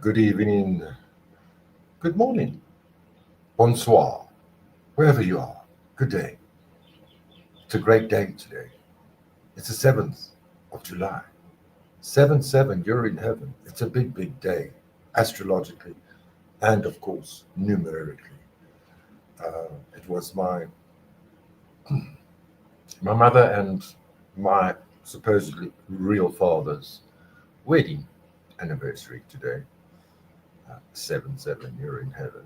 Good evening, good morning, bonsoir, wherever you are. Good day. It's a great day today. It's the 7th of July. 7-7, you're in heaven. It's a big, big day, astrologically and, of course, numerically. It was my mother and my supposedly real father's wedding anniversary today. 7-7, you're in heaven.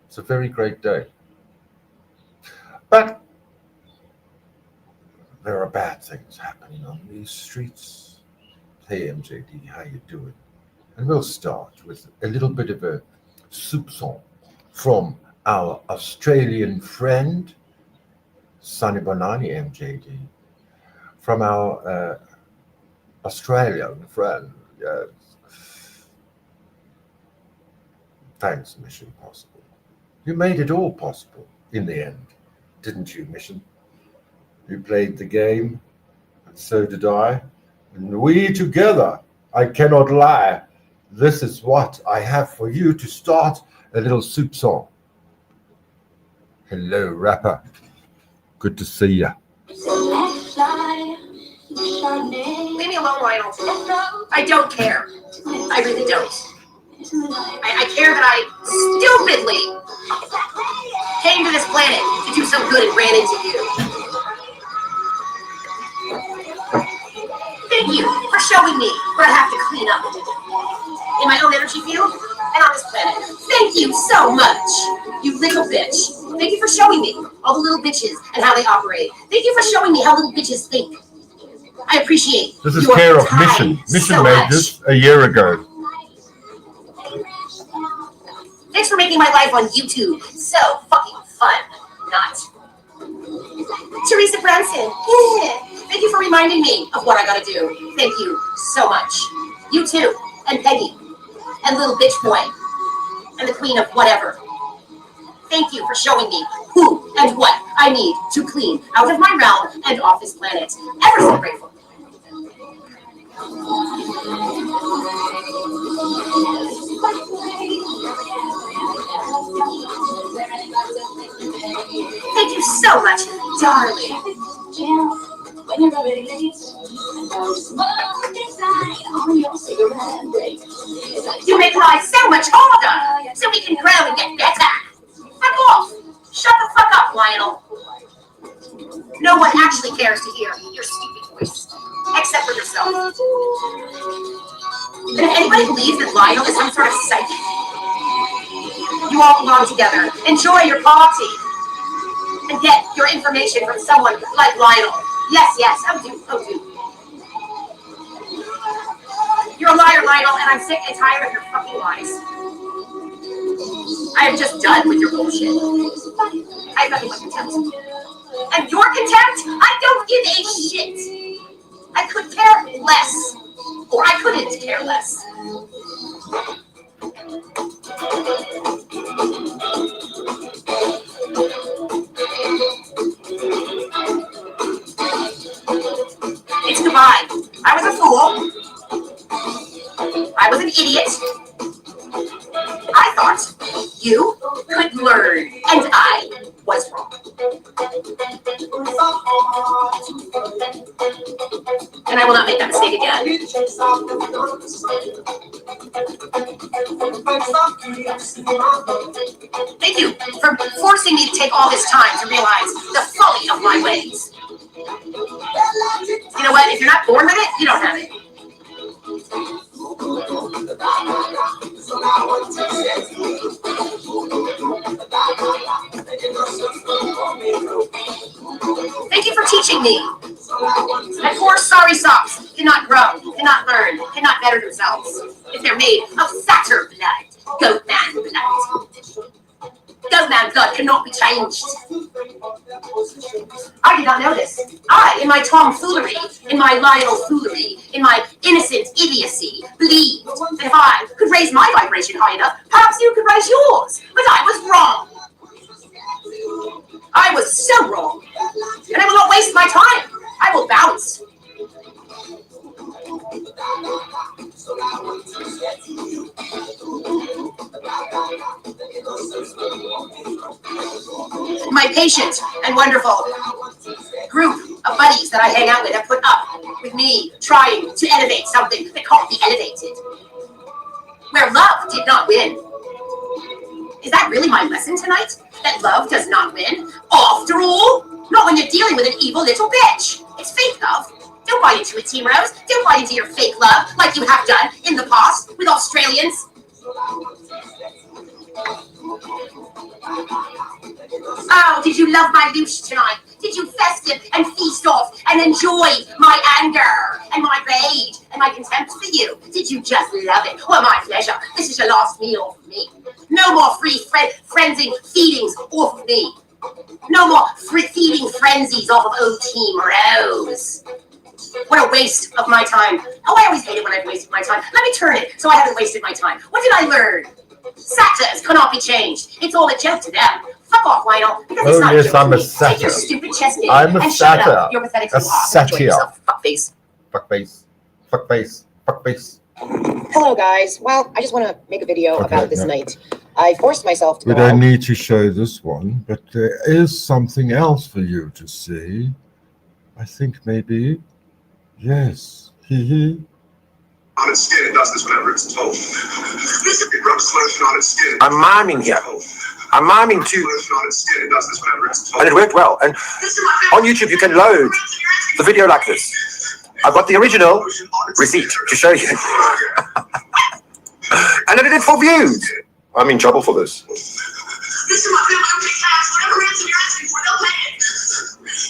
It's a very great day. But there are bad things happening on these streets. Hey MJD, how you doing? And we'll start with a little bit of a soupçon from our Australian friend, Sunny Bonani MJD, from our Australian friend, yes. Thanks, Mission Possible. You made it all possible in the end, didn't you, Mission? You played the game, and so did I. And we together, I cannot lie. This is what I have for you to start a little soupçon. Hello, rapper. Good to see ya. Leave me alone, Lionel. I don't care. I really don't. I care that I stupidly came to this planet to do some good and ran into you. Thank you for showing me where I have to clean up in my own energy field and on this planet. Thank you so much, you little bitch. Thank you for showing me all the little bitches and how they operate. Thank you for showing me how little bitches think. I appreciate this is your care of time Mission. Mission so made much. this a year ago. Thanks for making my life on YouTube so fucking fun. Not. Teresa Branson. Thank you for reminding me of what I gotta do. Thank you so much. You too. And Peggy. And little bitch boy. And the queen of whatever. Thank you for showing me who and what I need to clean out of my realm and off this planet. Ever so grateful. Thank you so much, darling. You make life so much harder, so we can grow and get better. Fuck off. Shut the fuck up, Lionel. No one actually cares to hear your stupid voice, except for yourself. And if anybody believes that Lionel is some sort of psychic, you all belong together. Enjoy your party. And get your information from someone like Lionel. Yes, oh do. You're a liar, Lionel, and I'm sick and tired of your fucking lies. I am just done with your bullshit. I have nothing but contempt. And your contempt, I don't give a shit. I could care less. Or I couldn't care less. It's goodbye. I was a fool. I was an idiot. I thought you could learn, and I was wrong. And I will not make that mistake again. Thank you for forcing me to take all this time to realize the folly of my ways. You know what? If you're not born with it, you don't have it. Thank you for teaching me that poor sorry socks cannot grow, cannot learn, cannot better themselves if they're made of fatter blood, goat man blood. Goat man blood cannot be changed. I did not know this. I, in my tomfoolery, in my Lionel foolery, in my innocent idiocy, believed that if I could raise my vibration high enough, perhaps you could raise yours. But I was wrong. I was so wrong. And I will not waste my time. I will bounce. my patient and wonderful group of buddies that I hang out with have put up with me trying to elevate something that can't be elevated. Where love did not win. Is that really my lesson tonight? That love does not win? After all? Not when you're dealing with an evil little bitch. It's fake love. Don't buy into it, Team Rose. Don't buy into your fake love like you have done in the past with Australians. Oh, did you love my louche tonight? Did you festive and feast off and enjoy my anger and my rage and my contempt for you? Did you just love it? Well, my pleasure. This is your last meal for me. No more free frenzied feedings off me. No more feeding frenzies off of old Team Rose. What a waste of my time. Oh, I always hate it when I've wasted my time. Let me turn it so I haven't wasted my time. What did I learn? Satyrs cannot be changed. It's all a joke to them. Fuck off, Lionel. Because it's not yes, I'm a satyr. Take your stupid chest in I'm a and satyr. shut up. You're pathetic. A satyr. Fuckface. Fuckface. Fuckface. Fuckface. Hello, guys. Well, I just want to make a video about this night. I forced myself to We go don't out. need to show this one, but there is something else for you to see. I think maybe. Yes. Hee. On its skin, it does this whenever it's told. It rubs lotion on its skin. I'm miming here. I'm miming too, Lotion on its skin, it does this whenever it's told. and it worked well. And on YouTube, you can load the video like this. I've got the original receipt to show you. And I did it for views. I'm in trouble for this. This is my favorite task. Whatever answer you're asking for, they'll pay it.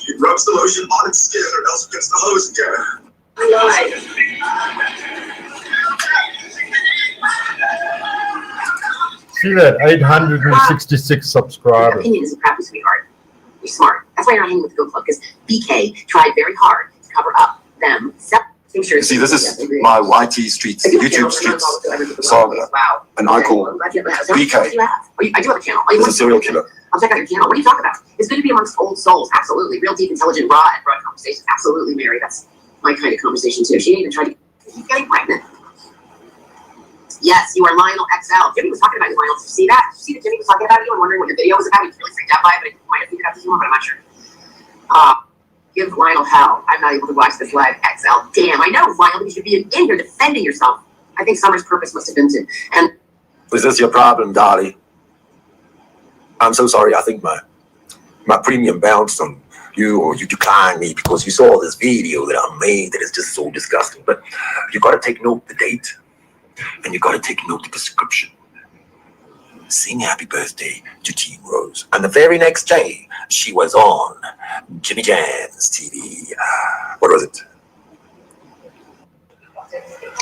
It rubs the lotion on its skin, or else it gets the hose again. See that? 866 subscribers. Opinion is a crappy sweetheart. You're smart. That's why you're not hanging with the Go Club, because BK tried very hard to cover up them. See, this is my YT streets, YouTube streets saga, and I call BK. I do have a channel. He's a serial killer. I'll check out your channel. What are you talking about? It's good to be amongst old souls. Absolutely. Real deep, intelligent, broad conversations. Absolutely, Mary. That's my kind of conversation, too. She didn't even try to keep getting pregnant. Yes, you are Lionel XL. Jimmy was talking about you, Lionel. Did you see that? Did you see that Jimmy was talking about you and wondering what your video was about? He was really freaked out by it, but I might have figured out this one, but I'm not sure. Give Lionel hell. I'm not able to watch this live XL. Damn, I know, Lionel. You should be in here defending yourself. I think Summer's purpose must have been to. And Was this your problem, Dolly? I'm so sorry. I think my premium bounced on you, or you declined me because you saw this video that I made that is just so disgusting. But you got to take note of the date, and you got to take note of the description. Sing happy birthday to Team Rose. And the very next day, she was on Jimmy Jan's TV. What was it?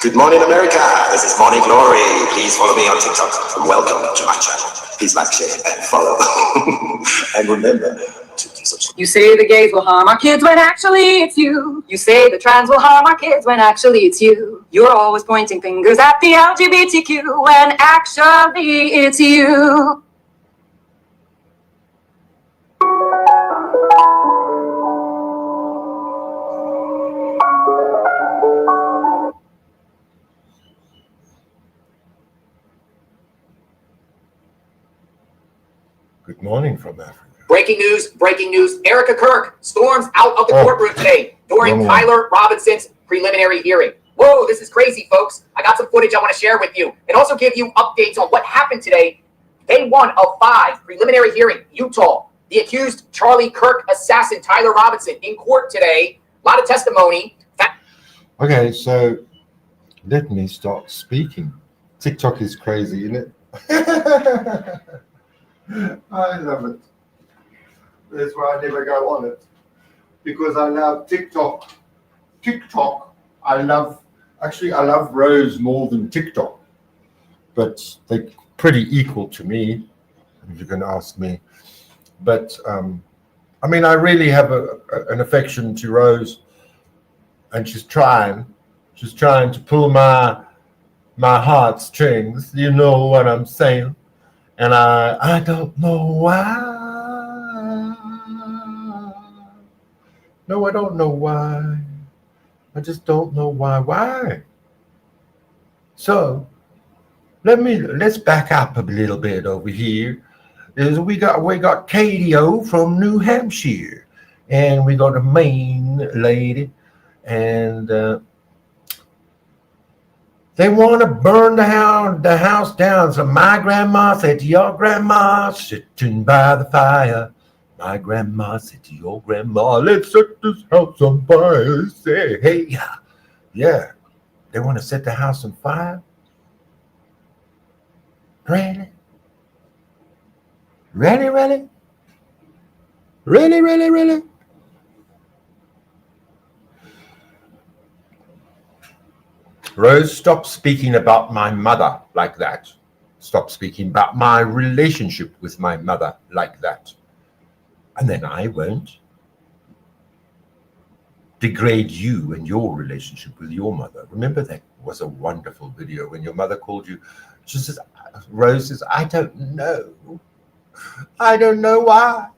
Good morning, America. This is Morning Glory. Please follow me on TikTok. And welcome to my channel. Please like, share, and follow. And remember to subscribe. You say the gays will harm our kids when actually it's you. You say the trans will harm our kids when actually it's you. You're always pointing fingers at the LGBTQ when actually it's you. Good morning from Africa. Breaking news. Erica Kirk storms out of the Oh. courtroom today during Wrong one. Tyler Robinson's preliminary hearing. Whoa, this is crazy, folks. I got some footage I want to share with you and also give you updates on what happened today. Day 1 of 5, preliminary hearing, Utah. The accused Charlie Kirk assassin, Tyler Robinson, in court today. A lot of testimony. Okay, so let me start speaking. TikTok is crazy, isn't it? I love it. That's why I never go on it. Because I love TikTok. I love Rose more than TikTok. But they're pretty equal to me, if you're going to ask me. But, I mean, I really have an affection to Rose. And she's trying to pull my heartstrings. You know what I'm saying? And I don't know why. No, I don't know why. I just don't know why. Why? So let's back up a little bit over here. is we got KDO from New Hampshire, and we got a Maine lady, and they want to burn the house down. So my grandma said to your grandma, sitting by the fire. My grandma said to your grandma, let's set this house on fire. Say, hey, yeah, they want to set the house on fire? Really? Really, really? Really, really, really? Rose, stop speaking about my mother like that. Stop speaking about my relationship with my mother like that. And then I won't degrade you and your relationship with your mother. Remember, that was a wonderful video when your mother called you. She says, Rose says, I don't know. I don't know why.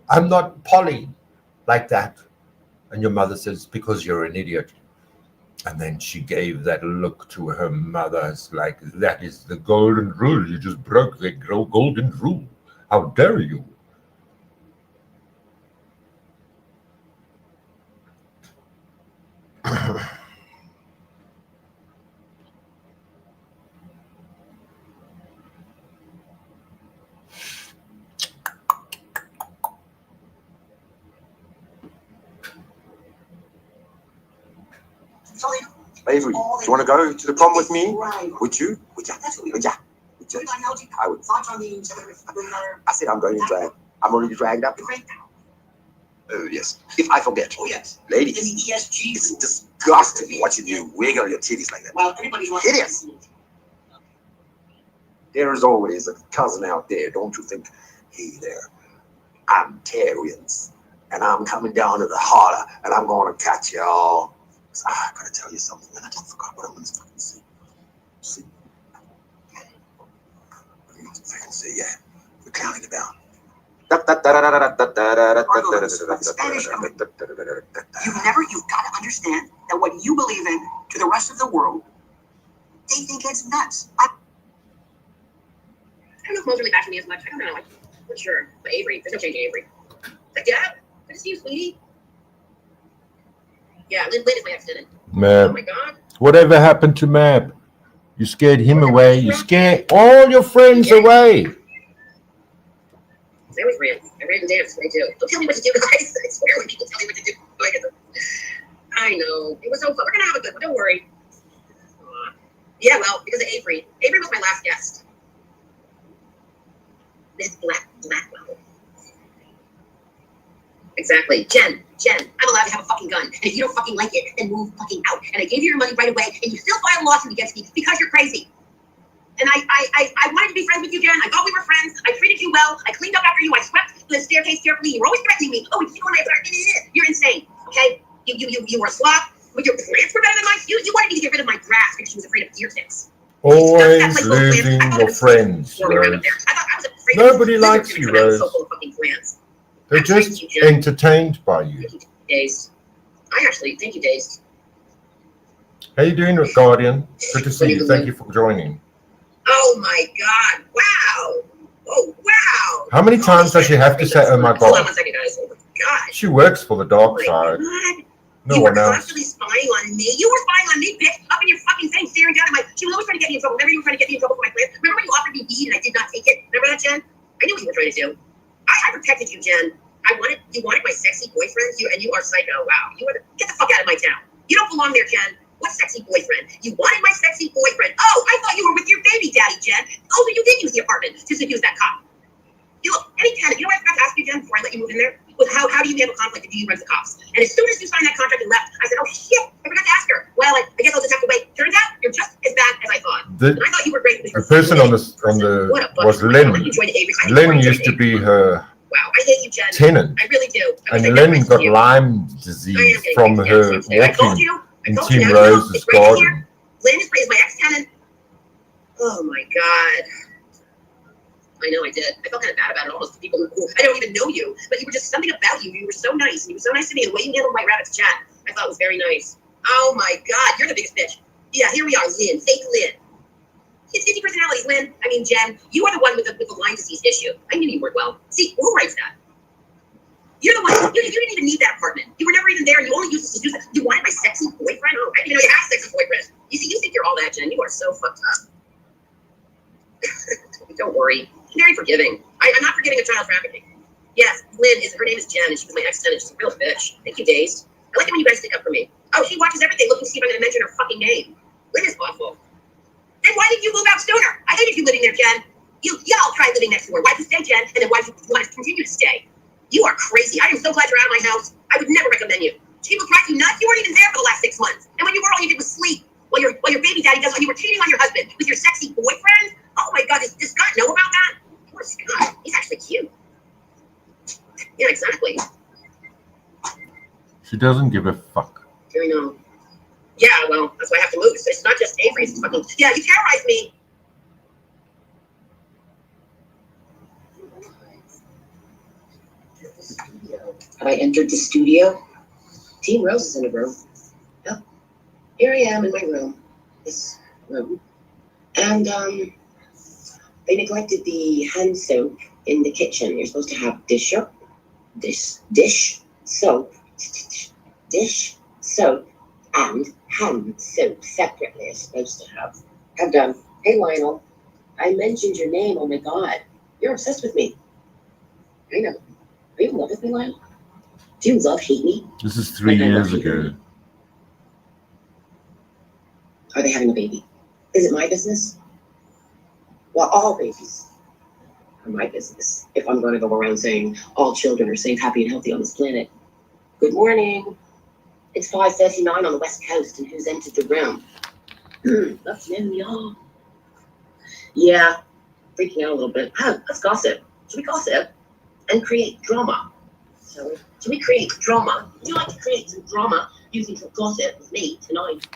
I'm not Polly like that. And your mother says, because you're an idiot. And then she gave that look to her mother. It's like, that is the golden rule. You just broke the golden rule. How dare you? Avery, do you want to go to the prom with me? Right. Would you? Would ya? That's what we Would ya? Would ya? I would. I said I'm going to drag. I'm already dragged up. Oh, yes. If I forget. Oh, yes. Ladies, In the ESG. it's disgusting what you do. Wiggle your titties like that. Well, everybody's It is. There's always a cousin out there, don't you think? Hey there, I'm Terrians, and I'm coming down to the holler, and I'm going to catch y'all. I gotta tell you something, and I just forgot what I'm going to fucking say. See? I can say, yeah, we're counting it down. You've got to understand that what you believe in to the rest of the world, they think it's nuts. I don't know if Mo's really bashing me as much. I don't know. I'm not sure. But Avery, there's no changing Avery. Like, Dad, good to see you, sweetie. Yeah, Lynn is my ex-tenant. Oh Mab, my God. whatever happened to Mab? You scared him away. You scared all your friends away. I always ran. I ran and danced. I do. Don't tell me what to do, guys. I swear when people tell me what to do, I know. It was so fun. We're going to have a good one. Don't worry. Yeah, well, because of Avery. Avery was my last guest. This Blackwell. Exactly. Jen, I'm allowed to have a fucking gun. And if you don't fucking like it, then move fucking out. And I gave you your money right away, and you still filed a lawsuit against me because you're crazy. And I wanted to be friends with you, Jen. I thought we were friends. I treated you well. I cleaned up after you. I swept the staircase carefully. You were always threatening me. Oh, you and I, you're insane. Okay? You were a slob, but your plants were better than mine. You wanted me to get rid of my grass because she was afraid of deer ticks. Always losing your friends, Rose. Nobody likes you, Rose. They're just entertained by you. Days. Thank you, Days. How you doing, Guardian? Good to see you. Thank you for joining. Oh my God! Wow! Oh wow! How many times does she have to say, "Oh my God"? Hold on one second, guys. Oh my God! She works for the dark side. No you one were else. constantly spying on me. You were spying on me, bitch. Up in your fucking thing, staring down at my. She was always trying to get me in trouble. Remember, you were trying to get me in trouble for my plans. Remember when you offered me weed and I did not take it? Remember that, Jen? I knew what you were trying to do. I protected you, Jen. You wanted my sexy boyfriend. You are psycho. Wow. Get the fuck out of my town. You don't belong there, Jen. What sexy boyfriend? You wanted my sexy boyfriend. Oh, I thought you were with your baby daddy, Jen. Oh, so you did use the apartment to seduce that cop. You look, any tenant, you know what I forgot to ask you, Jen, before I let you move in there? Was how do you handle conflict if you run the cops? And as soon as you signed that contract and left, I said, oh shit, I forgot to ask her. Well, I guess I'll just have to wait. Turns out you're just as bad as I thought. And I thought you were great. The person on the was Lynn. Lynn used to be her I hate you, Jen. tenant. I really do. And Lynn got Lyme disease from her walking in Tim Rose's garden. Lynn is my ex-tenant. Oh my God. I know I did. I felt kind of bad about it almost to people who I don't even know you, but you were just something about you. You were so nice. And you were so nice to me. The way you handled White Rabbit's chat, I thought was very nice. Oh my God, you're the biggest bitch. Yeah, here we are, Lynn, fake Lynn. It's 50 personalities, Lynn. I mean, Jen, you are the one with the Lyme disease issue. I knew you weren't well. See, who writes that? You're the one. You didn't even need that apartment. You were never even there, and you only used to use it. You wanted my sexy boyfriend? Oh, I didn't even know you had a sexy boyfriend. You see, you think you're all that, Jen. You are so fucked up. Don't worry. I'm very forgiving. I'm not forgiving of child trafficking. Yes, Lynn her name is Jen, and she was my ex-tenant. She's a real bitch. Thank you, Dazed. I like it when you guys stick up for me. Oh, she watches everything, looking to see if I'm gonna mention her fucking name. Lynn is awful. Then why did you move out sooner? I hated you living there, Jen. Y'all tried living next to her. Why'd you stay, Jen? And then why'd you want to continue to stay? You are crazy. I am so glad you're out of my house. I would never recommend you. People drive you nuts. You weren't even there for the last 6 months. And when you were, all you did was sleep. While your baby daddy does, while you were cheating on your husband with your sexy boyfriend. Oh my God, does Scott know about that? Poor Scott. He's actually cute. Yeah, exactly. She doesn't give a fuck. I know. Yeah, well, that's why I have to move. It's not just Avery. It's fucking, yeah, you terrorized me. Have I entered the studio? Team Rose is in the room. Yep. Here I am in my room. This room. And they neglected the hand soap in the kitchen. You're supposed to have dish soap, and hand soap separately. You're supposed to have. Have done. Hey Lionel, I mentioned your name. Oh my God, you're obsessed with me. I know. Are you in love with me, Lionel? Do you hate me? This is 3 years ago. Are they having a baby? Is it my business? Well, all babies are my business. If I'm going to go around saying all children are safe, happy, and healthy on this planet. Good morning. It's 5:39 on the West Coast, and who's entered the room? That's you, y'all. Yeah, freaking out a little bit. Let's gossip. Should we gossip and create drama? So, should we create drama? Would you like to create some drama using some gossip with me tonight?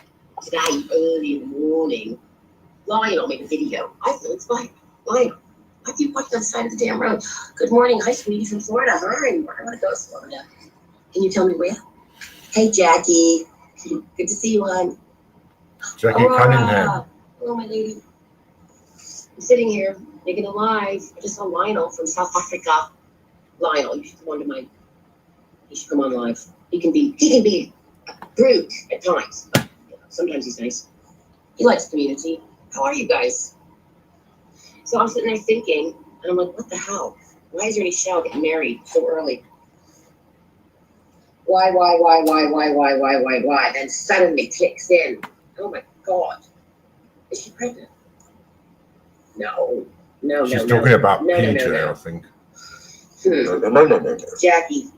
Today, early in the morning. Lionel made a video. I feel inspired. Lionel, why are you walking on the side of the damn road? Good morning. Hi, sweetie from Florida. Hi, I want to go to Florida. Can you tell me where? Hey, Jackie. Good to see you, hon. Jackie Cunningham. Hello, my lady. I'm sitting here making a live. I just saw Lionel from South Africa. Lionel, you should come on to my. He should come on live. He can be a brute at times, but sometimes he's nice. He likes community. How are you guys? So I'm sitting there thinking, and I'm like, what the hell? Why is there any show getting married so early? Why? Then suddenly clicks in. Oh my God. Is she pregnant? No. She's talking about PJ, No. I think. No. Jackie.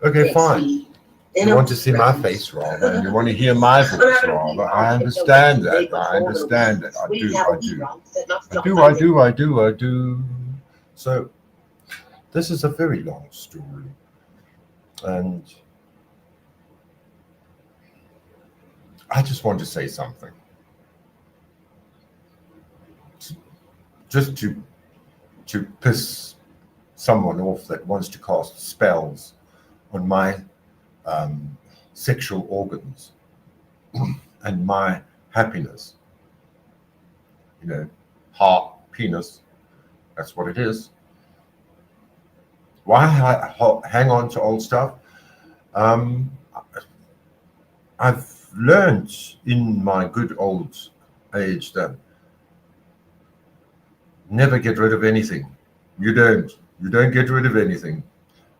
Okay, Yes, fine. sweetie. You want to see my face rather, and you want to hear my voice rather. I understand that. I do. So, this is a very long story. And I just want to say something. Just to piss someone off that wants to cast spells on my sexual organs and my happiness. You know, heart, penis, that's what it is. Why hang on to old stuff? I've learned in my good old age that never get rid of anything. You don't get rid of anything.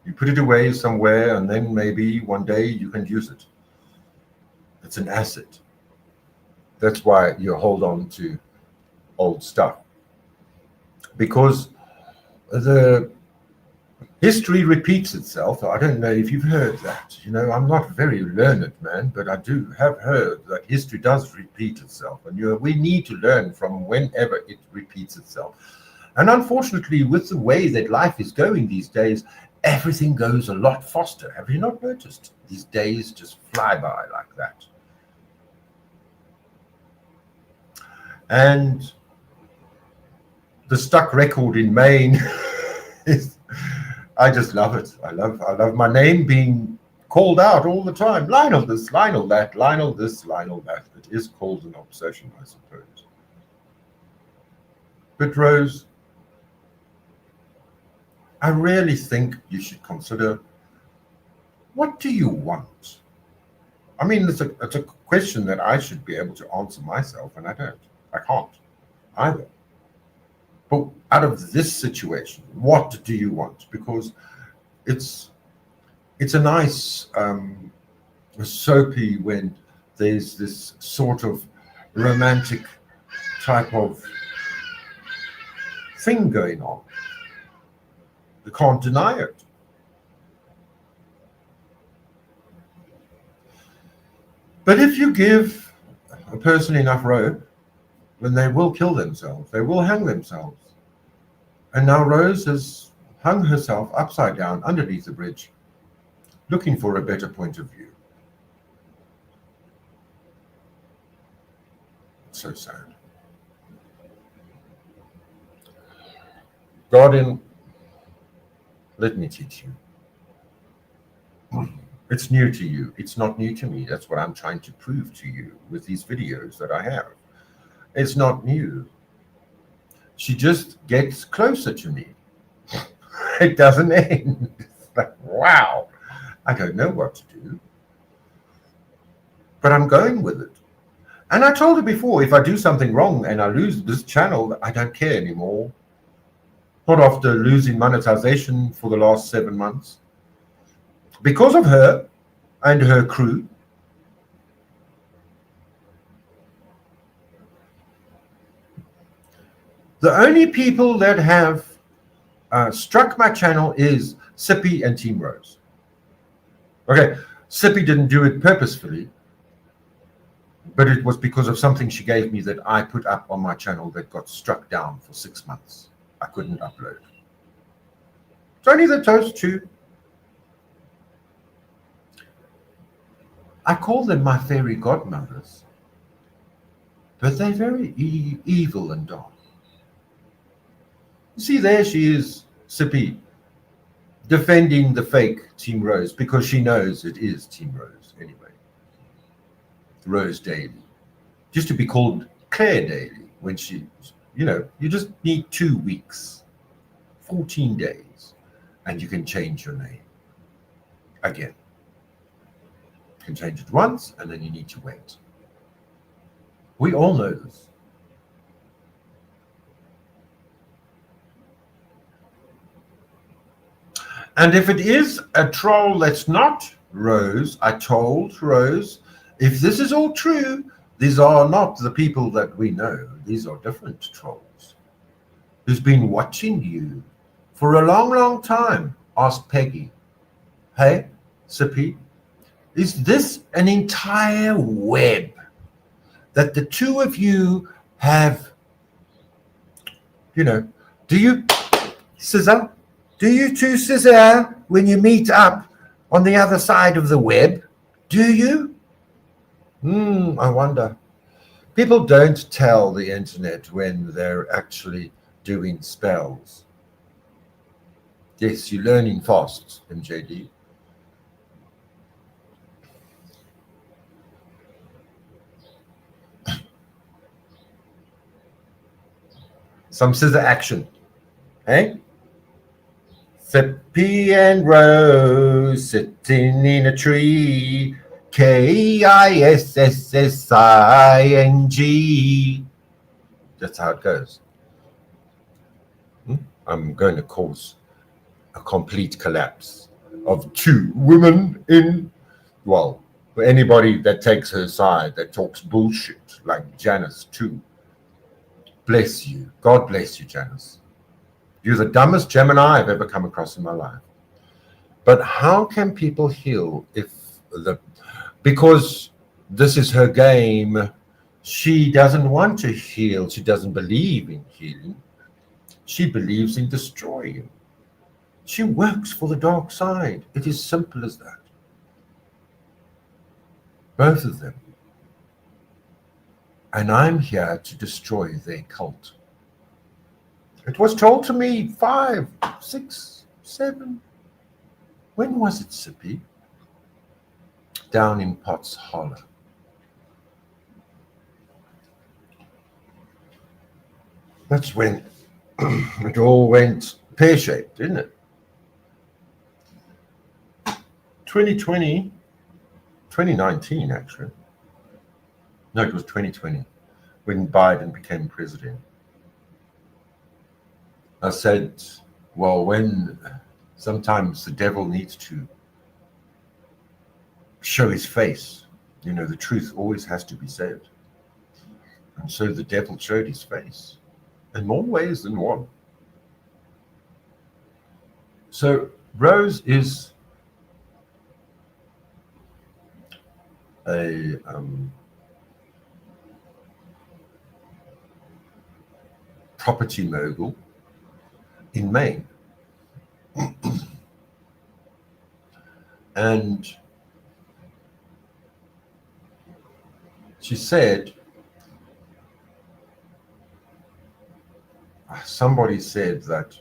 You put it away somewhere, and then maybe one day you can use it. It's an asset. That's why you hold on to old stuff. Because the history repeats itself. I don't know if you've heard that. You know, I'm not very learned, man, but I have heard that history does repeat itself. And we need to learn from whenever it repeats itself. And unfortunately, with the way that life is going these days, everything goes a lot faster. Have you not noticed? These days just fly by like that. And the stuck record in Maine is, I just love it. I love my name being called out all the time. Lionel this, Lionel that, Lionel this, Lionel that. It is called an obsession, I suppose. But Rose, I really think you should consider, what do you want? I mean, it's a question that I should be able to answer myself, and I don't. I can't either. But out of this situation, what do you want? Because it's a nice soapy when there's this sort of romantic type of thing going on. You can't deny it. But if you give a person enough rope, then they will kill themselves. They will hang themselves. And now Rose has hung herself upside down underneath the bridge, looking for a better point of view. It's so sad. Guardian, let me teach you. It's new to you. It's not new to me. That's what I'm trying to prove to you with these videos that I have. It's not new. She just gets closer to me. It doesn't end. It's like, wow, I don't know what to do. But I'm going with it. And I told her before, if I do something wrong and I lose this channel, I don't care anymore. Not after losing monetization for the last 7 months. Because of her and her crew. The only people that have struck my channel is Sippy and Team Rose. Okay, Sippy didn't do it purposefully, but it was because of something she gave me that I put up on my channel that got struck down for 6 months. I couldn't upload. It's only the Toast 2. I call them my fairy godmothers, but they're very evil and dark. You see, there she is, Sippy, defending the fake Team Rose because she knows it is Team Rose anyway. Rose Daily. Just to be called Claire Daily when she, you just need 2 weeks, 14 days, and you can change your name again. You can change it once, and then you need to wait. We all know this. And if it is a troll that's not Rose, I told Rose, if this is all true, these are not the people that we know. These are different trolls who's been watching you for a long, long time. Ask Peggy. Hey, Sippy, is this an entire web that the two of you have, do you scissor? Do you two scissor when you meet up on the other side of the web? Do you? I wonder. People don't tell the internet when they're actually doing spells. Yes, you're learning fast, MJD. Some scissor action. Hey? Sippy and Rose sitting in a tree. KISSSING. That's how it goes. I'm going to cause a complete collapse of 2 women in, well, for anybody that takes her side, that talks bullshit, like Janice too. Bless you. God bless you, Janice. You're the dumbest Gemini I've ever come across in my life. But how can people heal because this is her game, she doesn't want to heal. She doesn't believe in healing. She believes in destroying. She works for the dark side. It is simple as that. Both of them. And I'm here to destroy their cult. It was told to me 5, 6, 7. When was it, Sippy? down in Potts Hollow. That's when it all went pear-shaped, didn't it? 2020, 2019 actually. No, it was 2020 when Biden became president. I said, well, when sometimes the devil needs to show his face, you know, the truth always has to be said. And so the devil showed his face in more ways than one. So Rose is a property mogul in Maine. And she said, somebody said that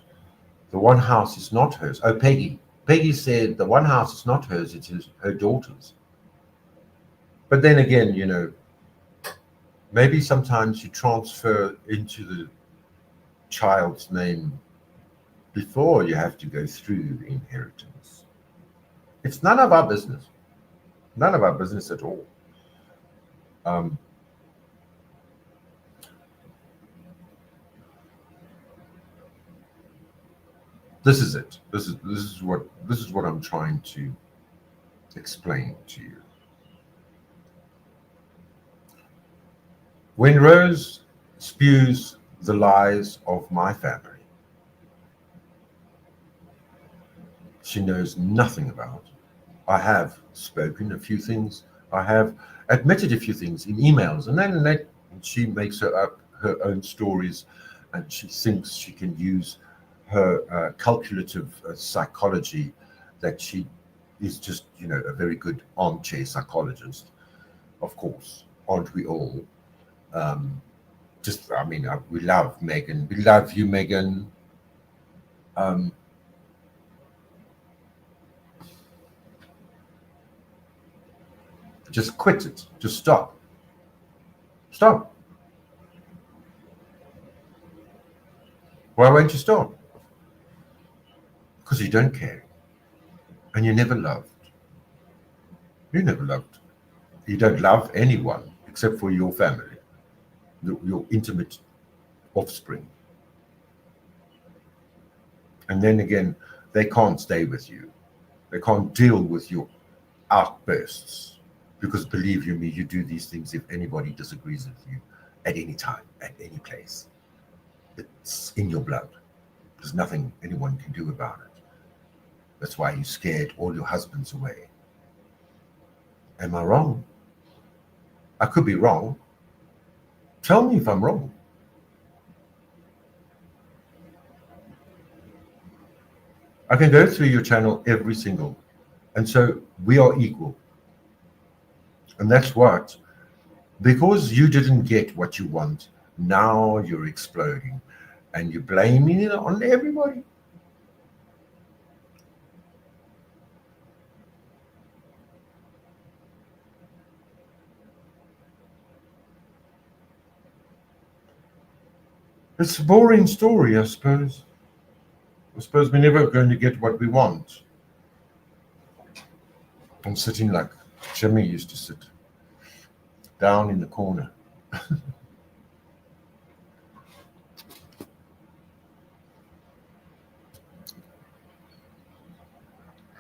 the one house is not hers. Oh, Peggy. Peggy said the one house is not hers, it is her daughter's. But then again, you know, maybe sometimes you transfer into the child's name before you have to go through the inheritance. It's none of our business. None of our business at all. This is it. This is what I'm trying to explain to you. When Rose spews the lies of my family, she knows nothing about. I have spoken a few things. I have admitted a few things in emails, and then she makes her own stories, and she thinks she can use her calculative psychology, that she is just, you know, a very good armchair psychologist. Of course, aren't we all? I mean, we love Megan. We love you, Megan. Just quit it. Just stop. Stop. Why won't you stop? Because you don't care. And you never loved. You never loved. You don't love anyone except for your family, your intimate offspring. And then again, they can't stay with you. They can't deal with your outbursts. Because believe you me, you do these things if anybody disagrees with you at any time, at any place. It's in your blood. There's nothing anyone can do about it. That's why you scared all your husbands away. Am I wrong? I could be wrong. Tell me if I'm wrong. I can go through your channel every single, and so we are equal. And that's what, because you didn't get what you want, now you're exploding and you're blaming it on everybody. It's a boring story, I suppose. I suppose we're never going to get what we want. I'm sitting like Jimmy used to sit, down in the corner.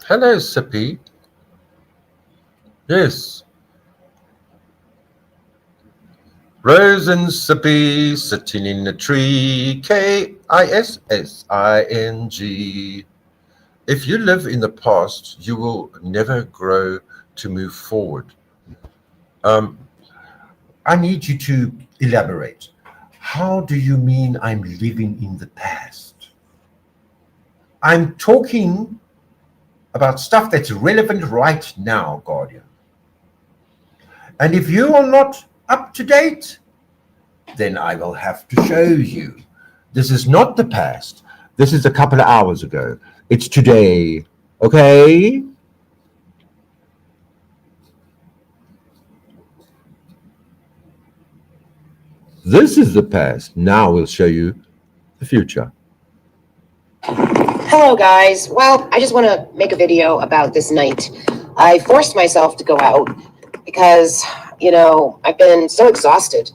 Hello, Sippy. Yes. Rose and Sippy sitting in a tree, Kissing. If you live in the past, you will never grow to move forward. I need you to elaborate. How do you mean I'm living in the past? I'm talking about stuff that's relevant right now, Guardian. And if you are not up to date, then I will have to show you. This is not the past. This is a couple of hours ago. It's today, okay? This is the past. Now we'll show you the future. Hello, guys. Well, I just want to make a video about this night. I forced myself to go out because, I've been so exhausted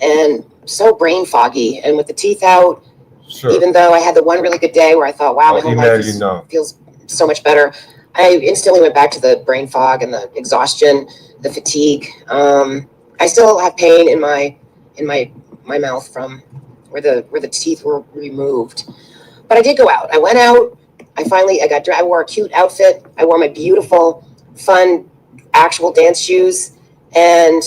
and so brain foggy, and with the teeth out, Sure. even though I had the one really good day where I thought, wow, my whole life feels so much better, I instantly went back to the brain fog and the exhaustion, the fatigue. I still have pain in my mouth from where the teeth were removed. But I did go out. I went out. I wore a cute outfit. I wore my beautiful, fun, actual dance shoes, and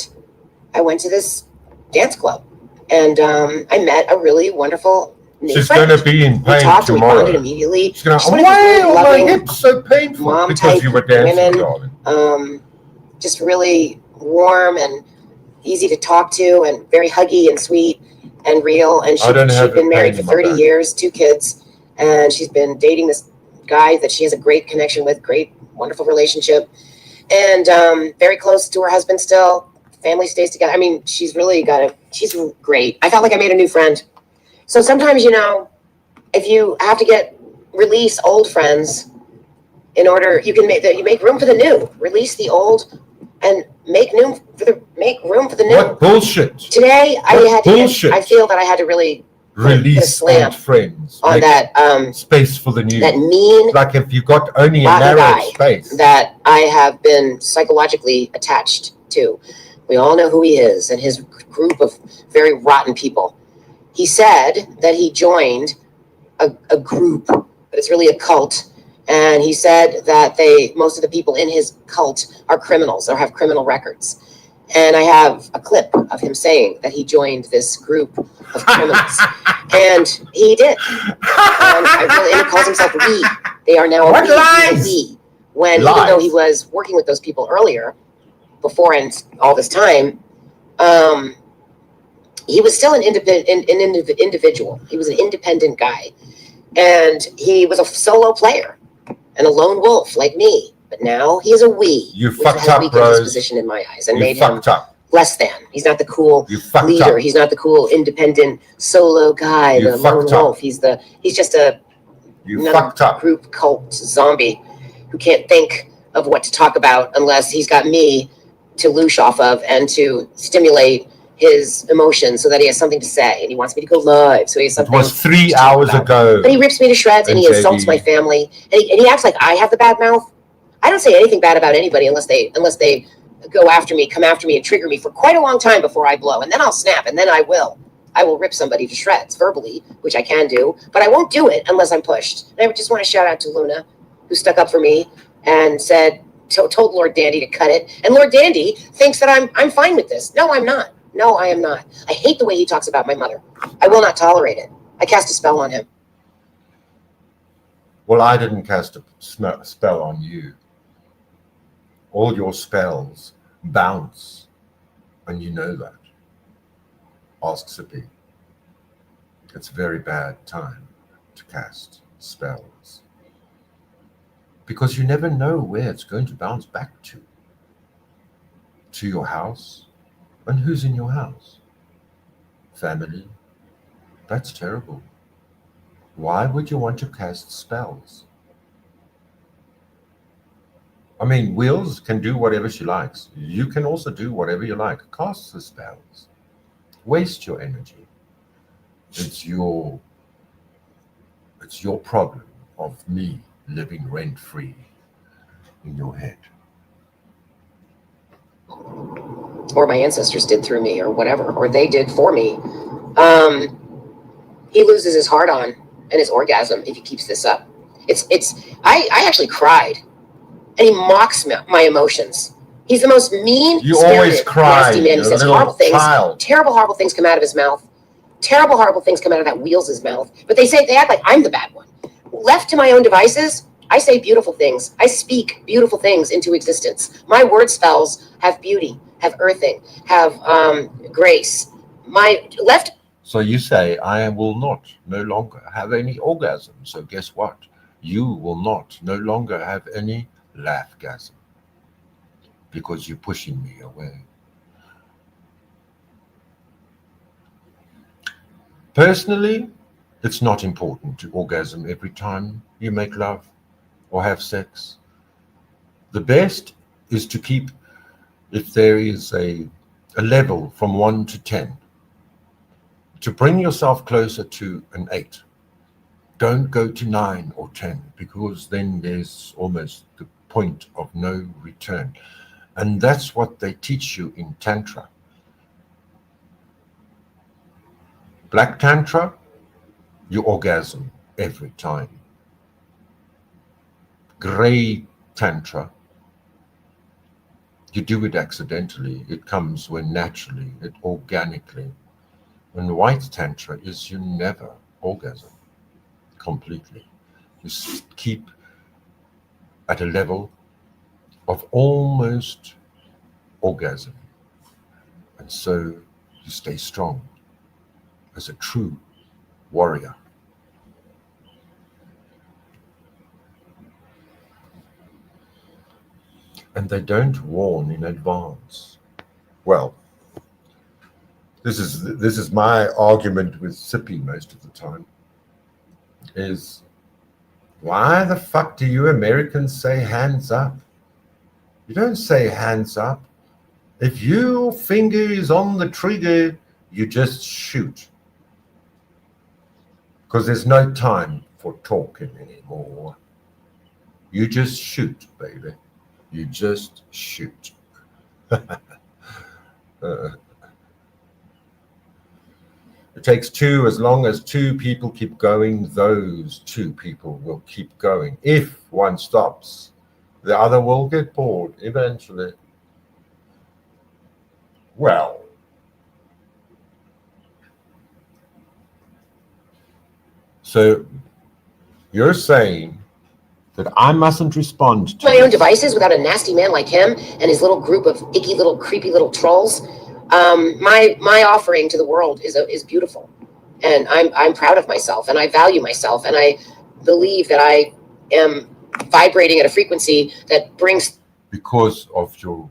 I went to this dance club. And I met a really wonderful new She's friend. going to be in We pain talked and we tomorrow. bonded immediately. She's going She's to, one of these really why are my loving hips so painful? mom Because type you were dancing, women. darling. Just really warm and easy to talk to, and very huggy and sweet and real. And she'd been married for 30 years, 2 kids, and she's been dating this guy that she has a great connection with, great, wonderful relationship, and very close to her husband still. Family stays together. I mean, she's great. I felt like I made a new friend. So sometimes, if you have to release old friends in order, you make room for the new. Release the old and make room for the new. What bullshit? Today, I feel that I had to really release old friends on that space for the new. That mean, like if you got only a narrow space that I have been psychologically attached to. We all know who he is and his group of very rotten people. He said that he joined a group, but it's really a cult. And he said that most of the people in his cult are criminals or have criminal records. And I have a clip of him saying that he joined this group of criminals. And he did. And he calls himself we. They are now a we. When even though he was working with those people earlier, before and all this time, he was still an individual. He was an independent guy. And he was a solo player and a lone wolf like me. But now he is a we. You fucked up, Rose. His position in my eyes and made him less than. He's not the cool leader. He's not the cool independent solo guy, the lone wolf. He's just another group cult zombie who can't think of what to talk about unless he's got me to loosh off of and to stimulate his emotions so that he has something to say, and he wants me to go live so he has something. It was 3 hours ago. But he rips me to shreds and he insults my family, and he acts like I have the bad mouth. I don't say anything bad about anybody unless they go after me, come after me, and trigger me for quite a long time before I blow, and then I'll snap, and then I will rip somebody to shreds verbally, which I can do, but I won't do it unless I'm pushed. And I just want to shout out to Luna, who stuck up for me and told Lord Dandy to cut it, and Lord Dandy thinks that I'm fine with this. No, I'm not. No, I am not. I hate the way he talks about my mother. I will not tolerate it. I cast a spell on him. Well, I didn't cast a spell on you. All your spells bounce, and you know that. Ask Sippy. It's a very bad time to cast spells, because you never know where it's going to bounce back to your house. And who's in your house? Family? That's terrible. Why would you want to cast spells? I mean, Wheels can do whatever she likes. You can also do whatever you like. Cast the spells. Waste your energy. It's your problem of me living rent-free in your head. Or my ancestors did through me, or whatever, or they did for me. He loses his heart on and his orgasm if he keeps this up. I actually cried, and he mocks my emotions. He's the most mean-spirited, nasty man. He says horrible things. Terrible, horrible things come out of his mouth. Terrible, horrible things come out of that Wheels' mouth. But they act like I'm the bad one. Left to my own devices, I say beautiful things. I speak beautiful things into existence. My word spells have beauty, have earthing, have grace. So you say, I will no longer have any orgasm. So guess what? You will no longer have any laughgasm, because you're pushing me away. Personally, it's not important to orgasm every time you make love or have sex. The best is to keep, if there is a level from 1 to 10, to bring yourself closer to an 8. Don't go to 9 or 10, because then there's almost the point of no return. And that's what they teach you in Tantra. Black Tantra, you orgasm every time. Grey Tantra, you do it accidentally. It comes when naturally, it organically. And white Tantra is you never orgasm completely. You keep at a level of almost orgasm. And so you stay strong as a true warrior. And they don't warn in advance. Well, this is my argument with Sippy most of the time, is why the fuck do you Americans say hands up? You don't say hands up. If your finger is on the trigger, you just shoot. Because there's no time for talking anymore. You just shoot, baby. You just shoot. It takes two. As long as two people keep going, those two people will keep going. If one stops, the other will get bored eventually. Well, so you're saying that I mustn't respond to My own devices without a nasty man like him and his little group of icky little creepy little trolls. My offering to the world is beautiful, and I'm proud of myself, and I value myself, and I believe that I am vibrating at a frequency that brings. Because of your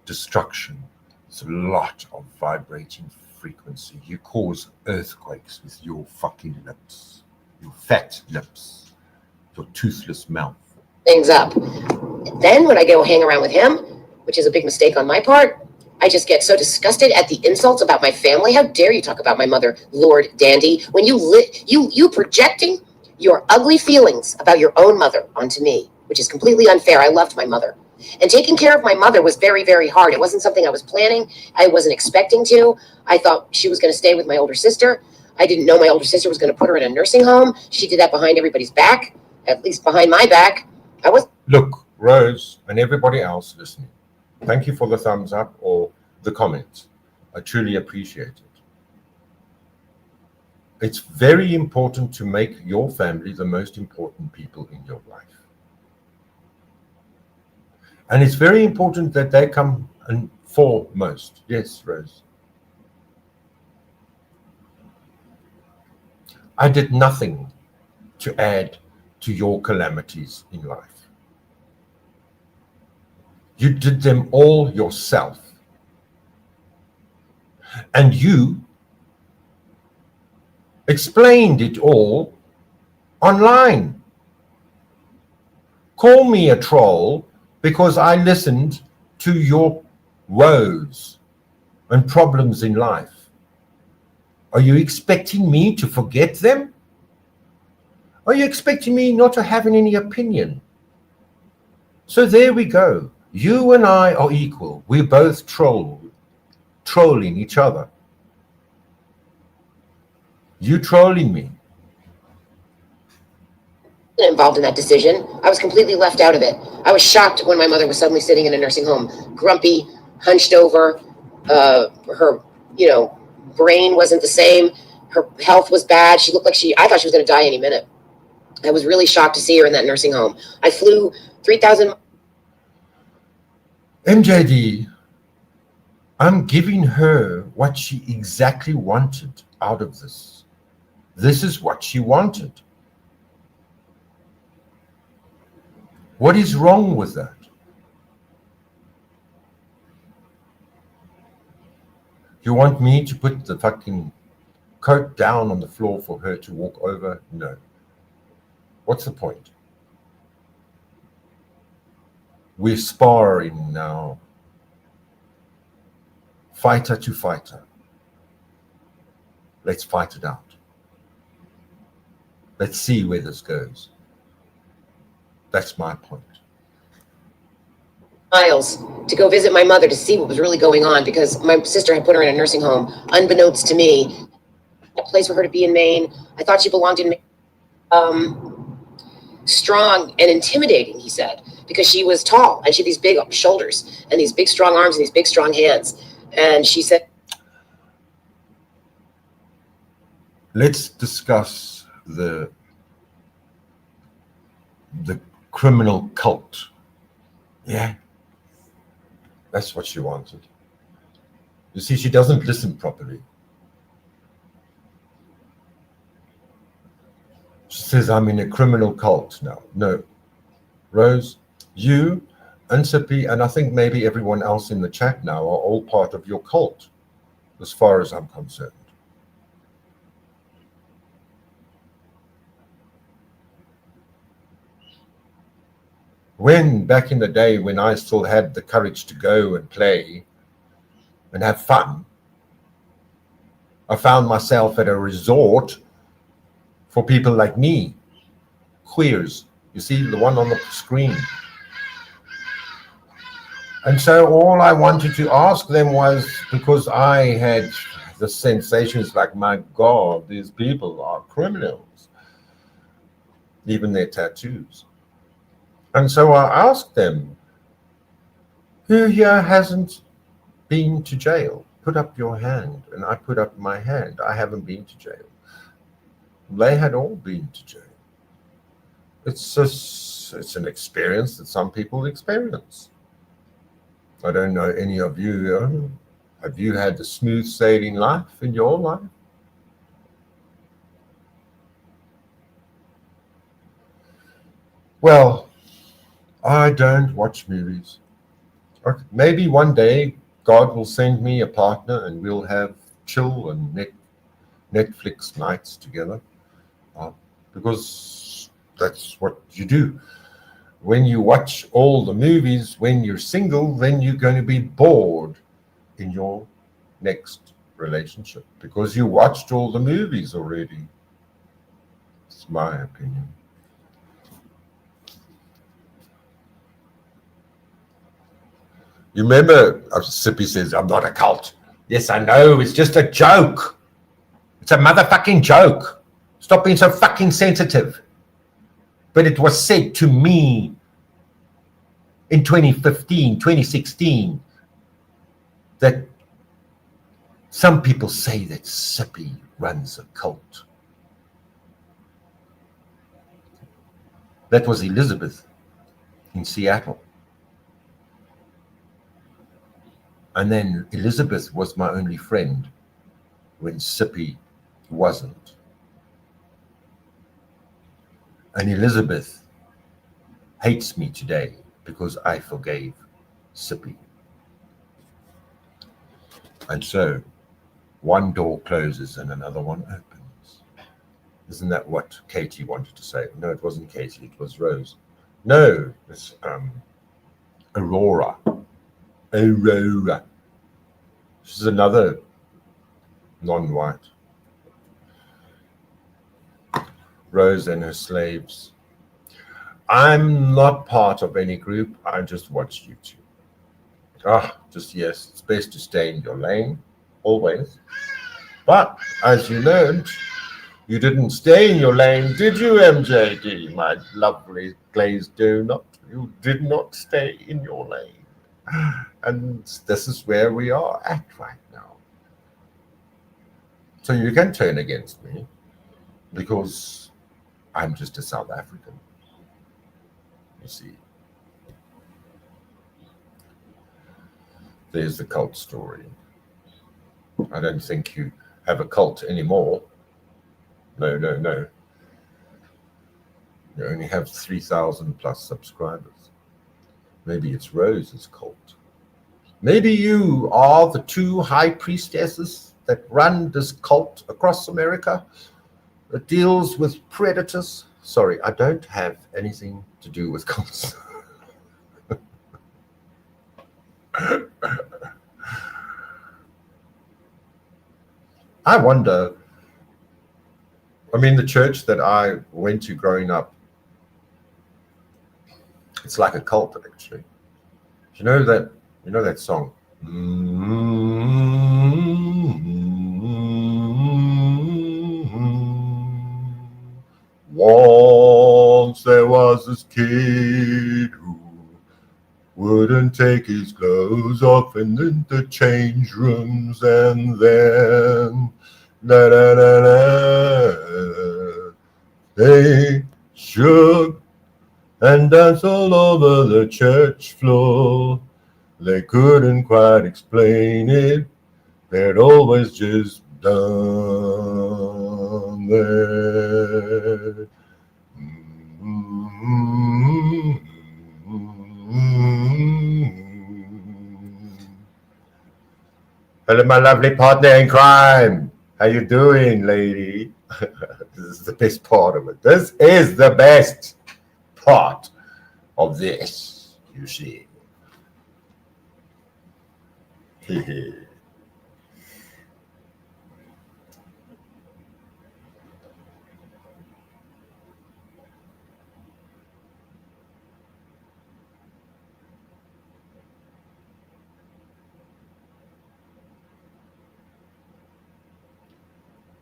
destruction, it's a lot of vibrating frequency. You cause earthquakes with your fucking lips, your fat lips, your toothless mouth. Things up. Then when I go hang around with him, which is a big mistake on my part, I just get so disgusted at the insults about my family. How dare you talk about my mother, Lord Dandy, when you projecting your ugly feelings about your own mother onto me, which is completely unfair. I loved my mother. And taking care of my mother was very, very hard. It wasn't something I was planning. I wasn't expecting to. I thought she was going to stay with my older sister. I didn't know my older sister was going to put her in a nursing home. She did that behind everybody's back, at least behind my back. Look, Rose, and everybody else listening, thank you for the thumbs up or the comments. I truly appreciate it. It's very important to make your family the most important people in your life. And it's very important that they come foremost. Yes, Rose. I did nothing to add to your calamities in life. You did them all yourself. And you explained it all online. Call me a troll because I listened to your woes and problems in life. Are you expecting me to forget them? Are you expecting me not to have any opinion? So there we go. You and I are equal. We're both trolling each other. You trolling me. Involved in that decision. I was completely left out of it. I was shocked when my mother was suddenly sitting in a nursing home, grumpy, hunched over. Her, brain wasn't the same. Her health was bad. She looked like I thought she was going to die any minute. I was really shocked to see her in that nursing home. I flew 3,000. MJD, I'm giving her what she exactly wanted out of this. This is what she wanted. What is wrong with that? You want me to put the fucking coat down on the floor for her to walk over? No. What's the point? We're sparring now, fighter to fighter. Let's fight it out. Let's see where this goes. That's my point. Miles to go visit my mother to see what was really going on, because my sister had put her in a nursing home, unbeknownst to me. A place for her to be in Maine. I thought she belonged in Maine. Strong and intimidating, he said, because she was tall and she had these big shoulders and these big strong arms and these big strong hands. And she said, let's discuss the criminal cult. Yeah, that's what she wanted. You see, she doesn't listen properly. She says, I'm in a criminal cult now. No. Rose, you and Sippy, and I think maybe everyone else in the chat now, are all part of your cult, as far as I'm concerned. When, back in the day, when I still had the courage to go and play and have fun, I found myself at a resort for people like me, queers. You see the one on the screen. And so all I wanted to ask them was, because I had the sensations like, my God, these people are criminals, even their tattoos. And so I asked them, who here hasn't been to jail? Put up your hand. And I put up my hand. I haven't been to jail. They had all been to jail. It's an experience that some people experience. I don't know any of you. Have you had a smooth sailing life in your life? Well, I don't watch movies. Okay. Maybe one day God will send me a partner and we'll have chill and Netflix nights together. Because that's what you do. When you watch all the movies, when you're single, then you're going to be bored in your next relationship because you watched all the movies already. It's my opinion. You remember, Sippy says, I'm not a cult. Yes, I know, it's just a joke. It's a motherfucking joke. Stop being so fucking sensitive. But it was said to me in 2015, 2016, that some people say that Sippy runs a cult. That was Elizabeth in Seattle. And then Elizabeth was my only friend when Sippy wasn't. And Elizabeth hates me today because I forgave Sippy. And so one door closes and another one opens. Isn't that what Katie wanted to say? No, it wasn't Katie, it was Rose. No, it's Aurora. Aurora. She's another non-white. Rose and her slaves. I'm not part of any group. I just watch YouTube. Yes, it's best to stay in your lane, always. But as you learned, you didn't stay in your lane, did you, MJD, my lovely glazed donut? You did not stay in your lane. And this is where we are at right now. So you can turn against me because I'm just a South African, you see. There's the cult story. I don't think you have a cult anymore. No. You only have 3,000 plus subscribers. Maybe it's Rose's cult. Maybe you are the two high priestesses that run this cult across America that deals with predators. Sorry, I don't have anything to do with cults. I wonder, I mean, the church that I went to growing up, it's like a cult, actually. You know that song? Once there was this kid who wouldn't take his clothes off in the change rooms, and then da, da, da, da, they shook and danced all over the church floor. They couldn't quite explain it. They'd always just done that. Hello, my lovely partner in crime. How you doing, lady? This is the best part of it. This is the best part of this, you see.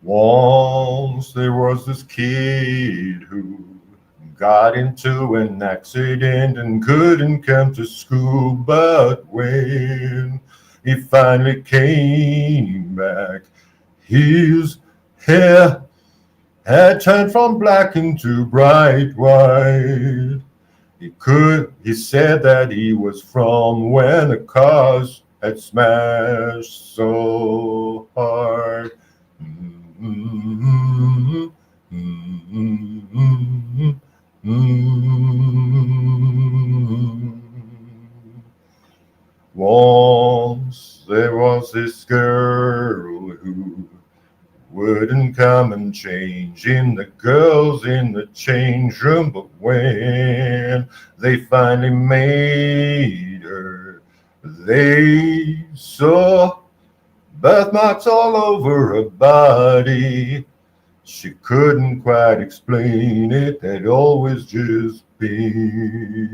Once there was this kid who got into an accident and couldn't come to school, but when he finally came back, his hair had turned from black into bright white. He said that he was from when the cars had smashed so hard. Once there was this girl who wouldn't come and change in the girls in the change room, but when they finally made her, they saw birthmarks all over her body. She couldn't quite explain it. They'd always just been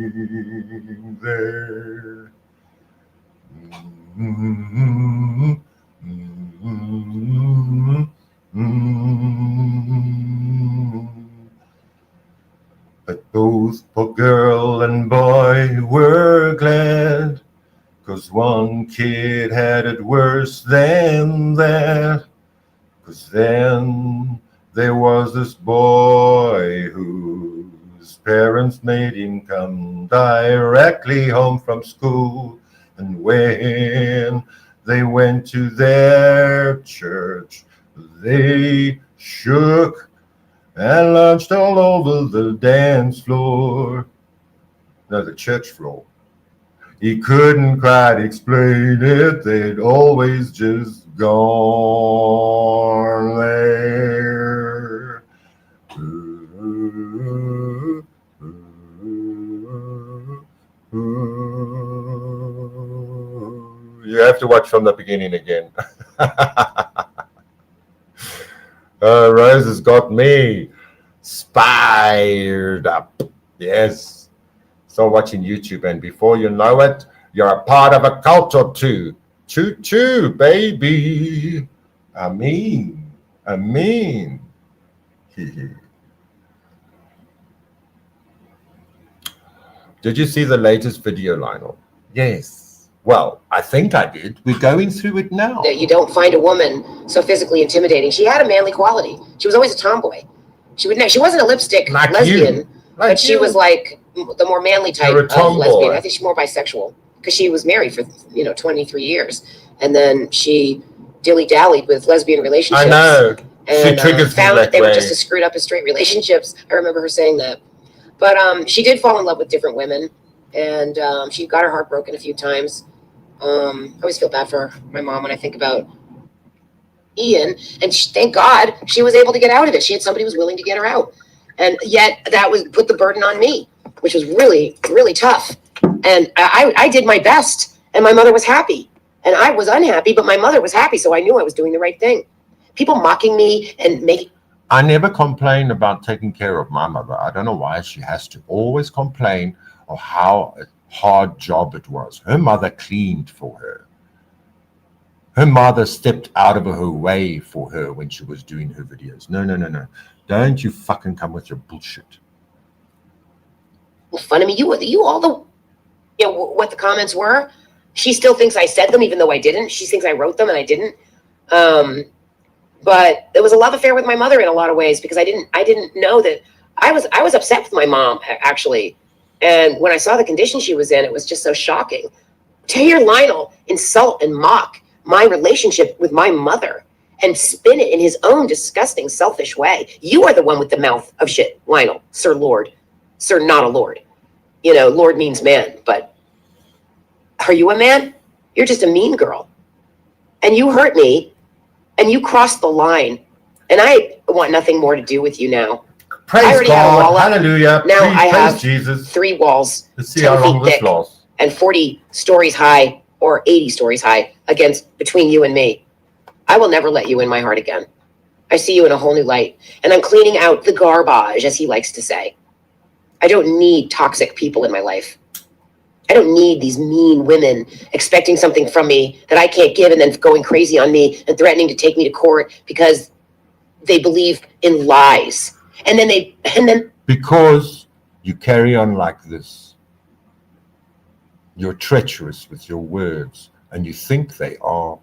there. But both poor girl and boy were glad, 'cause one kid had it worse than that. 'Cause then there was this boy whose parents made him come directly home from school. And when they went to their church, they shook and lunched all over the dance floor. No, the church floor. He couldn't quite explain it. They'd always just gone there. You have to watch from the beginning again. Rose has got me spired up. Yes. Start watching YouTube, and before you know it, you're a part of a cult or two. Choo-choo, baby. I mean. Did you see the latest video, Lionel? Yes. Well, I think I did. We're going through it now. That you don't find a woman so physically intimidating. She had a manly quality. She was always a tomboy. She wasn't a lipstick Like lesbian, but she you. was like the more manly type You're a of tomboy. lesbian. I think she's more bisexual because she was married for 23 years, and then she dilly-dallied with lesbian relationships. I know. And She triggers me found that they way. were just as screwed up as straight relationships. I remember her saying that. But she did fall in love with different women, and she got her heart broken a few times. I always feel bad for my mom when I think about Ian, and thank God she was able to get out of it. She had somebody who was willing to get her out, and yet that was put the burden on me, which was really, really tough. And I did my best, and my mother was happy, and I was unhappy, but my mother was happy, so I knew I was doing the right thing. People mocking me and making. I never complain about taking care of my mother. I don't know why she has to always complain of how a hard job it was. Her mother cleaned for her. Her mother stepped out of her way for her when she was doing her videos. No, no, no, no. Don't you fucking come with your bullshit. Fun of me. You all the, what the comments were. She still thinks I said them, even though I didn't. She thinks I wrote them, and I didn't. But there was a love affair with my mother in a lot of ways, because I didn't know that I was upset with my mom, actually. And when I saw the condition she was in, it was just so shocking. To hear Lionel insult and mock my relationship with my mother and spin it in his own disgusting, selfish way. You are the one with the mouth of shit, Lionel, Sir Lord. Sir, not a lord. Lord means man, but are you a man? You're just a mean girl. And you hurt me, and you crossed the line, and I want nothing more to do with you now. Praise God, hallelujah. Now praise, I have praise Jesus. 3 walls, Let's see 10 how long feet this thick, lasts. and 40 stories high, or 80 stories high, between you and me. I will never let you in my heart again. I see you in a whole new light, and I'm cleaning out the garbage, as he likes to say. I don't need toxic people in my life. I don't need these mean women expecting something from me that I can't give, and then going crazy on me and threatening to take me to court because they believe in lies. And then because you carry on like this, you're treacherous with your words, and you think they are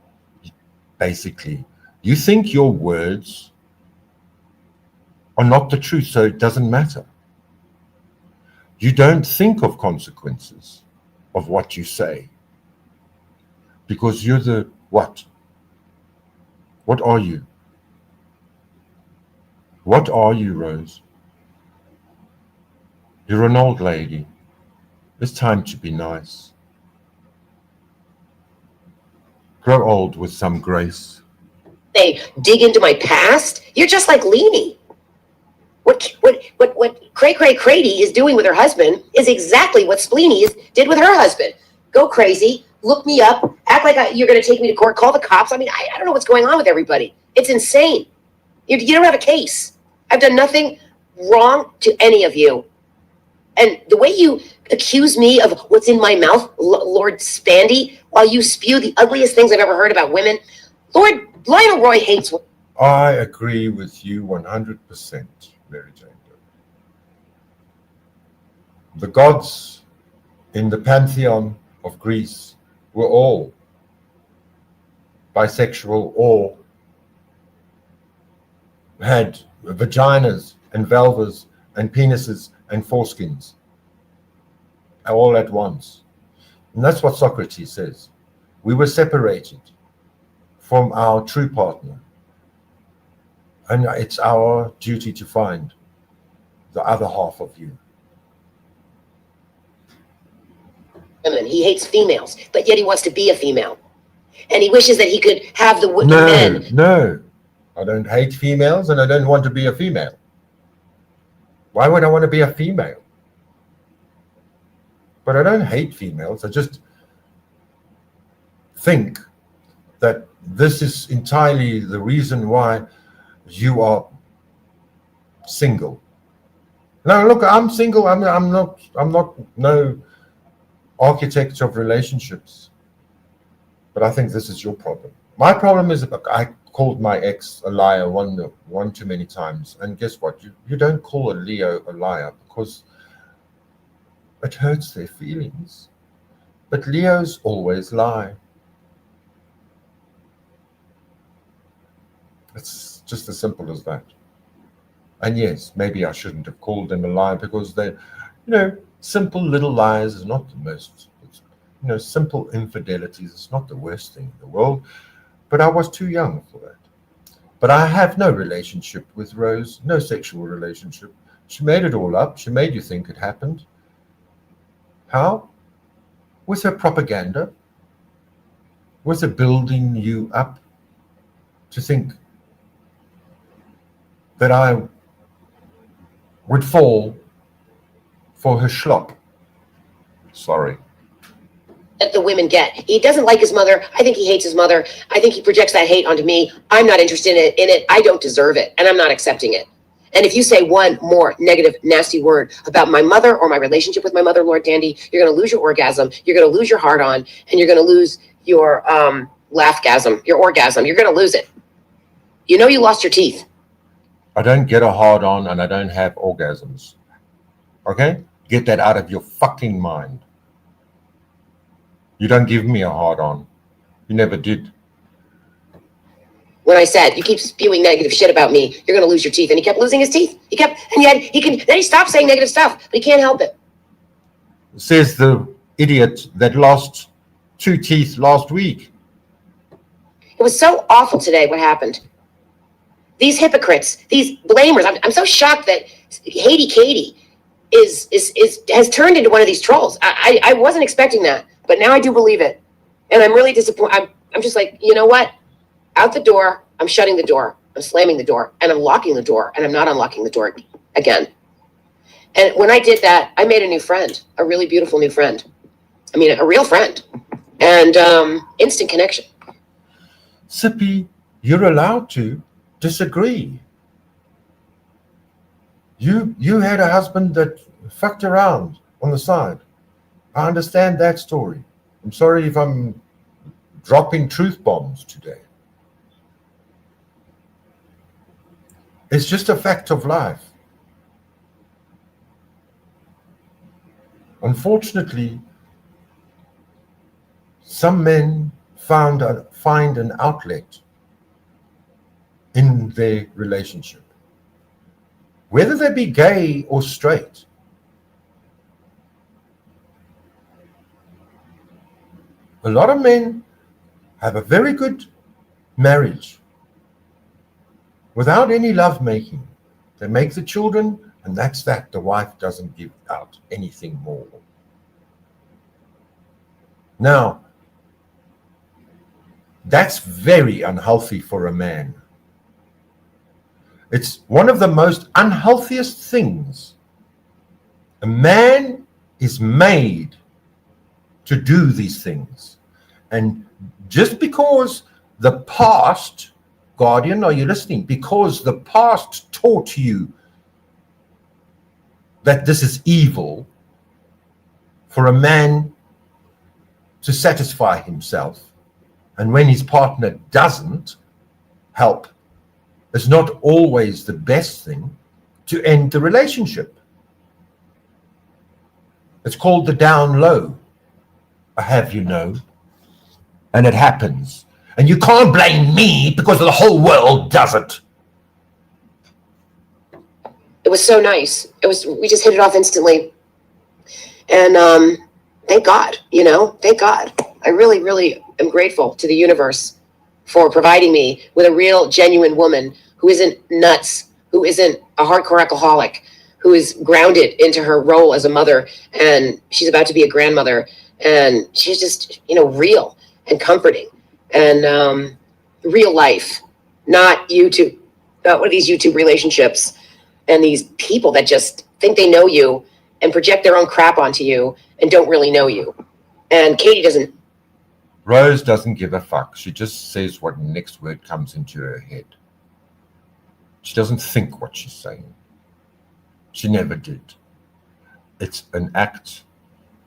basically, you think your words are not the truth, so it doesn't matter. You don't think of consequences of what you say, because you're the what? What are you? What are you, Rose? You're an old lady. It's time to be nice. Grow old with some grace. they dig into my past. You're just like Leanie. What Cray Cray Crady is doing with her husband is exactly what Spleeny did with her husband. Go crazy, look me up, act like you're going to take me to court, call the cops. I mean, I don't know what's going on with everybody. It's insane. You don't have a case. I've done nothing wrong to any of you. And the way you accuse me of what's in my mouth, Lord Spandy, while you spew the ugliest things I've ever heard about women, Lord Lionel Roy hates women. I agree with you 100%, Mary Jane. The gods in the pantheon of Greece were all bisexual or had vaginas and vulvas and penises and foreskins all at once. And that's what Socrates says. We were separated from our true partner. And it's our duty to find the other half of you. He hates females, but yet he wants to be a female. And he wishes that he could have the No, men. no. I don't hate females, and I don't want to be a female. Why would I want to be a female? But I don't hate females. I just think that this is entirely the reason why you are single. Now, look, I'm single. I'm not no architect of relationships. But I think this is your problem. My problem is I called my ex a liar one too many times. And guess what? You don't call a Leo a liar because it hurts their feelings. But Leos always lie. It's just as simple as that. And yes, maybe I shouldn't have called them a liar because they, simple little lies is not the most, simple infidelities is not the worst thing in the world. But I was too young for that. But I have no relationship with Rose, no sexual relationship. She made it all up. She made you think it happened. How? With her propaganda. With her building you up to think that I would fall for her schlop. Sorry. That the women get. He doesn't like his mother. I think he hates his mother. I think he projects that hate onto me. I'm not interested in it. I don't deserve it, and I'm not accepting it. And if you say one more negative, nasty word about my mother or my relationship with my mother, Lord Dandy, you're going to lose your orgasm. You're going to lose your heart-on, and you're going to lose your laughgasm, your orgasm. You're going to lose it. You know you lost your teeth. I don't get a hard-on, and I don't have orgasms. Okay? Get that out of your fucking mind. You don't give me a hard-on. You never did. When I said, you keep spewing negative shit about me, you're going to lose your teeth. And he kept losing his teeth. And yet then he stopped saying negative stuff, but he can't help it. Says the idiot that lost 2 teeth last week. It was so awful today what happened. These hypocrites, these blamers. I'm so shocked that Haiti Katie has turned into one of these trolls. I wasn't expecting that, but now I do believe it. And I'm really disappointed. I'm just like, you know what? Out the door, I'm shutting the door, I'm slamming the door, and I'm locking the door, and I'm not unlocking the door again. And when I did that, I made a new friend, a really beautiful new friend. I mean, a real friend. And instant connection. Sippy, you're allowed to disagree. You had a husband that fucked around on the side. I understand that story. I'm sorry if I'm dropping truth bombs today. It's just a fact of life. Unfortunately, some men find an outlet in their relationship, whether they be gay or straight. A lot of men have a very good marriage without any love making. They make the children, and that's that. The wife doesn't give out anything more. Now, that's very unhealthy for a man. It's one of the most unhealthiest things. A man is made to do these things. And just because the past, Guardian, are you listening? Because the past taught you that this is evil for a man to satisfy himself, and when his partner doesn't help, it's not always the best thing to end the relationship. It's called the down low, I have you know, and it happens. And you can't blame me because the whole world does it. It was so nice. We just hit it off instantly. And thank God, thank God. I really, really am grateful to the universe for providing me with a real, genuine woman who isn't nuts, who isn't a hardcore alcoholic, who is grounded into her role as a mother, and she's about to be a grandmother, and she's just, real and comforting and real life, not YouTube, not one of these YouTube relationships and these people that just think they know you and project their own crap onto you and don't really know you. And Katie doesn't. Rose doesn't give a fuck. She just says what next word comes into her head. She doesn't think what she's saying. She never did. It's an act.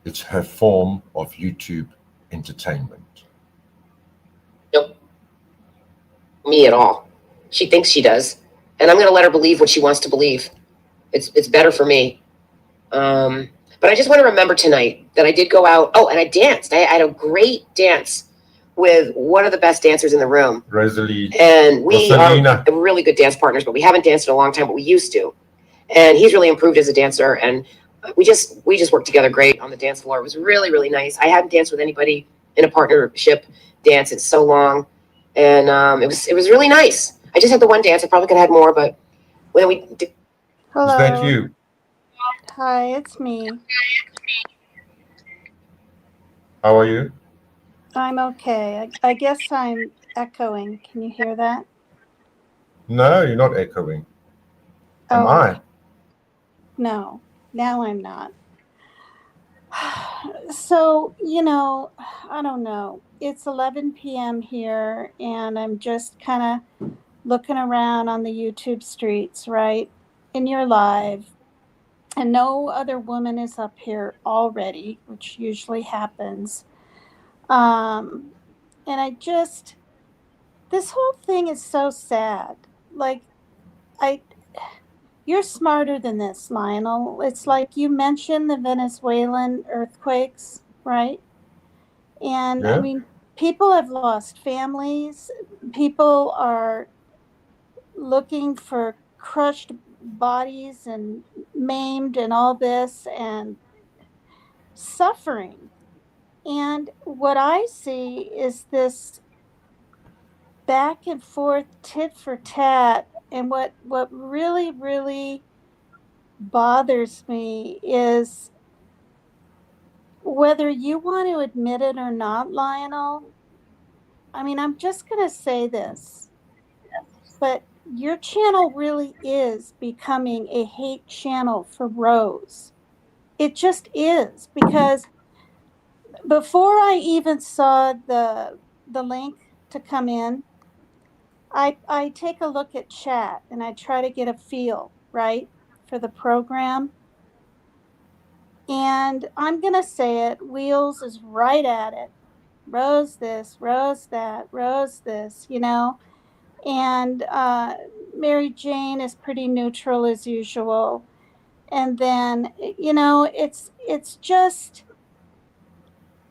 It's her form of YouTube entertainment. Nope. Me at all. She thinks she does. And I'm going to let her believe what she wants to believe. It's better for me. But I just want to remember tonight that I did go out. Oh, and I danced. I had a great dance with one of the best dancers in the room. Rosalie. And we are really good dance partners, but we haven't danced in a long time, but we used to. And he's really improved as a dancer. And we just worked together great on the dance floor. It was really, really nice. I hadn't danced with anybody in a partnership dance in so long. And it was really nice. I just had the one dance. I probably could have had more, but when we did. Hello. Is that you? Hi, it's me. How are you? I'm okay. I guess I'm echoing. Can you hear that? No, you're not echoing. Am Oh, I? no. Now I'm not. So, I don't know. It's 11 p.m. here, and I'm just kind of looking around on the YouTube streets, right? And you're live, and no other woman is up here already, which usually happens. Um, and this whole thing is so sad. Like, I, you're smarter than this, Lionel. It's like you mentioned the Venezuelan earthquakes, right? And I Yeah. mean, people have lost families. People are looking for crushed bodies and maimed and all this and suffering. And what I see is this back and forth tit for tat. And what really, really bothers me is whether you want to admit it or not, Lionel. I mean, I'm just going to say this, but your channel really is becoming a hate channel for Rose. It just is, because before I even saw the link to come in, I take a look at chat and I try to get a feel, right, for the program. And I'm going to say it, Wheels is right at it. Rose this, Rose that, Rose this. And Mary Jane is pretty neutral as usual. And then, it's just,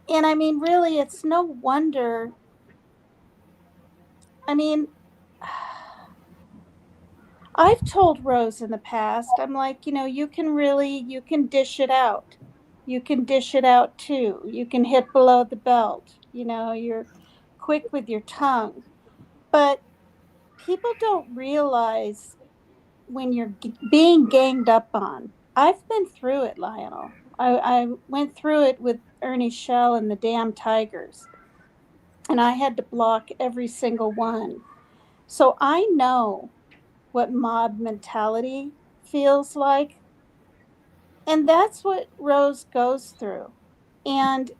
and I mean, really, it's no wonder. I mean, I've told Rose in the past, I'm like, you can dish it out. You can dish it out too. You can hit below the belt. You're quick with your tongue. But people don't realize when you're being ganged up on. I've been through it, Lionel. I went through it with Ernie Shell and the damn Tigers, and I had to block every single one. So I know what mob mentality feels like. And that's what Rose goes through. And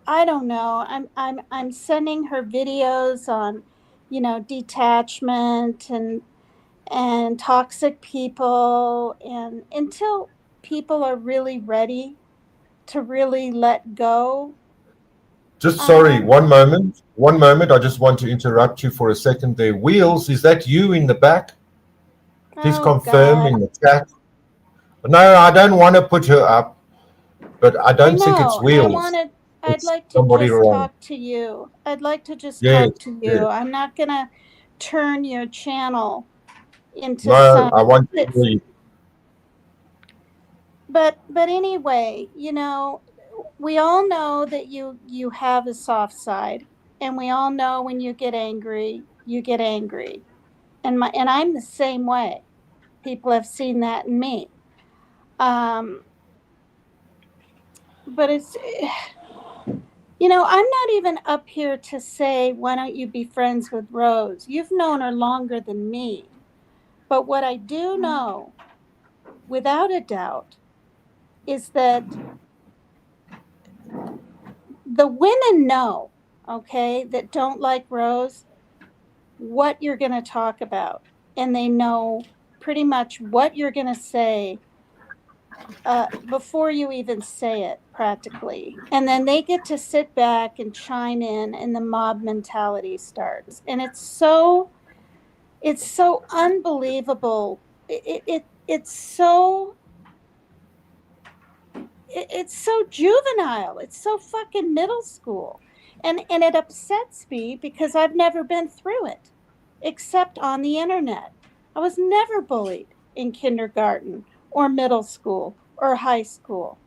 I don't know. I'm sending her videos on, detachment and toxic people, and until people are really ready to really let go. Just sorry, Um one moment. One moment. I just want to interrupt you for a second there. Wheels, is that you in the back? Please oh confirm God. in the chat. No, I don't want to put her up, but I I don't think it's know. Wheels. I'd It's like to somebody just wrong. talk to you. I'd like to just Yes, talk to yes. you. I'm not going to turn your channel into No, some I want to hear it's you. but anyway, we all know that you have a soft side, and we all know when you get angry, you get angry. And I'm the same way. People have seen that in me. Um but I'm not even up here to say, why don't you be friends with Rose? You've known her longer than me. But what I do know, without a doubt, is that the women know, okay, that don't like Rose, what you're going to talk about. And they know pretty much what you're going to say before you even say it, practically. And then they get to sit back and chime in, and the mob mentality starts. And it's so unbelievable. It's so juvenile. It's so fucking middle school. And it upsets me because I've never been through it except on the internet. I was never bullied in kindergarten or middle school or high school.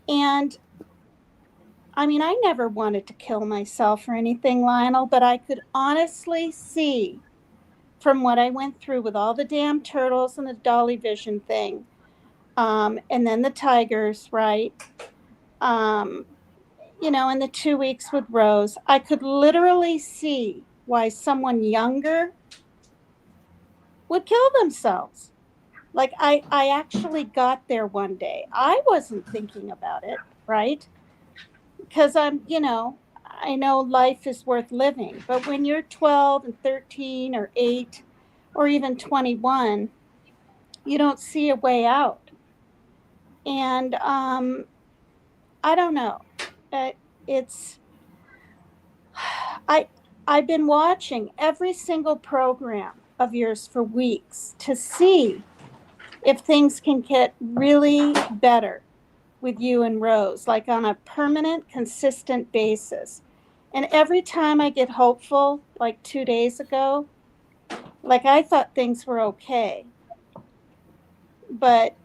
And I mean, I never wanted to kill myself or anything, Lionel, but I could honestly see from what I went through with all the damn turtles and the Dolly Vision thing, and then the tigers, right? In the 2 weeks with Rose, I could literally see why someone younger would kill themselves. Like I actually got there one day. I wasn't thinking about it, right? Because I'm, I know life is worth living. But when you're 12 and 13 or 8 or even 21, you don't see a way out. And I don't know. It's I've been watching every single program of yours for weeks to see if things can get really better with you and Rose, like on a permanent, consistent basis. And every time I get hopeful, like 2 days ago, like I thought things were okay. But,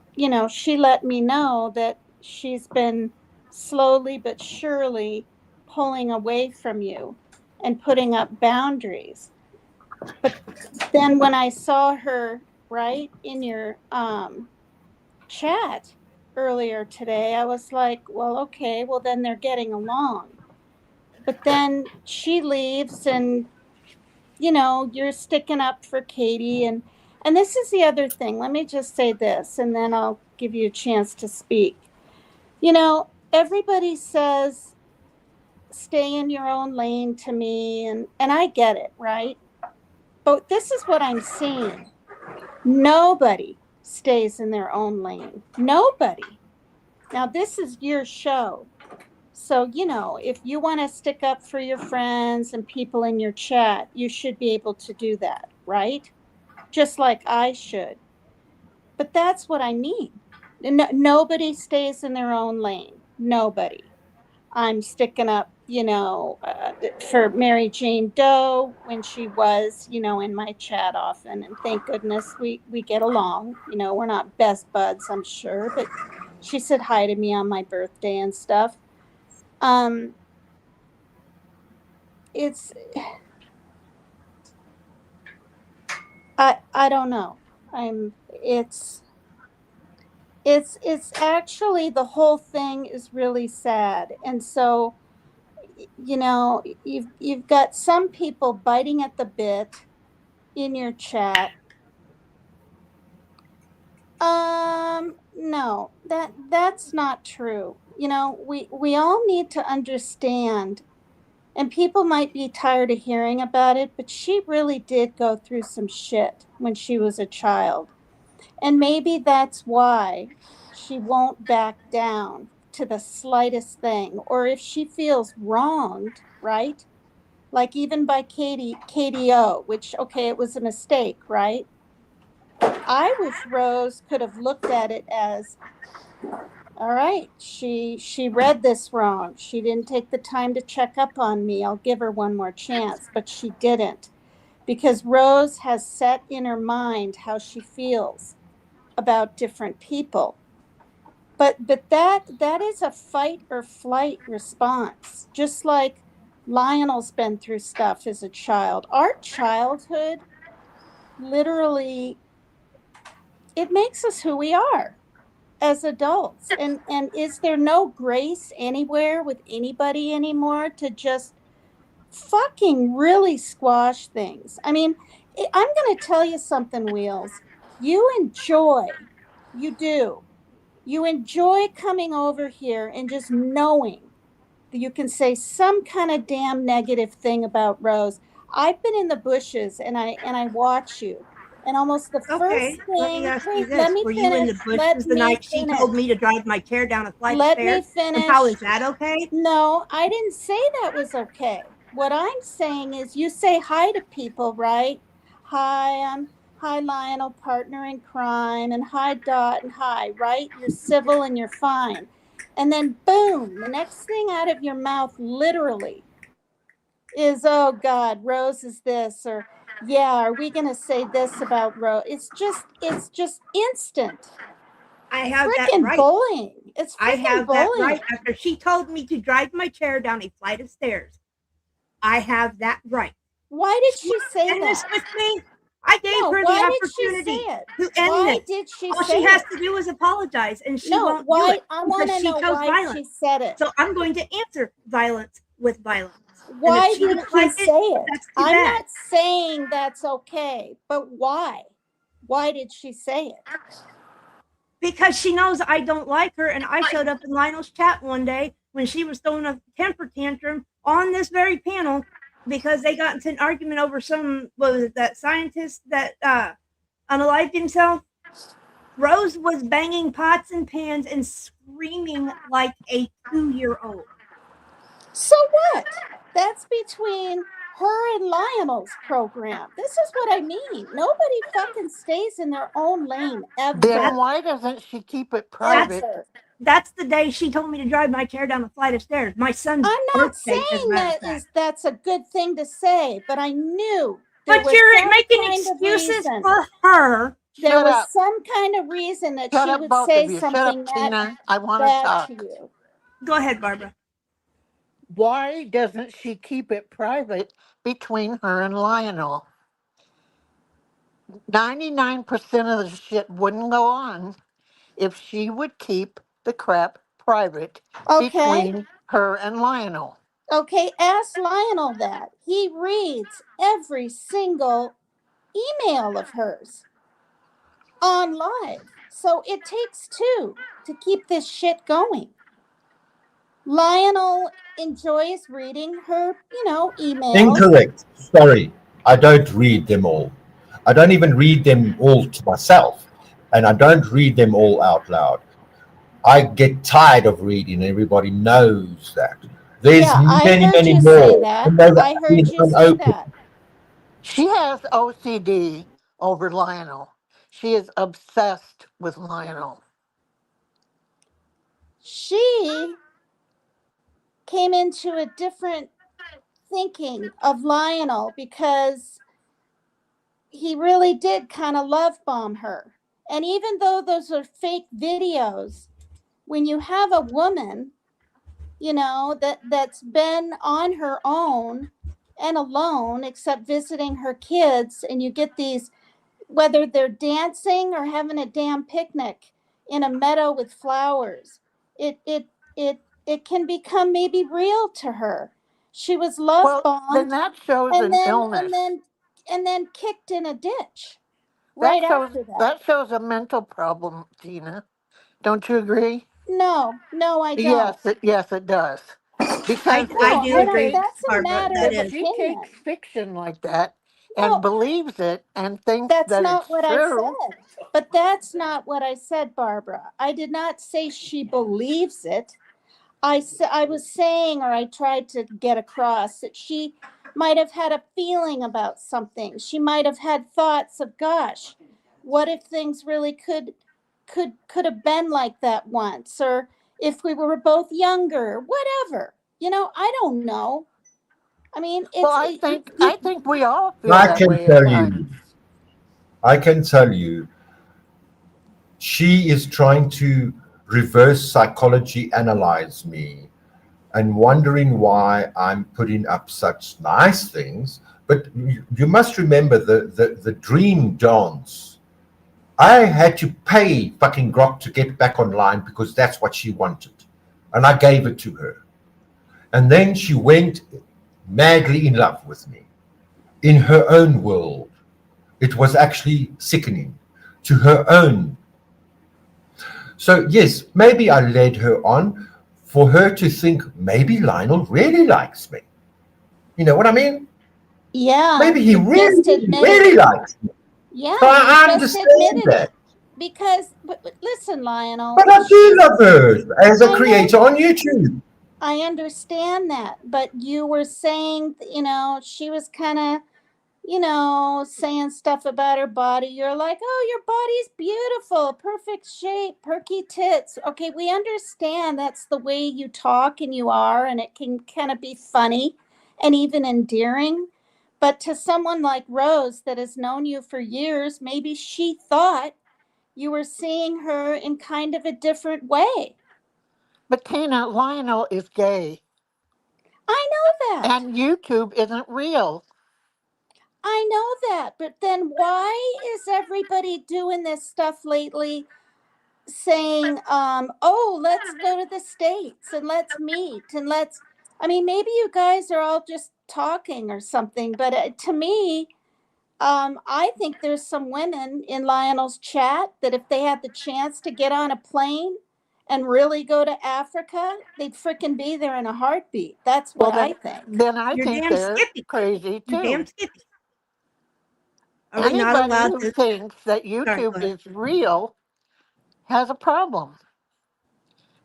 she let me know that she's been slowly but surely pulling away from you and putting up boundaries. But then when I saw her, right, in your chat earlier today, I was like, well, okay, well, then they're getting along. But then she leaves and, you're sticking up for Katie. And this is the other thing. Let me just say this, and then I'll give you a chance to speak. Everybody says, stay in your own lane to me. And I get it, right? But this is what I'm seeing. Nobody stays in their own lane. Nobody. Now, this is your show. So, if you want to stick up for your friends and people in your chat, you should be able to do that, right? Just like I should. But that's what I mean. Nobody stays in their own lane. Nobody. I'm sticking up, for Mary Jane Doe when she was, in my chat often. And thank goodness we get along. We're not best buds, I'm sure, but she said hi to me on my birthday and stuff. It's, I don't know. It's actually, the whole thing is really sad. And so, you've got some people biting at the bit in your chat. No, that's not true. We all need to understand, and people might be tired of hearing about it, but she really did go through some shit when she was a child. And maybe that's why she won't back down to the slightest thing. Or if she feels wronged, right? Like even by KDO, which, okay, it was a mistake, right? I wish Rose could have looked at it as, all right, she read this wrong. She didn't take the time to check up on me. I'll give her one more chance. But she didn't, because Rose has set in her mind how she feels about different people. But that is a fight or flight response. Just like Lionel's been through stuff as a child. Our childhood literally, it makes us who we are as adults. And is there no grace anywhere with anybody anymore to just fucking really squash things? I mean, I'm going to tell you something, Wheels. You do. You enjoy coming over here and just knowing that you can say some kind of damn negative thing about Rose. I've been in the bushes and I watch you. And almost the first Okay, thing. let me ask you this. Let me Were finish. you in the bushes the night she told me to drive my chair down a flight of stairs? Let me finish. And how is that okay? No, I didn't say that was okay. What I'm saying is, you say hi to people, right? Hi, hi Lionel, partner in crime, and hi Dot, and hi, right? You're civil and you're fine. And then boom, the next thing out of your mouth literally is, oh God, Rose is this, or yeah, are we going to say this about Rose? It's just instant. I have that Freaking right. bullying. It's I freaking have bullying. that right. After she told me to drive my chair down a flight of stairs, I have that right. Why did she say end that? this with me? I gave her the why opportunity did she say it? to end Why this. did she All say she has it? to do is apologize, and she No, won't why? do it I want because to she know chose why violence. she said it. So I'm going to answer violence with violence. Why she did don't he like say it, it? that's too I'm bad. not saying that's okay, but why? Why did she say it? Because she knows I don't like her, and I showed up in Lionel's chat one day when she was throwing a temper tantrum on this very panel because they got into an argument over some, what was it, that scientist that unalived himself. Rose was banging pots and pans and screaming like a 2-year-old. So what? That's between her and Lionel's program. This is what I mean. Nobody fucking stays in their own lane Then ever. why doesn't she keep it That's private? that's the day she told me to drive my chair down the flight of stairs. My son's I'm not birthday, as a saying matter of that fact. that's a good thing to say, but I knew there But was you're some making kind of excuses reason. for her. There Shut was up. some kind of reason that Shut she up, would both say of you. Shut up, something that Tina. I want to bad to talk. you. Go ahead, Barbara. Why doesn't she keep it private between her and Lionel? 99% of the shit wouldn't go on if she would keep the crap private Okay. between her and Lionel. Okay, ask Lionel that. He reads every single email of hers on live. So it takes two to keep this shit going. Lionel enjoys reading her, emails. Incorrect. Sorry. I don't read them all. I don't even read them all to myself. And I don't read them all out loud. I get tired of reading. Everybody knows that. There's Yeah, I many, heard many you say more. that. And those I have heard been you say unopened. that. She has OCD over Lionel. She is obsessed with Lionel. She came into a different thinking of Lionel because he really did kind of love bomb her. And even though those are fake videos, when you have a woman, that's been on her own and alone, except visiting her kids, and you get these, whether they're dancing or having a damn picnic in a meadow with flowers, it can become maybe real to her. She was love Well, then bombed that shows and an then illness. and then kicked in a ditch That right shows after that. that shows a mental problem, Tina. Don't you agree? No, I don't. Yes, it does. Because I No, do I don't. agree, That's a Barbara. matter That of if is. she opinion. takes fiction like that No, and believes it and thinks that's that not it's what I true, said. But that's not what I said, Barbara. I did not say she believes it. I was saying, or I tried to get across, that she might have had a feeling about something. She might have had thoughts of, gosh, what if things really could have been like that once, or if we were both younger, whatever. I don't know. I mean, well, it's I think we all feel I that can way at tell you, times. she is trying to reverse psychology analyze me and wondering why I'm putting up such nice things. But you must remember the dream dance. I had to pay fucking Grok to get back online because that's what she wanted. And I gave it to her. And then she went madly in love with me in her own world. It was actually sickening to her own. So, yes, maybe I led her on for her to think maybe Lionel really likes me. You know what I mean? yeah. Maybe he You really, just admitted really it. likes me. Yeah, So I you just understand admitted that. it. Because, but listen, Lionel. But I do love her as a I know. creator on YouTube. I understand that, but you were saying, she was kind of, saying stuff about her body. You're like, oh, your body's beautiful, perfect shape, perky tits. Okay, we understand that's the way you talk and you are, and it can kind of be funny and even endearing. But to someone like Rose that has known you for years, maybe she thought you were seeing her in kind of a different way. But Tina, Lionel is gay. I know that. And YouTube isn't real. I know that. But then why is everybody doing this stuff lately, saying, oh, let's go to the States and let's meet and I mean, maybe you guys are all just talking or something, but to me, I think there's some women in Lionel's chat that if they had the chance to get on a plane and really go to Africa, they'd frickin' be there in a heartbeat. That's what Well, I think. then I You're think damn they're skippy. crazy You're damn too. skippy. Are we not Anybody allowed who to? thinks that Sorry, go YouTube ahead. is real has a problem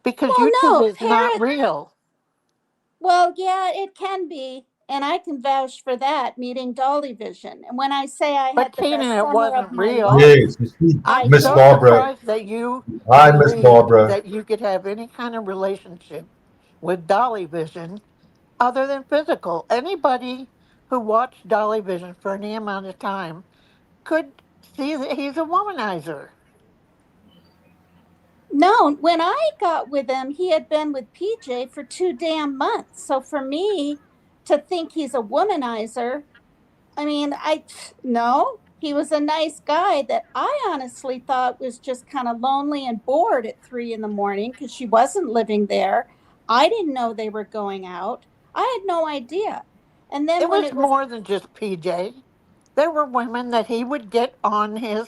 because Well, YouTube no, is not real. well, yeah, it can be. And I can vouch for that, meeting Dolly Vision. And when I say I But had the Tina, best it summer of wasn't my real. life, Yes, you see, I I'm Miss so did. Barbara. surprised that you Hi, Miss believed Barbara. that you could have any kind of relationship with Dolly Vision other than physical. Anybody who watched Dolly Vision for any amount of time could see that he's a womanizer. No, when I got with him, he had been with PJ for 2 damn months. So for me to think he's a womanizer, I mean, no, he was a nice guy that I honestly thought was just kind of lonely and bored at 3 in the morning because she wasn't living there. I didn't know they were going out. I had no idea. And then It when was it was, more than just PJ. There were women that he would get on his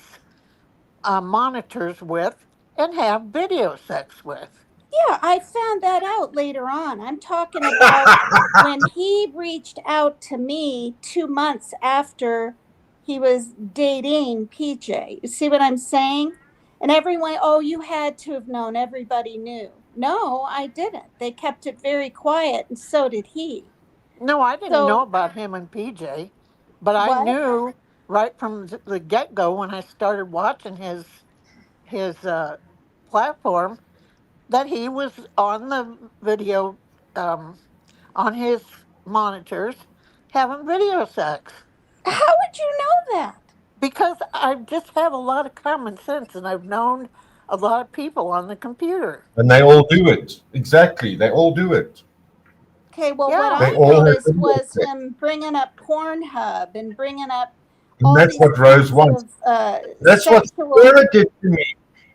monitors with and have video sex with. yeah, I found that out later on. I'm talking about when he reached out to me 2 months after he was dating PJ. You see what I'm saying? And everyone, oh, you had to have known. Everybody knew. No, I didn't. They kept it very quiet, and so did he. No, I didn't know So, about him and PJ, but I what? knew right from the get go when I started watching his platform that he was on the video um, on his monitors having video sex How would you know that? because I just have a lot of common sense and I've known a lot of people on the computer. And they all do it. Exactly. They all do it. Okay, well, what Yeah, They I all have noticed video was sex. him bringing up Pornhub and bringing up And all that's these what Rose kinds wants. of That's what sexual. Sierra did to me.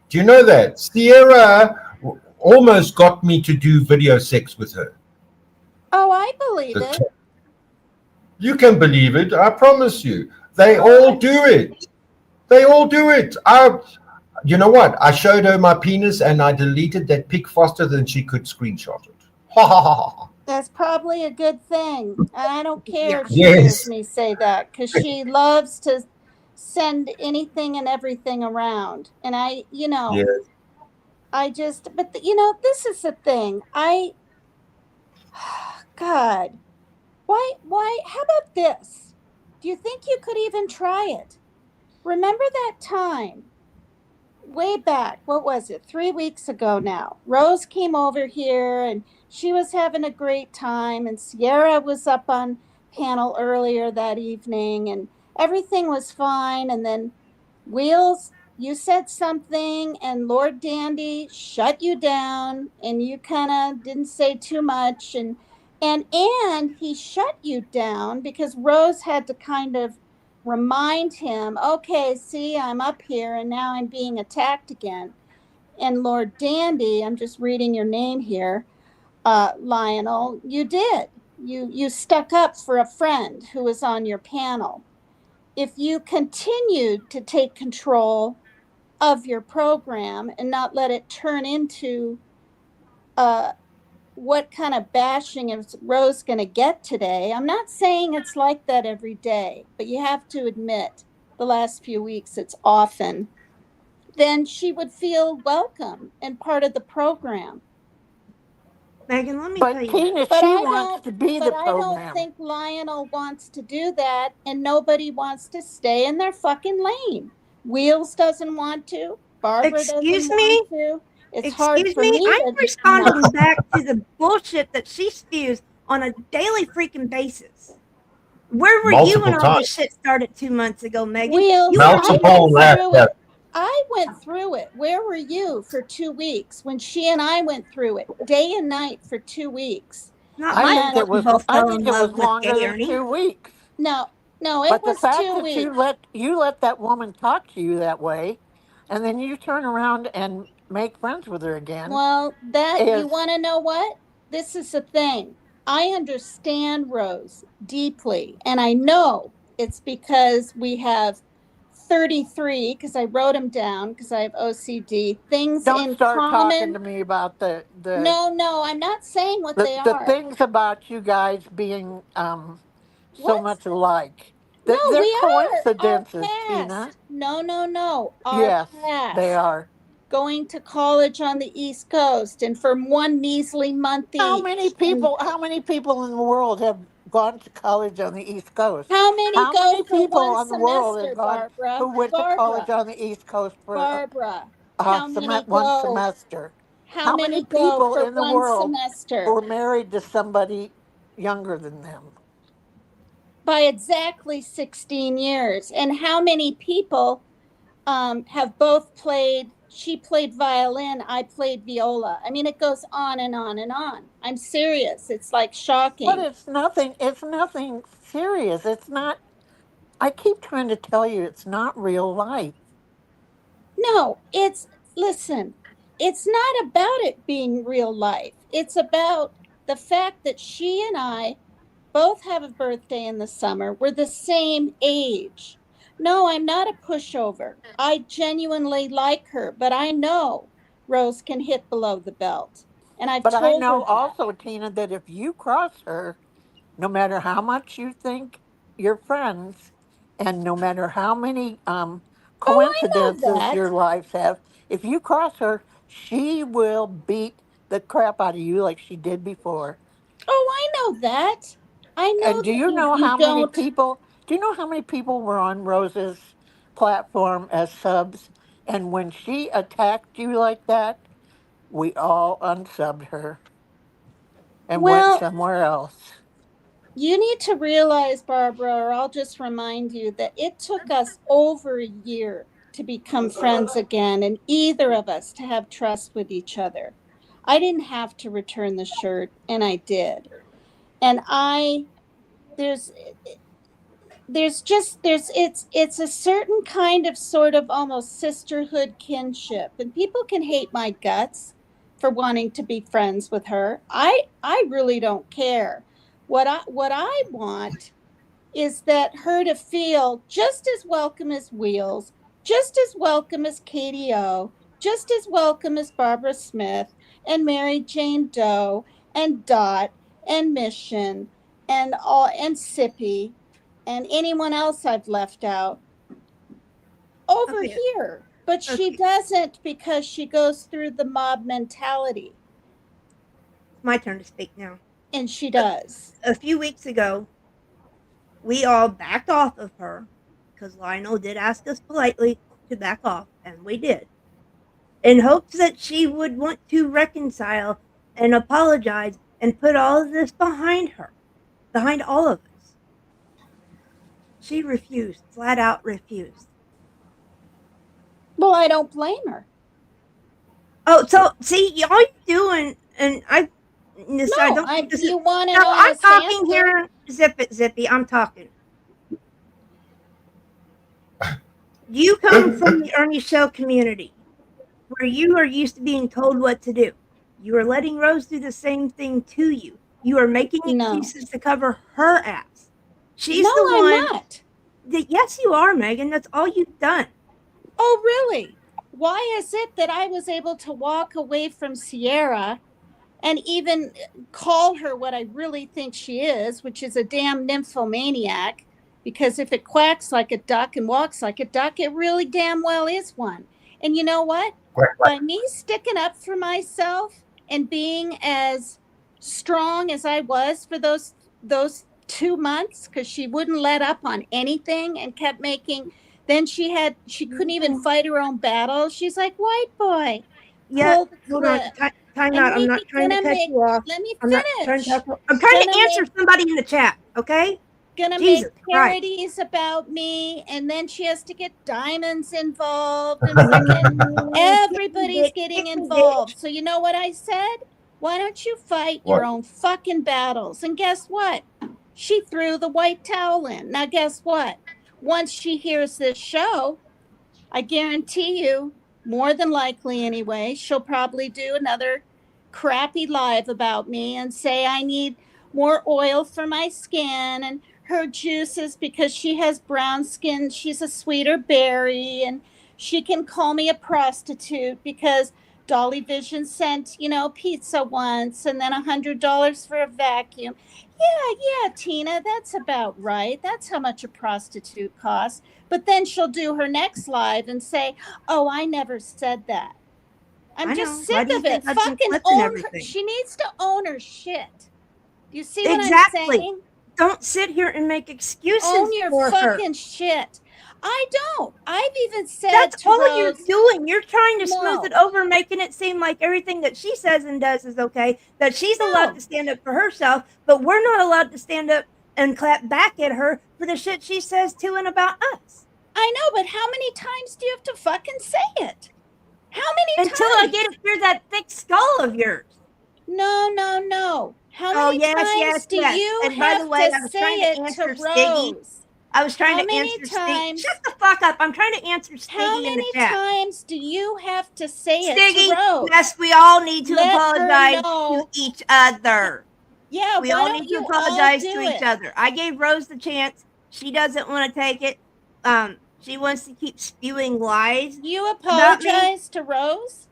Do you know that? Sierra almost got me to do video sex with her. Oh, I believe The it. You can believe it. I promise you. They Oh, all do it. They all do it. You know what? I showed her my penis and I deleted that pic faster than she could screenshot it. Ha ha ha ha. that's probably a good thing. And I don't care Yeah. if she hears Yes. me say that because she loves to send anything and everything around. And Yes. I just, but this is the thing. God, how about this? Do you think you could even try it? Remember that time way back, what was it, 3 weeks ago now? Rose came over here and she was having a great time, and Sierra was up on panel earlier that evening, and everything was fine. And then Wheels, you said something, and Lord Dandy shut you down, and you kind of didn't say too much, and he shut you down because Rose had to kind of remind him, okay, see, I'm up here and now I'm being attacked again. And Lord Dandy, I'm just reading your name here, Lionel, you did. You stuck up for a friend who was on your panel. If you continued to take control of your program and not let it turn into what kind of bashing is Rose going to get today. I'm not saying it's like that every day, but you have to admit the last few weeks it's often. Then she would feel welcome and part of the program. Megan, let me tell but you this. Tina, But she I wants don't to be the but I don't program. think Lionel wants to do that, and nobody wants to stay in their fucking lane. Wheels doesn't want to. Barbara doesn't Excuse want me? to. It's hard Excuse for me? me I'm to responding not. back to the bullshit that she spews on a daily freaking basis. Where were you when Multiple all times. this shit started 2 months ago, Megan? Wheels, You were I on Multiple went vacation. laps. through it. I went through it. Where were you for 2 weeks when she and I went through it day and night for 2 weeks? Not I my think And fault it you was. both I fell think in it was love with longer Gay than Ernie. 2 weeks. no, no, it But the was fact two that weeks. you let that woman talk to you that way, and then you turn around and make friends with her again, Well, that you is want to know what? This is the thing. I understand Rose deeply, and I know it's because we have 33, because I wrote them down because I have OCD, things Don't in start talking common. to me about No, I'm not saying what they the are. things about you guys being so What? much alike. No, They're we are. Our coincidences, Tina. past. No. Our Yes, they past. are. Going to college on the East Coast and for one measly month each. And How many people in the world have gone to college on the East Coast? how many How go many for people one on the world have semester, gone Barbara? who went to college Barbara, on the East Coast for Barbara. How many one go? semester? How How many many go people for in the one world semester? were married to somebody younger than them? By exactly 16 years. And how many people have both played? She played violin, I played viola. I mean, it goes on and on and on. I'm serious. It's like But shocking. it's nothing serious. It's not. I keep trying to tell you it's not real life. No, listen, it's not about it being real life. It's about the fact that she and I both have a birthday in the summer. We're the same age. No, I'm not a pushover. I genuinely like her, but I know Rose can hit below the belt. And I've But I told her know that. also, Tina, that if you cross her, no matter how much you think you're friends, and no matter how many Oh, I know coincidences that. your lives have, if you cross her, she will beat the crap out of you like she did before. Oh, I know that. I And know do that you know you how many don't. people? Do you know how many people were on Rose's platform as subs? And when she attacked you like that, we all unsubbed her and went Well, somewhere else. you need to realize, Barbara, or I'll just remind you that it took us over a year to become friends again, and either of us to have trust with each other. I didn't have to return the shirt, and I did. And there's, it's a certain kind of sort of almost sisterhood kinship, and people can hate my guts for wanting to be friends with her. I really don't care. What I want is that her to feel just as welcome as Wheels, just as welcome as Katie O, just as welcome as Barbara Smith and Mary Jane Doe and Dot and Mission and Sippy and anyone else I've left out over Okay, here. But she okay. doesn't because she goes through the mob mentality, It's my turn to speak now. and she A, does. a few weeks ago, we all backed off of her because Lionel did ask us politely to back off, and we did, in hopes that she would want to reconcile and apologize and put all of this behind her, behind all of us. She refused, flat out refused. Well, I don't blame her. Oh, so see, all you're doing, and I No, don't think this is. you want No, an I'm honest talking answer. here. Zip it, Zippy. I'm talking. You come from the Ernie Shell community, where you are used to being told what to do. You are letting Rose do the same thing to you. You are making No. excuses to cover her ass. No, She's the I'm one not. that, yes, you are, Megan. That's all you've done. Oh, really? Why is it that I was able to walk away from Sierra and even call her what I really think she is, which is a damn nymphomaniac? Because if it quacks like a duck and walks like a duck, it really damn well is one. And you know what? Quack, quack. By me sticking up for myself and being as strong as I was for those 2 months, because she wouldn't let up on anything and kept making. Then she couldn't even fight her own battle. She's like, white boy, Yeah, pull the hold on. clip. Time And out. I'm not trying to cut you off. let me I'm not trying to finish. talk. I'm trying Gonna to answer make somebody in the chat, okay? gonna make Jesus Christ. parodies about me, and then she has to get diamonds involved, and freaking everybody's getting Kick me, bitch. involved. So you know what I said? Why don't you fight What? your own fucking battles? And guess what? She threw the white towel in. Now guess what? Once she hears this show, I guarantee you, more than likely anyway, she'll probably do another crappy live about me and say I need more oil for my skin, and her juices because she has brown skin. She's a sweeter berry, and she can call me a prostitute because Dolly Vision sent, pizza once and then $100 for a vacuum. Yeah, Tina, that's about right. That's how much a prostitute costs. But then she'll do her next live and say, "Oh, I never said that." I'm I just know. Why sick do you of it. think I've been Fucking clipping own her. everything? She needs to own her shit. Do you see what I'm Exactly. saying? Don't sit here and make excuses Own your for her. fucking shit. I don't. I've even said That's to all Rose, you're doing. You're trying to No. smooth it over, making it seem like everything that she says and does is okay, that she's allowed to stand up for herself, but we're not allowed to stand up and clap back at her for the shit she says to and about us. I know, but how many times do you have to fucking say it? How many Until times? I get it through that thick skull of yours. No. How Oh, many yes, times yes, do yes. you And by have the way, I to was say trying to it answer to Stiggy. Rose? I was trying How to many answer times? Stiggy. Shut the fuck up. I'm trying to answer How Stiggy in the many chat. times do you have to say it Stiggy, to Rose? yes, we all need to Let her apologize know. to each other. Yeah, We why all don't need to you all apologize do to it? each other. I gave Rose the chance. She doesn't want to take it. She wants to keep spewing lies. You about me. apologize to Rose?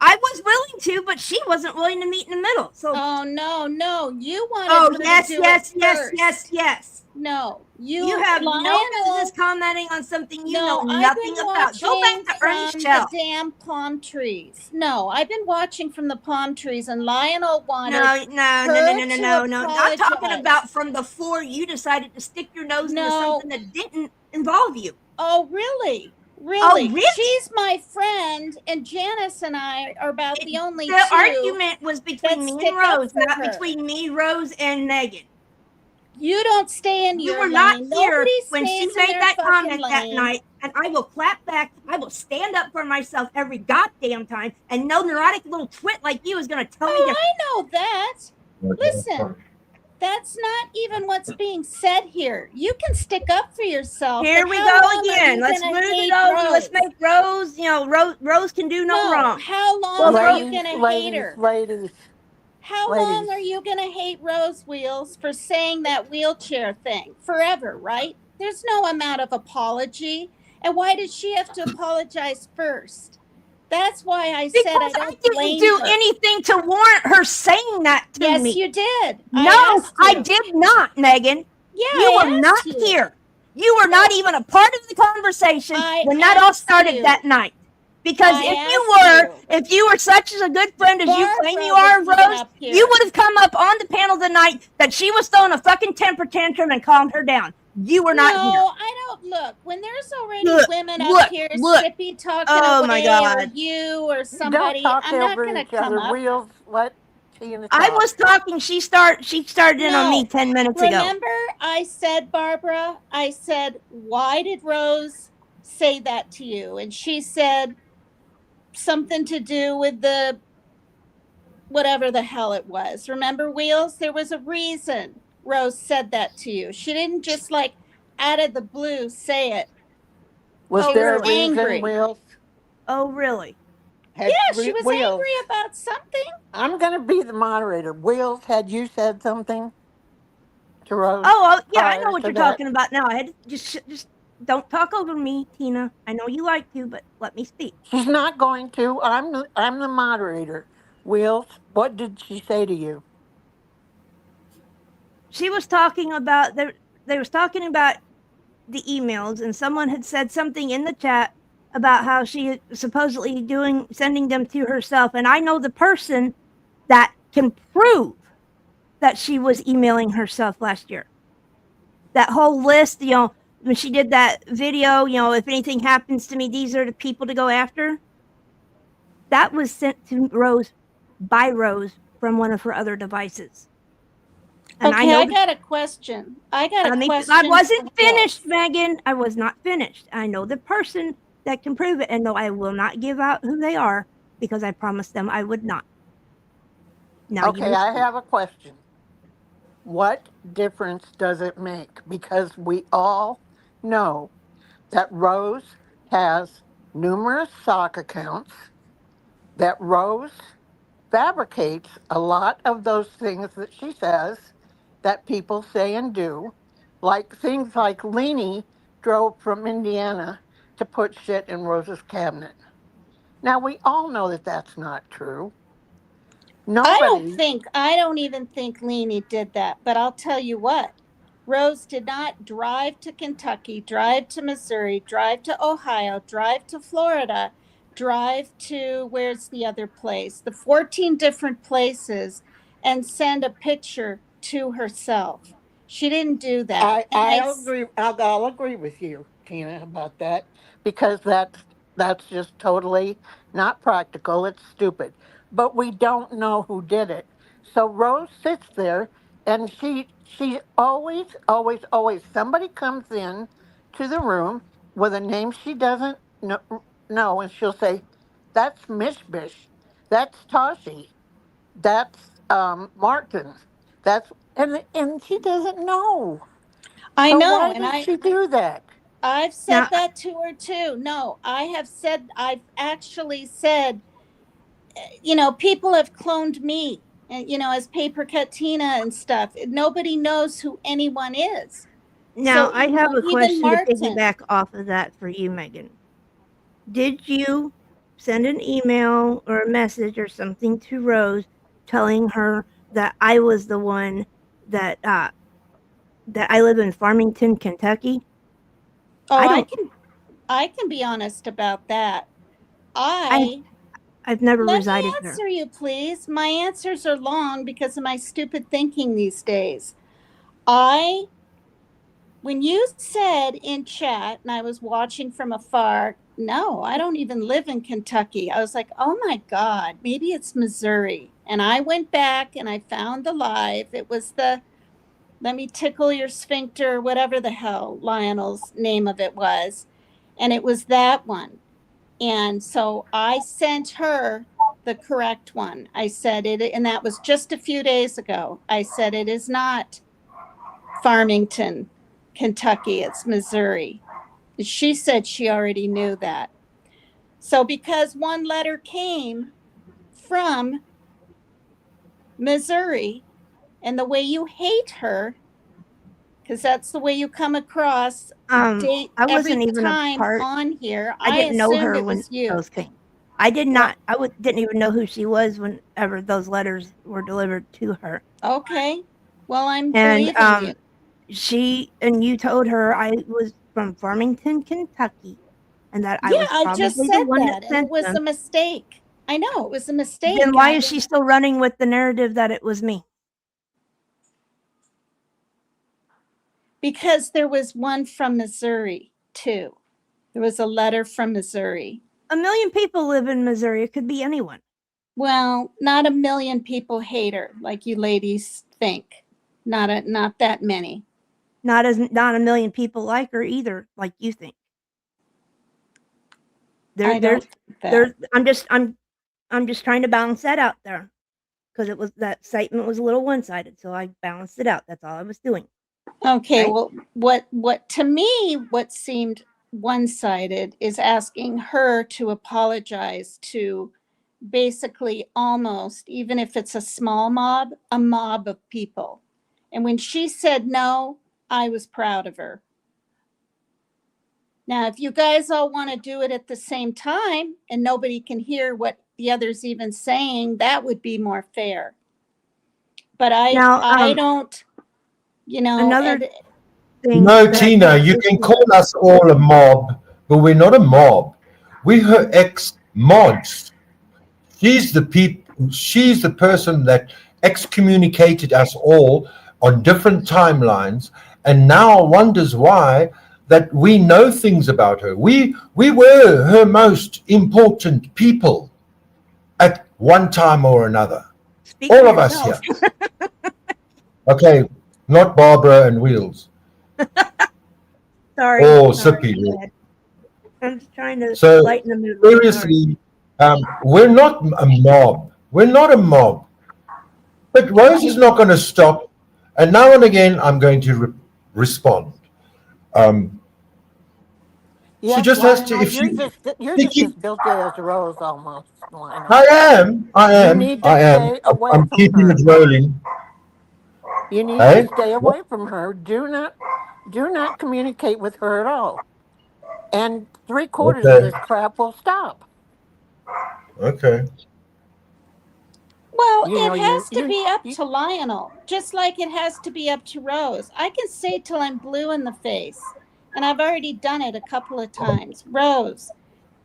I was willing to, but she wasn't willing to meet in the middle. So Oh no, you wanted her yes, to do yes, it yes, first. yes. No, You have no business commenting on something you know nothing about. Go back to Ernest from Shell. the damn palm trees. No, I've been watching from the palm trees, and Lionel wanted No. her to I'm talking apologize. about from before you decided to stick your nose into No. something that didn't involve you. Oh, really? Really? Oh, really? She's my friend, and Janice and I are about the only The two argument was between that me stick and up Rose, for not her. between me, Rose, and Megan. You don't stay in You your were lane. not here Nobody when she stays in made their that fucking comment that lane. night, and I will clap back. I will stand up for myself every goddamn time, and no neurotic little twit like you is going to tell me to. I know that. Listen, that's not even what's being said here. You can stick up for yourself. Here but we how go long are again. you Let's gonna move hate it over. Rose? Let's make Rose, Rose can do no wrong. How long are you gonna hate her? Ladies. How long are you gonna hate Rose Wheels for saying that wheelchair thing? Forever, right? There's no amount of apology. And why did she have to apologize first? That's why I said I don't blame do her. anything to warrant her saying that to Yes, me. you did. No, I did not, Megan. Yeah, you I were not asked you. here. You were not even a part of the conversation when that all started that night. Because if you were such a good friend as you claim you are, Rose, you would have come up on the panel the night that she was throwing a fucking temper tantrum and calmed her down. You were not here. No, I don't. Look, when there's already women up here sippy talking away, or you or somebody, Don't talk I'm not over going to each come other. up. Wheels, let Tina talk. I was talking. She started in on me 10 minutes ago. Remember, I said, Barbara, I said, why did Rose say that to you? And she said something to do with the whatever the hell it was. Remember, Wheels? There was a reason Rose said that to you. She didn't just like out of the blue say it. Was She there was a reason, angry. Wheels? Oh, really? Yeah, she was Wheels, angry about something. I'm going to be the moderator. Wheels, had you said something to Rose? Oh, yeah, I know what to you're that? talking about now. I had to just don't talk over me, Tina. I know you like to, but let me speak. She's not going to. I'm the moderator. Wheels, what did she say to you? She was talking about they was talking about the emails, and someone had said something in the chat about how she supposedly sending them to herself, and I know the person that can prove that she was emailing herself last year. That whole list, when she did that video, if anything happens to me, these are the people to go after. That was sent to Rose by Rose from one of her other devices. And I got a question. I wasn't finished, Megan. I was not finished. I know the person that can prove it, and no, I will not give out who they are because I promised them I would not. Now, okay, I have a question. What difference does it make? Because we all know that Rose has numerous sock accounts, that Rose fabricates a lot of those things that she says, that people say and do, like things like Leanie drove from Indiana to put shit in Rose's cabinet. Now, we all know that that's not true. Nobody. I don't even think Leanie did that, but I'll tell you what. Rose did not drive to Kentucky, drive to Missouri, drive to Ohio, drive to Florida, drive to where's the other place? The 14 different places and send a picture to herself. She didn't do that. I'll agree. I'll agree with you, Tina, about that because that's just totally not practical. It's stupid. But we don't know who did it. So Rose sits there, and she always somebody comes in to the room with a name she doesn't know, and she'll say, "That's Mishbish. That's Toshi. That's Martin. That's," and she doesn't know. I So know, why and did she do that? I've said Now, that to her too. No, I've actually said, people have cloned me, and as paper cut Tina and stuff. Nobody knows who anyone is. now So, I have a even question to Martin. piggyback off of that for you, Megan. Did you send an email or a message or something to Rose telling her that I was the one that that I live in Farmington, Kentucky? Oh, I I don't. can I can be honest about that. I've I I've never Let me resided there. answer you, please. My answers are long because of my stupid thinking these days. I When you said in chat, and I was watching from afar, no, I don't even live in Kentucky. I was like, oh my God, maybe it's Missouri. And I went back and I found the live. It was the Let Me Tickle Your Sphincter, whatever the hell Lionel's name of it was. And it was that one. And so I sent her the correct one. I said it, and that was just a few days ago. I said it is not Farmington, Kentucky, it's Missouri. She said she already knew that. So because one letter came from Missouri, and the way you hate her, because that's the way you come across date I every wasn't even a time part. on here, I I didn't know assumed her it when was you. those came. I did Well, not. Didn't even know who she was whenever those letters were delivered to her. okay. Well, I'm And believing you. you told her I was from Farmington, Kentucky, and that I Yeah, was I just probably the said one that that, and it sent was them. a mistake. I know it was a Then mistake, why is she still running with the narrative that it was me? because there was one from Missouri too. There was a letter from Missouri. A million people live in Missouri. It could be anyone. Well, not a million people hate her like you ladies think. Not that many. Not a million people like her either, like you think. I don't think that. I'm just trying to balance that out there because it was that statement was a little one sided, so I balanced it out. That's all I was doing. Okay, Right? well, what to me what seemed one-sided is asking her to apologize to basically almost, even if it's a small mob, a mob of people. And when she said no, I was proud of her. Now, if you guys all want to do it at the same time and nobody can hear what the other's even saying, that would be more fair. But Now, I don't, another and thing No, that I Tina, think you is can call us all a mob, but we're not a mob. We're her ex-mods. She's the person that excommunicated us all on different timelines, and now wonders why that we know things about her. We were her most important people at one time or another. speak All for of us yourself. here. Okay, not Barbara and Wheels Sorry, or sorry. Sippy. Go ahead. I'm just trying to So lighten the mood. Sorry. seriously, we're not a mob. We're not a mob. But Rose is not going to stop. And now and again, I'm going to respond. Um, she Yes, just has to. Lionel, If she, you're she just keep, as guilty as Rose almost, Lionel. I am. You need to I am. stay away I'm from keeping it her. rolling. You need to Hey? stay away from her. Do not communicate with her at all. And 3/4 of Okay. this crap will stop. Okay. Well, You know, it has to you, be up you to Lionel, just like it has to be up to Rose. I can say till I'm blue in the face, and I've already done it a couple of times. Rose,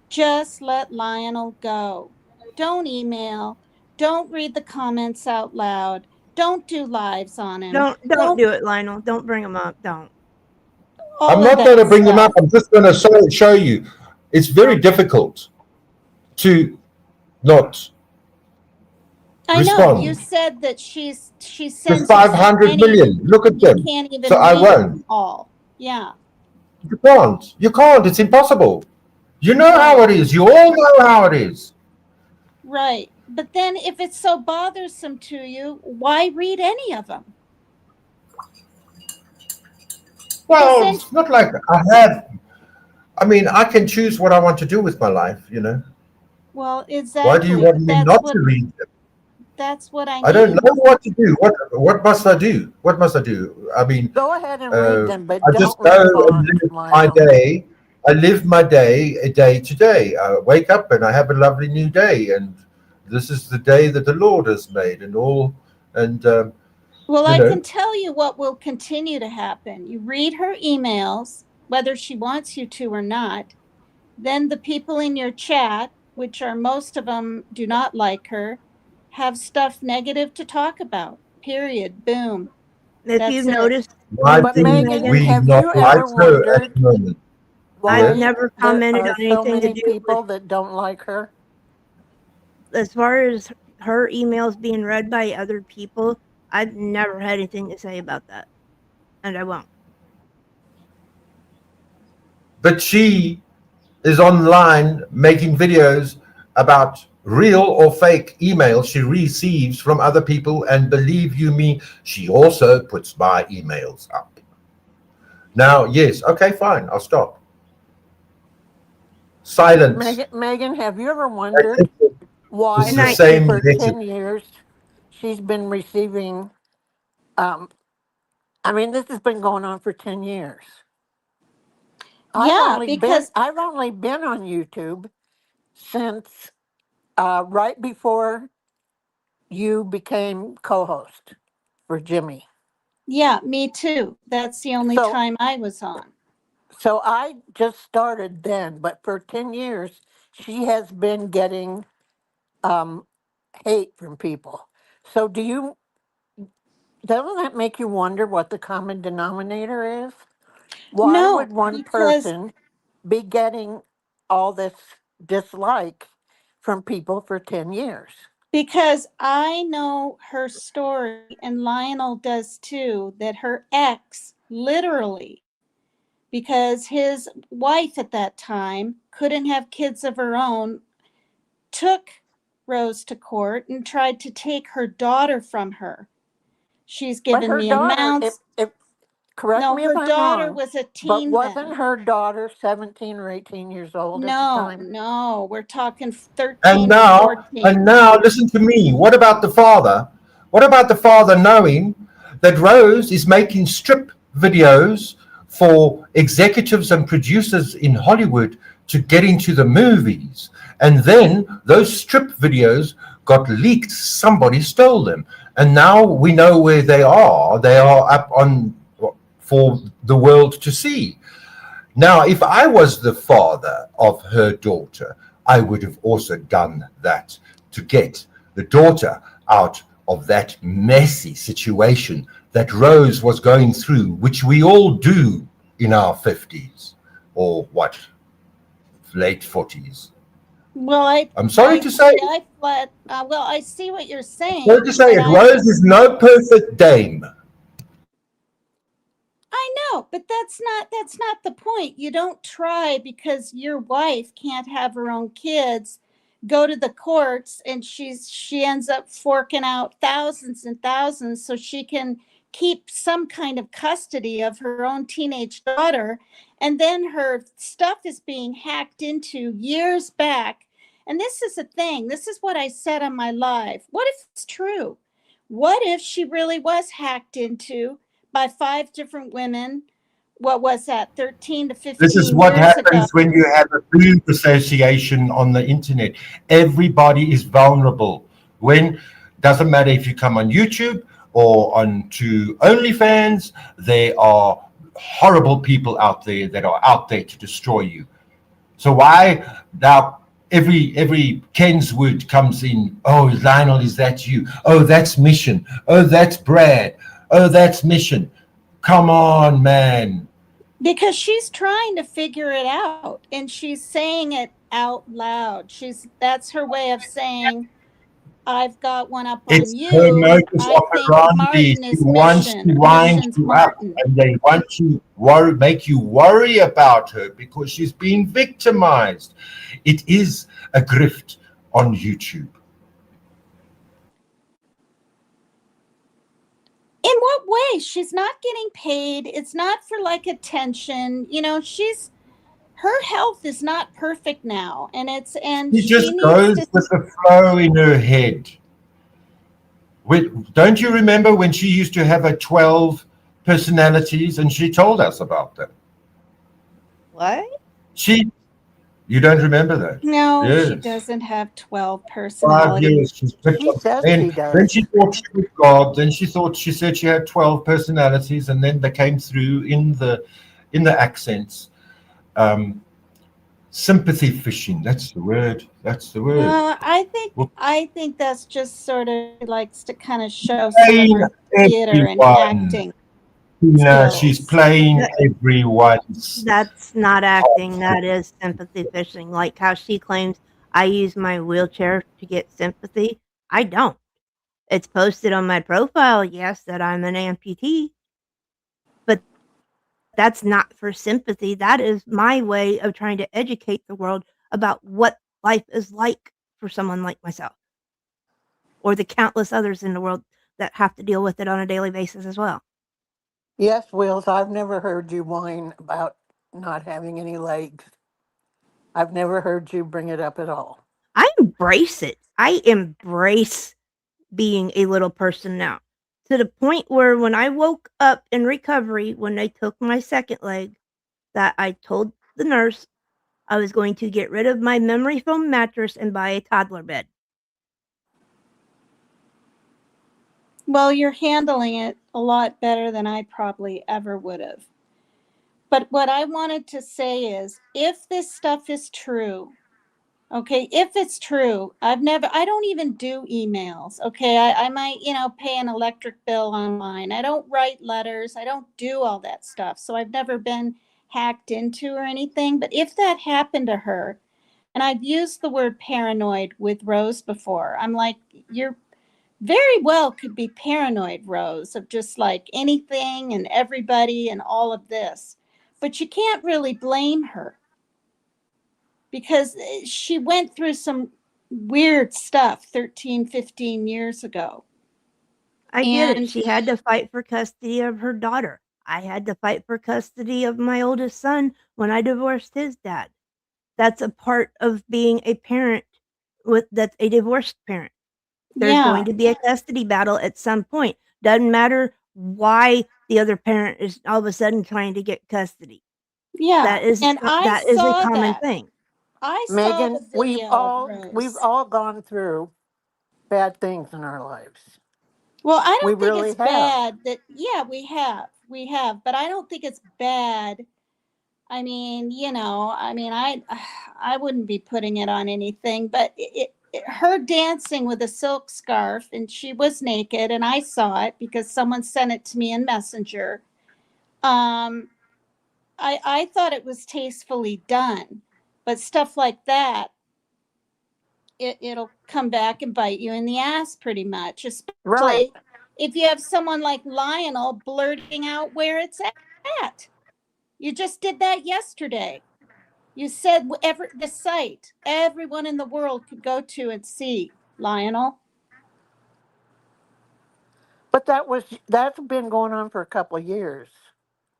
just let Lionel go. Don't email. Don't read the comments out loud. Don't do lives on him. Don't do it, Lionel. Don't bring him up. Don't. I'm All of not going to that bring them up. stuff. I'm just going to show you. It's very difficult to not I know you respond. said that she There's sends you so 500 many million. Look at you them. can't So even I read won't. them all. Yeah, You can't. You can't. It's impossible. You know how right. it is. You all know how it is. Right. But then if it's so bothersome to you, why read any of them? Because Well, then, it's not like I have. I mean, I can choose what I want to do with my life, you know. well, Why do you exactly. want But me not to read them? that's what I I don't mean. know what to do. What must I do? What must I do? I mean, go ahead and read them, but I just don't go and respond, live my Lionel. day. I live my day a day to day. I wake up and I have a lovely new day, and this is the day that the Lord has made, and all. And Well, you I know, can tell you what will continue to happen. You read her emails, whether she wants you to or not. Then the people in your chat, which are most of them do not like her, have stuff negative to talk about. Period. Boom. If you've That's it. noticed why one But thing, do Megan, Megan, we have not you like ever her at wondered the moment? I've Yeah. why never there commented are on so anything to many do with, people that don't like her? as far as her emails being read by other people. I've never had anything to say about that, and I won't. But she is online making videos about real or fake emails she receives from other people, and believe you me, she also puts my emails up. Now, yes, okay, fine, I'll stop. Silence. Megan, have you ever I wondered think that this why Good is the night. maybe same for message. 10 years she's been receiving, um, I mean, this has been going on for 10 years. Yeah, because I've only been on YouTube since right before you became co-host for Jimmy. yeah, me too. That's the only So time I was on. so I just started then, but for 10 years she has been getting um, hate from people. So doesn't that make you wonder what the common denominator is? Why No, would one because person be getting all this dislike from people for 10 years? because I know her story and Lionel does too, that her ex literally, because his wife at that time couldn't have kids of her own, took Rose to court and tried to take her daughter from her. She's But given her me daughter, amounts. if correct No, me if her I'm daughter wrong, was a but teen wasn't then. her daughter 17 or 18 years old at the No, time? no, we're talking And 13, now, 14. listen to me. What about the father? What about the father knowing that Rose is making strip videos for executives and producers in Hollywood to get into the movies? And then those strip videos got leaked. Somebody stole them. And now we know where they are. They are up on for the world to see. Now, if I was the father of her daughter, I would have also done that to get the daughter out of that messy situation that Rose was going through, which we all do in our 50s or what, late 40s. Well, I'm sorry to say, I fled. Well, I see what you're sorry saying, to say but it, Rose is no perfect dame. I know, but that's not the point. You don't try because your wife can't have her own kids, go to the courts and she ends up forking out thousands and thousands so she can keep some kind of custody of her own teenage daughter, and then her stuff is being hacked into years back. And this is the thing. This is what I said on my live. What if it's true? What if she really was hacked into by 5 different women? What was that, 13 to This is 15 what years ago? happens when you have a food association on the internet. Everybody is vulnerable. When doesn't matter if you come on YouTube or onto OnlyFans, there are horrible people out there that are out there to destroy you. So why now every Ken's word comes in, oh Lionel, is that you? Oh, that's Mission. Oh, that's Brad. Oh, that's Mission. Come on, man. Because she's trying to figure it out and she's saying it out loud. That's her way of saying, I've got one up on It's her you. modus I think operandi. Martin She is wants to Mission. wind Mission's you up, Martin. and they want to make you worry about her because she's being victimized. It is a grift on YouTube. In what way? She's not getting paid. It's not for like attention. Her health is not perfect now, and She she just needs goes to. with the flow in her head. Don't you remember when she used to have her 12 personalities and she told us about them? What? You don't remember that? No, she Yes. doesn't have 12 5 personalities. years she's picked She up. says she Then does. she thought she was God. Then she said she had 12 personalities, and then they came through in the accents. Um, sympathy fishing. That's the word. That's the word. I think that's just sort of likes to kind of show some of Playing her theater and everyone. acting She's skills. playing everyone's. That's not acting. That is sympathy fishing. Like how she claims I use my wheelchair to get sympathy. I don't. It's posted on my profile, yes, that I'm an amputee, but that's not for sympathy. That is my way of trying to educate the world about what life is like for someone like myself or the countless others in the world that have to deal with it on a daily basis as well. Yes, Wills, I've never heard you whine about not having any legs. I've never heard you bring it up at all. I embrace it. I embrace being a little person now, to the point where when I woke up in recovery, when they took my second leg, that I told the nurse I was going to get rid of my memory foam mattress and buy a toddler bed. Well, you're handling it a lot better than I probably ever would have. But what I wanted to say is, if this stuff is true, okay, if it's true, I don't even do emails. Okay, I might, pay an electric bill online. I don't write letters. I don't do all that stuff. So I've never been hacked into or anything. But if that happened to her, and I've used the word paranoid with Rose before, I'm like, you're very well could be paranoid, Rose, of just like anything and everybody and all of this. But you can't really blame her because she went through some weird stuff 13, 15 years ago. I get it. And She had to fight for custody of her daughter. I had to fight for custody of my oldest son when I divorced his dad. That's a part of being a parent that's a divorced parent. There's yeah, going to be a custody battle at some point. Doesn't matter why the other parent is all of a sudden trying to get custody. yeah. And I That is a saw common that. thing. I saw the Megan, video, we've Rose. all gone through bad things in our lives. Well, I We don't think really it's have. bad that, yeah, we have, but I don't think it's bad. I wouldn't be putting it on anything, but her dancing with a silk scarf and she was naked and I saw it because someone sent it to me in Messenger. Um, I thought it was tastefully done, but stuff like that, it'll come back and bite you in the ass pretty much, Right. especially if you have someone like Lionel blurting out where it's at. You just did that yesterday. You said the site everyone in the world could go to and see, Lionel. But that's been going on for a couple of years.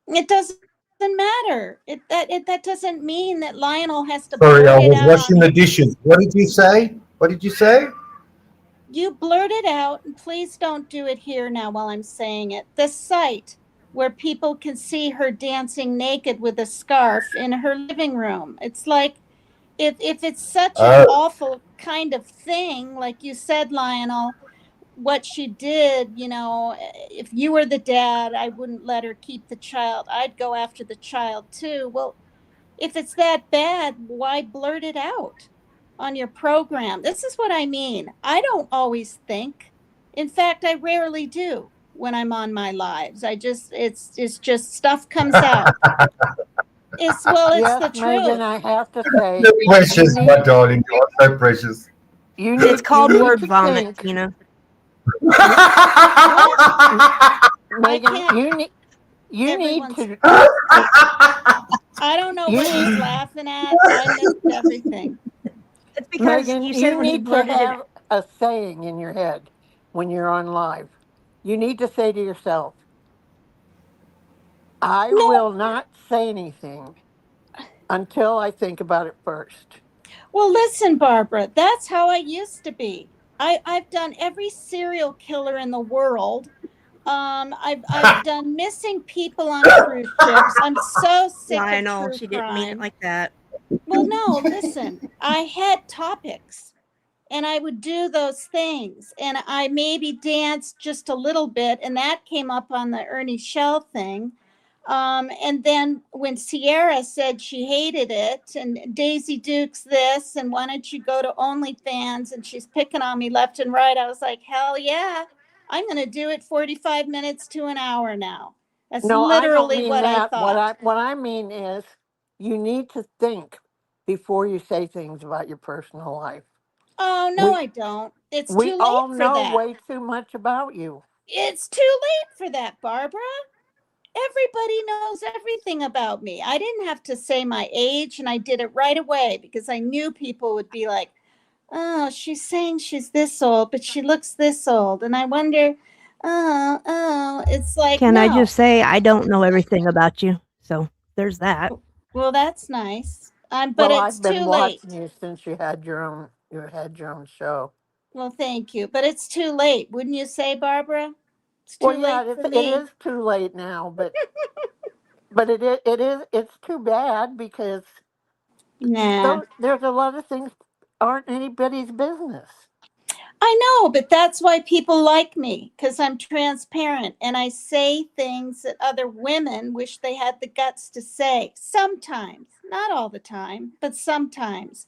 It doesn't matter. That doesn't mean that Lionel has to Sorry, I blurt it was out on washing the his. dishes. What did you say? What did you say? You blurted out, and please don't do it here now while I'm saying it. The site where people can see her dancing naked with a scarf in her living room. It's like, if it's such an Oh, awful kind of thing, like you said, Lionel, what she did, if you were the dad, I wouldn't let her keep the child. I'd go after the child too. Well, if it's that bad, why blurt it out on your program? This is what I mean. I don't always think. In fact, I rarely do when I'm on my lives. It's just stuff comes out. It's Yes, the Megan, truth. I have to say, so you precious, my need darling. You are so precious. It's you called need word to vomit, think, Tina. What? M- I Megan. can't. You need Everyone's. to I don't know you what need he's laughing at. I missed everything. It's because Megan. you said You when he need to blurted it. have a saying in your head when you're on live. You need to say to yourself, "I No. will not say anything until I think about it first." Well, listen, Barbara, that's how I used to be. I've done every serial killer in the world. I've done missing people on cruise ships. I'm so sick of Lionel, true she didn't mean it crime. like that. Well, no, listen. I had topics and I would do those things and I maybe danced just a little bit and that came up on the Ernie Shell thing. And then when Sierra said she hated it and Daisy Dukes this and why don't you go to OnlyFans and she's picking on me left and right, I was like, hell yeah, I'm going to do it 45 minutes to an hour now. That's No, I don't literally mean what I that. thought. What I mean is you need to think before you say things about your personal life. Oh, no, We I don't. It's we too all late for know that. way too much about you. It's too late for that, Barbara. Everybody knows everything about me. I didn't have to say my age, and I did it right away because I knew people would be like, oh, she's saying she's this old, but she looks this old. And I wonder, it's like, Can I no. just say I don't know everything about you? So there's that. Well, that's nice. But Well, it's I've been too watching late. you since you had your own show. Well, thank you. But it's too late. Wouldn't you say, Barbara? It's Well, too yeah, late for it me. is too late now, but it's too bad because Nah. there's a lot of things aren't anybody's business. I know, but that's why people like me because I'm transparent and I say things that other women wish they had the guts to say. Sometimes, not all the time, but sometimes.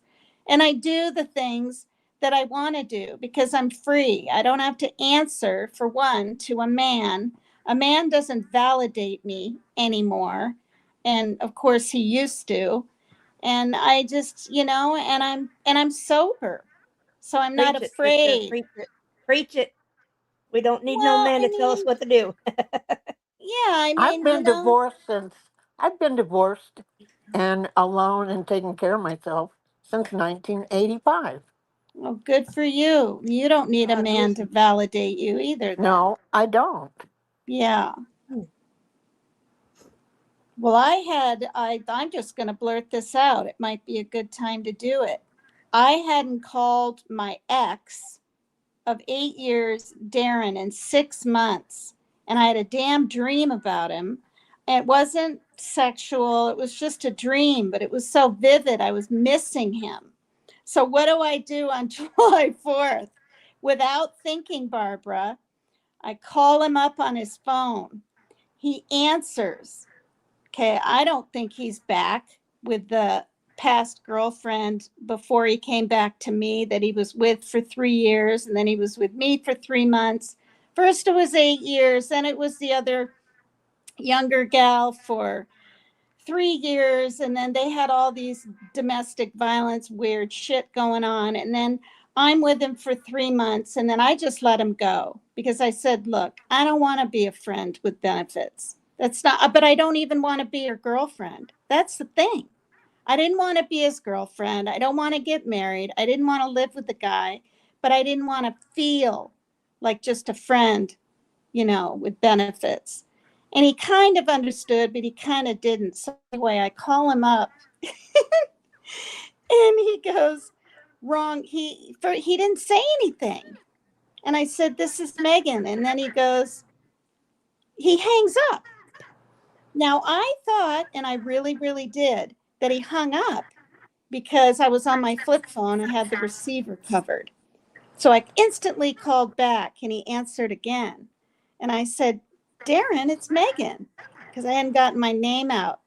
And I do the things that I want to do because I'm free. I don't have to answer, for one, to a man. A man doesn't validate me anymore. And of course, he used to. And I just, and I'm sober. So I'm not Preach it, sister. afraid. Preach it. Preach it. We don't need no Well, man I to tell us mean, what to do. yeah, I I've mean, been divorced since I've been divorced and alone and taking care of myself since 1985. well, good for you. You don't need a God man bless to you. validate you either, then. No, I don't. Yeah. Hmm. Well, I'm just going to blurt this out. It might be a good time to do it. I hadn't called my ex of 8 years, Darren, in 6 months. And I had a damn dream about him. It wasn't sexual, it was just a dream, but it was so vivid. I was missing him. So, what do I do on July 4th? Without thinking, Barbara, I call him up on his phone. He answers. Okay, I don't think he's back with the past girlfriend before he came back to me that he was with for 3 years, and then he was with me for 3 months. First, it was 8 years, then it was the other younger gal for 3 years, and then they had all these domestic violence, weird shit going on. And then I'm with him for 3 months, and then I just let him go because I said, look, I don't want to be a friend with benefits. That's not, but I don't even want to be your girlfriend. That's the thing. I didn't want to be his girlfriend. I don't want to get married. I didn't want to live with the guy, but I didn't want to feel like just a friend, with benefits. And he kind of understood, but he kind of didn't. So anyway, I call him up and he goes, wrong. He didn't say anything. And I said, this is Megan. And then he hangs up. Now I thought, and I really, really did, that he hung up because I was on my flip phone. I had the receiver covered. So I instantly called back and he answered again. And I said, Darren, it's Megan, because I hadn't gotten my name out.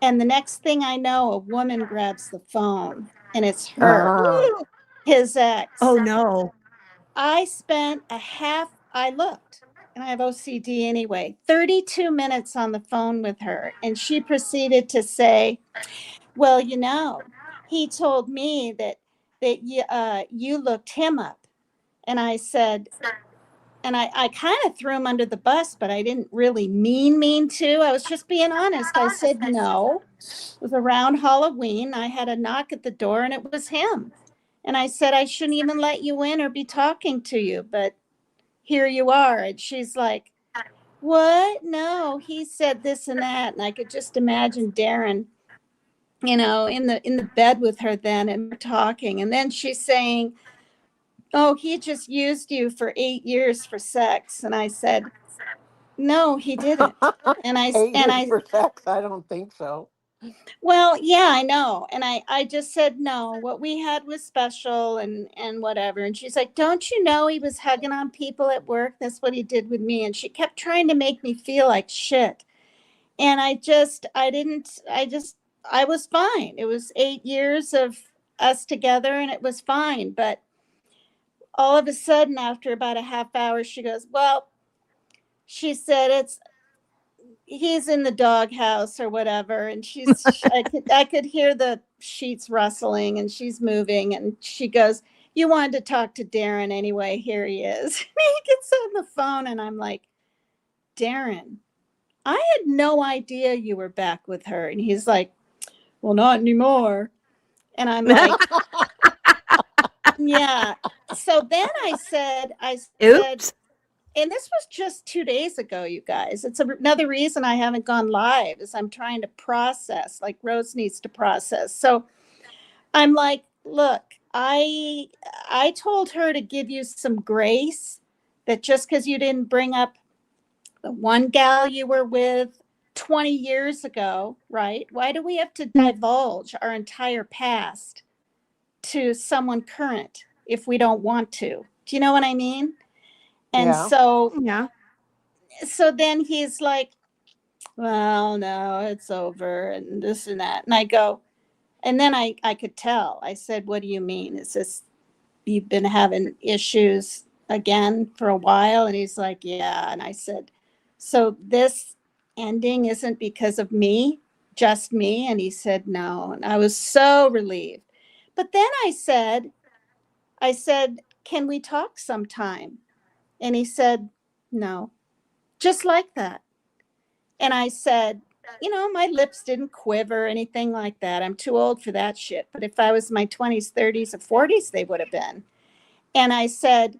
And the next thing I know, a woman grabs the phone and it's her, his ex. Oh no. I looked, and I have OCD anyway, 32 minutes on the phone with her. And she proceeded to say, well, he told me that you looked him up. And I said, and I kind of threw him under the bus, but I didn't really mean to. I was just being honest. I said, no, it was around Halloween. I had a knock at the door and it was him. And I said, I shouldn't even let you in or be talking to you, but here you are. And she's like, what? No, he said this and that. And I could just imagine Darren, in the bed with her then, and we're talking. And then she's saying, oh, he just used you for 8 years for sex. And I said, no, he didn't. And 8 years for sex? I don't think so. well, yeah, I know. And I just said, no, what we had was special and whatever. And she's like, don't you know he was hugging on people at work? That's what he did with me. And she kept trying to make me feel like shit. And I was fine. It was 8 years of us together and it was fine. But all of a sudden, after about a half hour, she goes, well, she said, he's in the doghouse or whatever. And I could hear the sheets rustling and she's moving. And she goes, you wanted to talk to Darren anyway. Here he is. He gets on the phone and I'm like, Darren, I had no idea you were back with her. And he's like, well, not anymore. And I'm like, yeah. So then I said, Oops. and this was just 2 days ago, you guys. It's another reason I haven't gone live is I'm trying to process, like Rose needs to process. So I'm like, look, I told her to give you some grace, that just because you didn't bring up the one gal you were with 20 years ago, right? Why do we have to divulge our entire past to someone current if we don't want to? Do you know what I mean? And Yeah. so then he's like, well, no, it's over and this and that. And I go, and then I could tell. I said, what do you mean? Is this, you've been having issues again for a while? And he's like, yeah. And I said, so this ending isn't because of me, just me? And he said, no. And I was so relieved. But then I said, can we talk sometime? And he said, no, just like that. And I said, my lips didn't quiver or anything like that. I'm too old for that shit. But if I was in my 20s, 30s, or 40s, they would have been. And I said,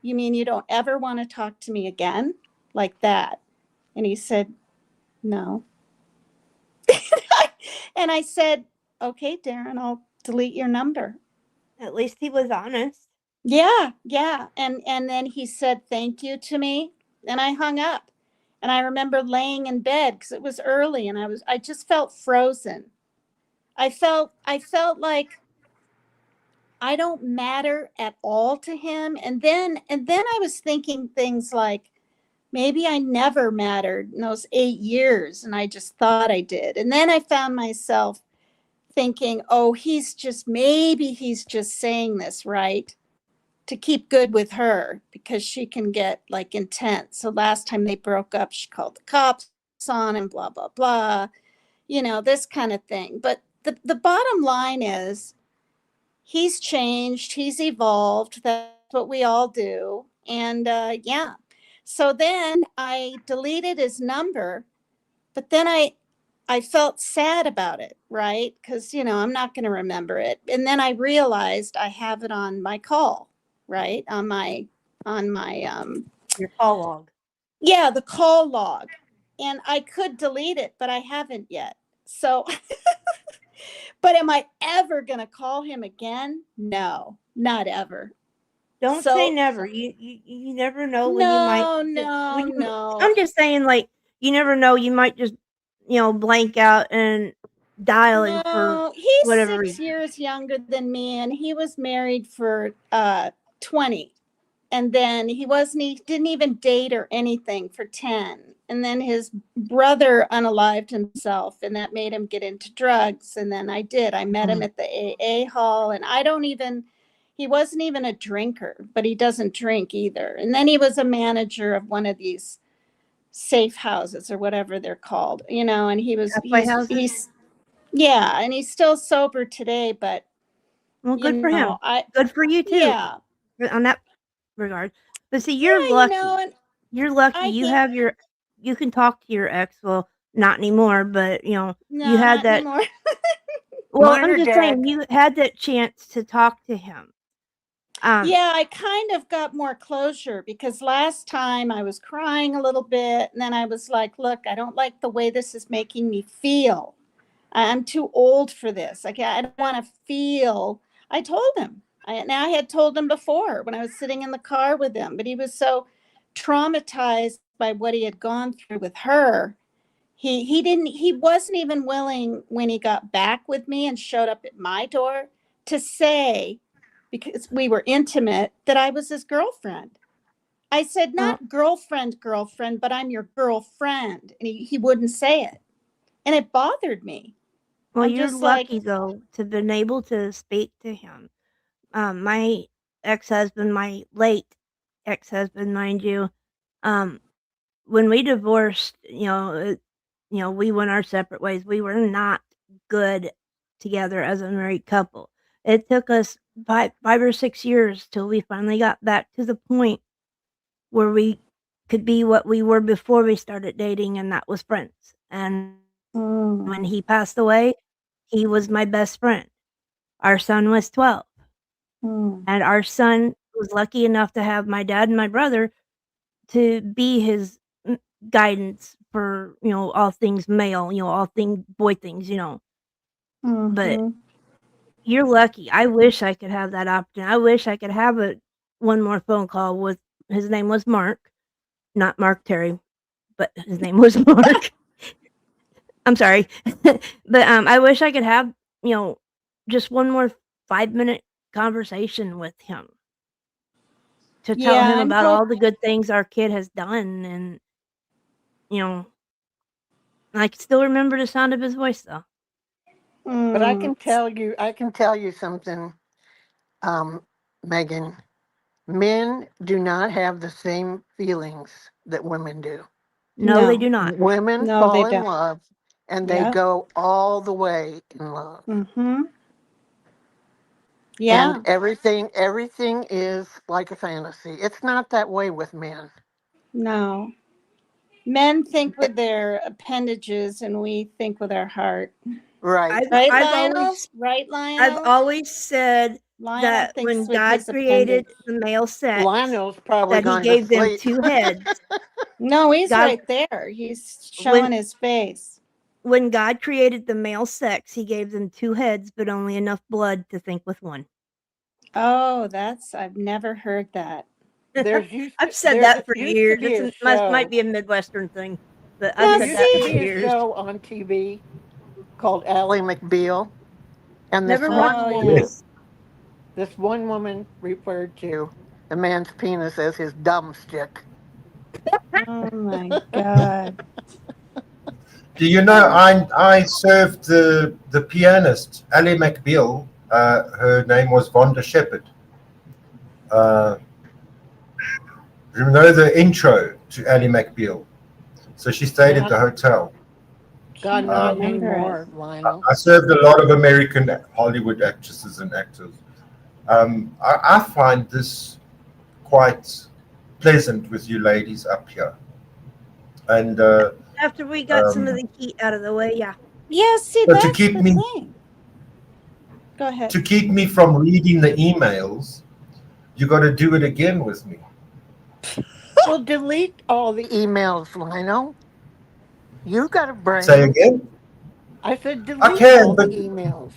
you mean you don't ever want to talk to me again like that? And he said, no. And I said, okay, Darren, I'll delete your number. At least he was honest. Yeah. And then he said thank you to me, and I hung up. And I remember laying in bed because it was early and I just felt frozen. I felt like I don't matter at all to him. And then I was thinking things like, maybe I never mattered in those 8 years and I just thought I did. And then I found myself thinking, oh, maybe he's just saying this, right, to keep good with her because she can get like intense. So last time they broke up, she called the cops on him, blah, blah, blah, this kind of thing. But the bottom line is he's changed, he's evolved. That's what we all do. And yeah. So then I deleted his number, but then I felt sad about it, right? Because, I'm not going to remember it. And then I realized I have it on my call, right? On my Your call log. Yeah, the call log. And I could delete it, but I haven't yet. So, but am I ever going to call him again? No, not ever. Don't say So never. You never know when you might. no, no, When you, no. I'm just saying, like, you never know. You might just, blank out and dialing for No, he's whatever 6 reason. years younger than me, and he was married for 20. And then he didn't even date or anything for 10. And then his brother unalived himself, and that made him get into drugs. And then I met him at the AA hall, and he wasn't even a drinker, but he doesn't drink either. And then he was a manager of one of these safe houses or whatever they're called, and Halfway houses. yeah, and he's still sober today, but Well, good for him. I Good for you too, yeah, on that regard. But see, you're yeah, lucky. and You're lucky. I You think have you can talk to your ex. Well, not anymore, but you no, had not that. anymore. Well, I'm Minor just dad. saying you had that chance to talk to him. Yeah, I kind of got more closure because last time I was crying a little bit, and then I was like, look, I don't like the way this is making me feel. I'm too old for this. I don't want to feel. I told him. I had told him before when I was sitting in the car with him, but he was so traumatized by what he had gone through with her. He wasn't even willing when he got back with me and showed up at my door to say, because we were intimate, that I was his girlfriend. I said, Well, not girlfriend, but I'm your girlfriend. And he wouldn't say it. And it bothered me. well, I'm you're just like, lucky though to been able to speak to him. My ex-husband, my late ex-husband, mind you, um, when we divorced, we went our separate ways. We were not good together as a married couple. It took us five or 6 years till we finally got back to the point where we could be what we were before we started dating, and that was friends. And when he passed away, he was my best friend. Our son was 12, and our son was lucky enough to have my dad and my brother to be his guidance for, all things male, all thing boy things. But you're lucky. I wish I could have that option. I wish I could have one more phone call with his name was Mark, not Mark Terry, but his name was Mark. I'm sorry. But, I wish I could have, just one more 5-minute conversation with him to tell yeah, him about all the good things our kid has done, and, you know I can still remember the sound of his voice, though. But I can tell you something, Megan. Men do not have the same feelings that women do. No, they no, do not. Women no, fall they in don't. love and they Yeah. go all the way in love. Yeah. And everything is like a fantasy. It's not that way with men. No. Men think with their appendages and we think with our heart. Right. Right, I've Lionel? always Right, I've Lionel? always said Lionel that thinks when with God his created appendage. the male sex, Lionel's probably that he gone to gave them sleep. 2 heads. No, he's God right there. He's when showing his face. when God created the male sex, he gave them 2 heads, but only enough blood to think with one. Oh, I've never heard that. I've said there that for used to years. be a Might show. be a Midwestern thing, but I've Well, There said used that to for be a see. years. show on TV called Ally McBeal, and Never watched Oh, it. yeah. this one woman referred to the man's penis as his dumb stick. Oh, my God. Do you know I served the pianist Ally McBeal. Her name was Vonda Shepherd. Uh, you know the intro to Ally McBeal. So she stayed at God, the hotel. God Can't knows Um, remember it. anymore, Lionel. I served a lot of American Hollywood actresses and actors. I find this quite pleasant with you ladies up here. And After we got some of um, the heat out of the way, yeah. Yeah, see, but to that's keep the me thing. Go ahead. from reading the emails, you got to do it again with me. Well, delete all the emails, Lionel. You got a Say brain. again. I said I delete can, all the but emails.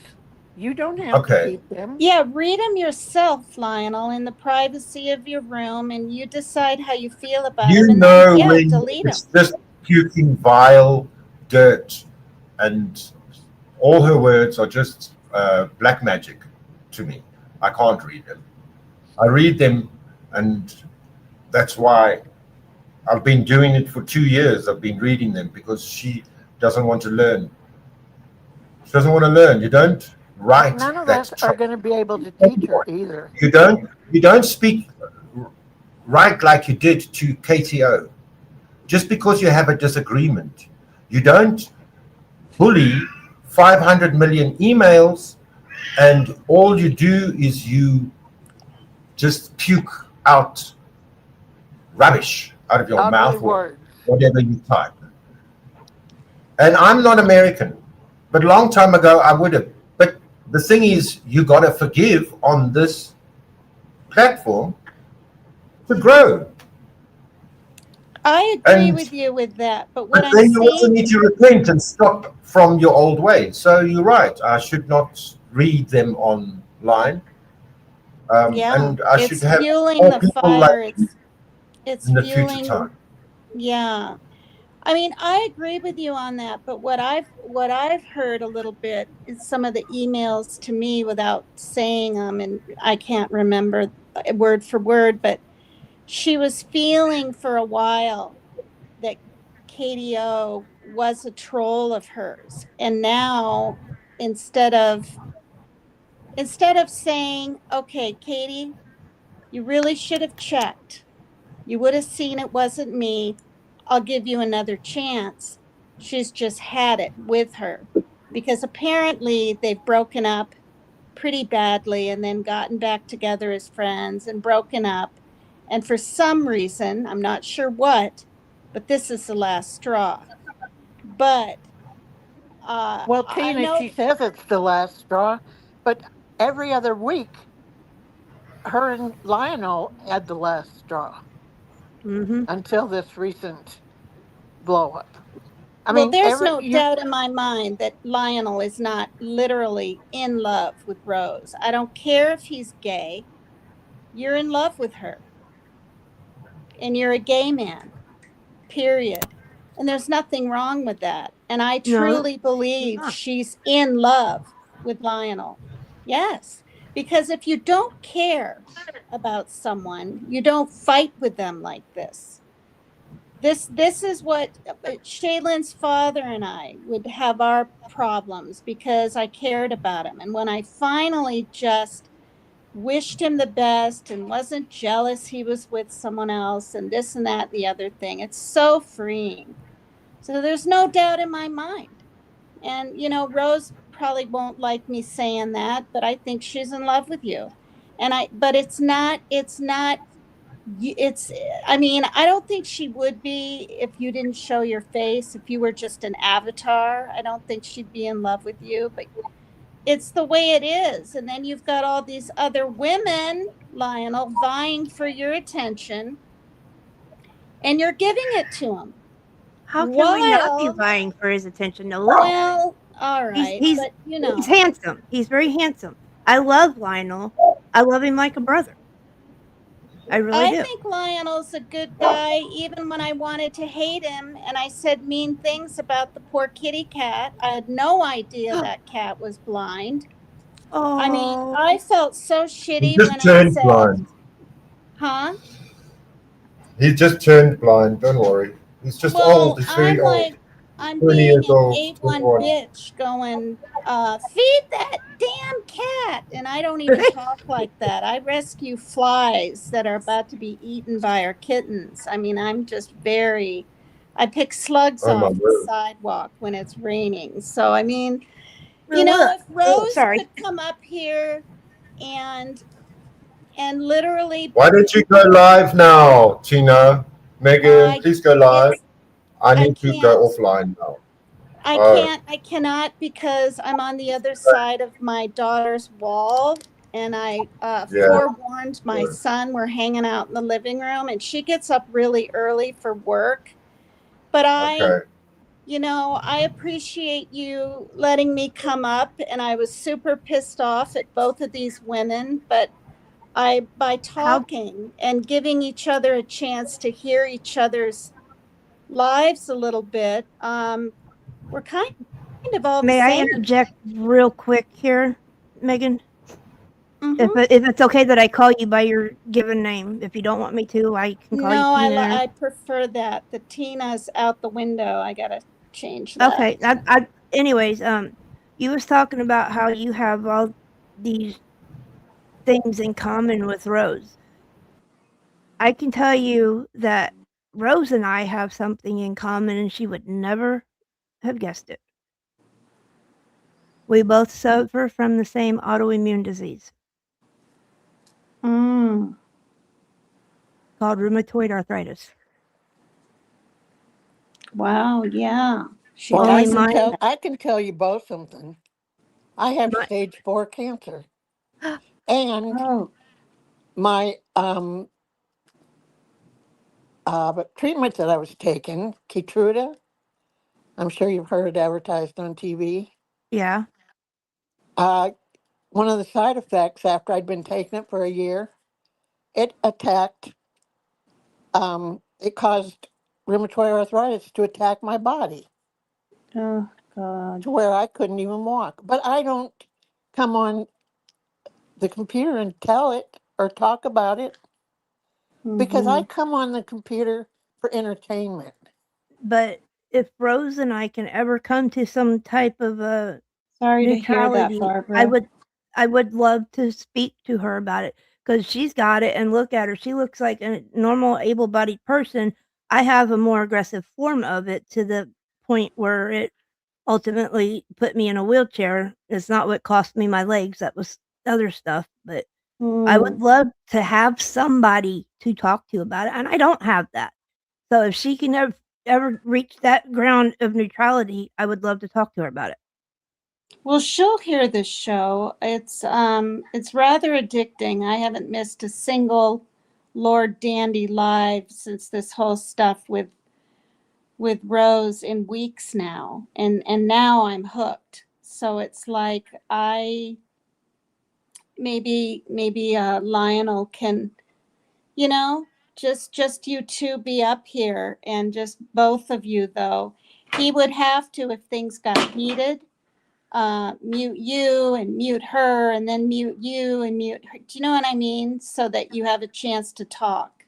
You don't have to Okay. keep them. Yeah, read them yourself, Lionel, in the privacy of your room, and you decide how you feel about them, You and then, know yeah, when delete them. it's just puking vile dirt, and all her words are just black magic to me. I can't read them. I read them, and that's why I've been doing it for 2 years. I've been reading them because she doesn't want to learn. She doesn't want to learn. You don't write None of that us are child. going to be able to teach her either. You don't speak right like you did to KTO. Just because you have a disagreement, you don't bully 500 million emails, and all you do is you just puke out rubbish out of your Ugly mouth or words. whatever you type. And I'm not American, but a long time ago I would have. But the thing is, you got to forgive on this platform to grow. I agree And with you with that, but but what I'm then you also saying, need to repent and stop from your old ways. So you're right. I should not read them online, yeah, and I should it's have fueling more the people like fire. you It's in the future fueling, time. yeah. I mean, I agree with you on that, but what I've heard a little bit is some of the emails to me without saying them, and I can't remember word for word, but she was feeling for a while that KDO was a troll of hers, and now instead of instead of saying, "Okay, Katie, you really should have checked. You would have seen it wasn't me. I'll give you another chance." She's just had it with her because apparently they've broken up pretty badly and then gotten back together as friends and broken up. And for some reason, I'm not sure what, but this is the last straw. But Well, I Tina, she know, says it's the last straw, but every other week, her and Lionel had the last straw mhm. until this recent blow up. I Well, mean, there's every no you doubt in my mind that Lionel is not literally in love with Rose. I don't care if he's gay. You're in love with her and you're a gay man, period. And there's nothing wrong with that. And I No, truly she's believe not. she's in love with Lionel. Yes. Because if you don't care about someone, you don't fight with them like this. This is what Shaylin's father and I would have our problems because I cared about him. And when I finally just wished him the best and wasn't jealous he was with someone else and this and that and the other thing, it's so freeing. So there's no doubt in my mind. And Rose probably won't like me saying that, but I think she's in love with you. But it's not it's I mean, I don't think she would be if you didn't show your face. If you were just an avatar, I don't think she'd be in love with you, but it's the way it is. And then you've got all these other women, Lionel, vying for your attention, and you're giving it to them. How can we not be While, vying for his attention? No, look at him. well, all He's right, he's but he's handsome. He's very handsome. I love Lionel. I love him like a brother. I really I do. think Lionel's a good guy, even when I wanted to hate him and I said mean things about the poor kitty cat. I had no idea that cat was blind. I mean, Oh, I felt so He shitty just when I turned said, blind. huh? He just turned blind. Don't worry. He's just old. Well, He's very I'm old. like, I'm 20 being years an old. A1 21. bitch going, feed that damn cat. And I don't even talk like that. I rescue flies that are about to be eaten by our kittens. I mean, I pick slugs Oh my off the word. sidewalk when it's raining. So, I mean, well, look. if Oh, Rose sorry. could come up here and literally, Why don't you go live now, Tina? Megan, I, please go live. it's, I I need to go can't. offline now. Oh, I cannot because I'm on the other side of my daughter's wall. And I yeah. forewarned my son we're hanging out in the living room, and she gets up really early for work. But Okay. I appreciate you letting me come up, and I was super pissed off at both of these women, but by talking and giving each other a chance to hear each other's lives a little bit, we're kind of all the May I same. interject real quick here, Megan? Mm-hmm. If it's okay that I call you by your given name. If you don't want me to, I can call you No, Tina. I prefer that. The Tina's out the window. I gotta change that. Okay. Anyways, you was talking about how you have all these things in common with Rose. I can tell you that Rose and I have something in common, and she would never have guessed it. We both suffer from the same autoimmune disease Mm. called rheumatoid arthritis. Wow, yeah. She Well, Only does. I can tell you both something. I have my stage 4 cancer, and Oh, my treatment that I was taking, Keytruda. I'm sure you've heard it advertised on TV. yeah. Uh, one of the side effects after I'd been taking it for a year, it attacked. It caused rheumatoid arthritis to attack my body oh God. to where I couldn't even walk. But I don't come on the computer and tell it or talk about it because I Mm-hmm. come on the computer for entertainment. But if Rose and I can ever come to some type of a Sorry to hear that, neutrality, Barbara. I would love to speak to her about it because she's got it and look at her. She looks like a normal able-bodied person. I have a more aggressive form of it to the point where it ultimately put me in a wheelchair. It's not what cost me my legs. That was other stuff, but I would Mm. love to have somebody to talk to about it, and I don't have that. So if she can ever reach that ground of neutrality, I would love to talk to her about it. Well, she'll hear this show. It's rather addicting. I haven't missed a single Lord Dandy live since this whole stuff with Rose in weeks now, and now I'm hooked. So it's like I maybe Lionel can, you know, just you two be up here, and just both of you though. He would have to, if things got heated, mute you and mute her, and then mute you and mute her. Do you know what I mean? So that you have a chance to talk.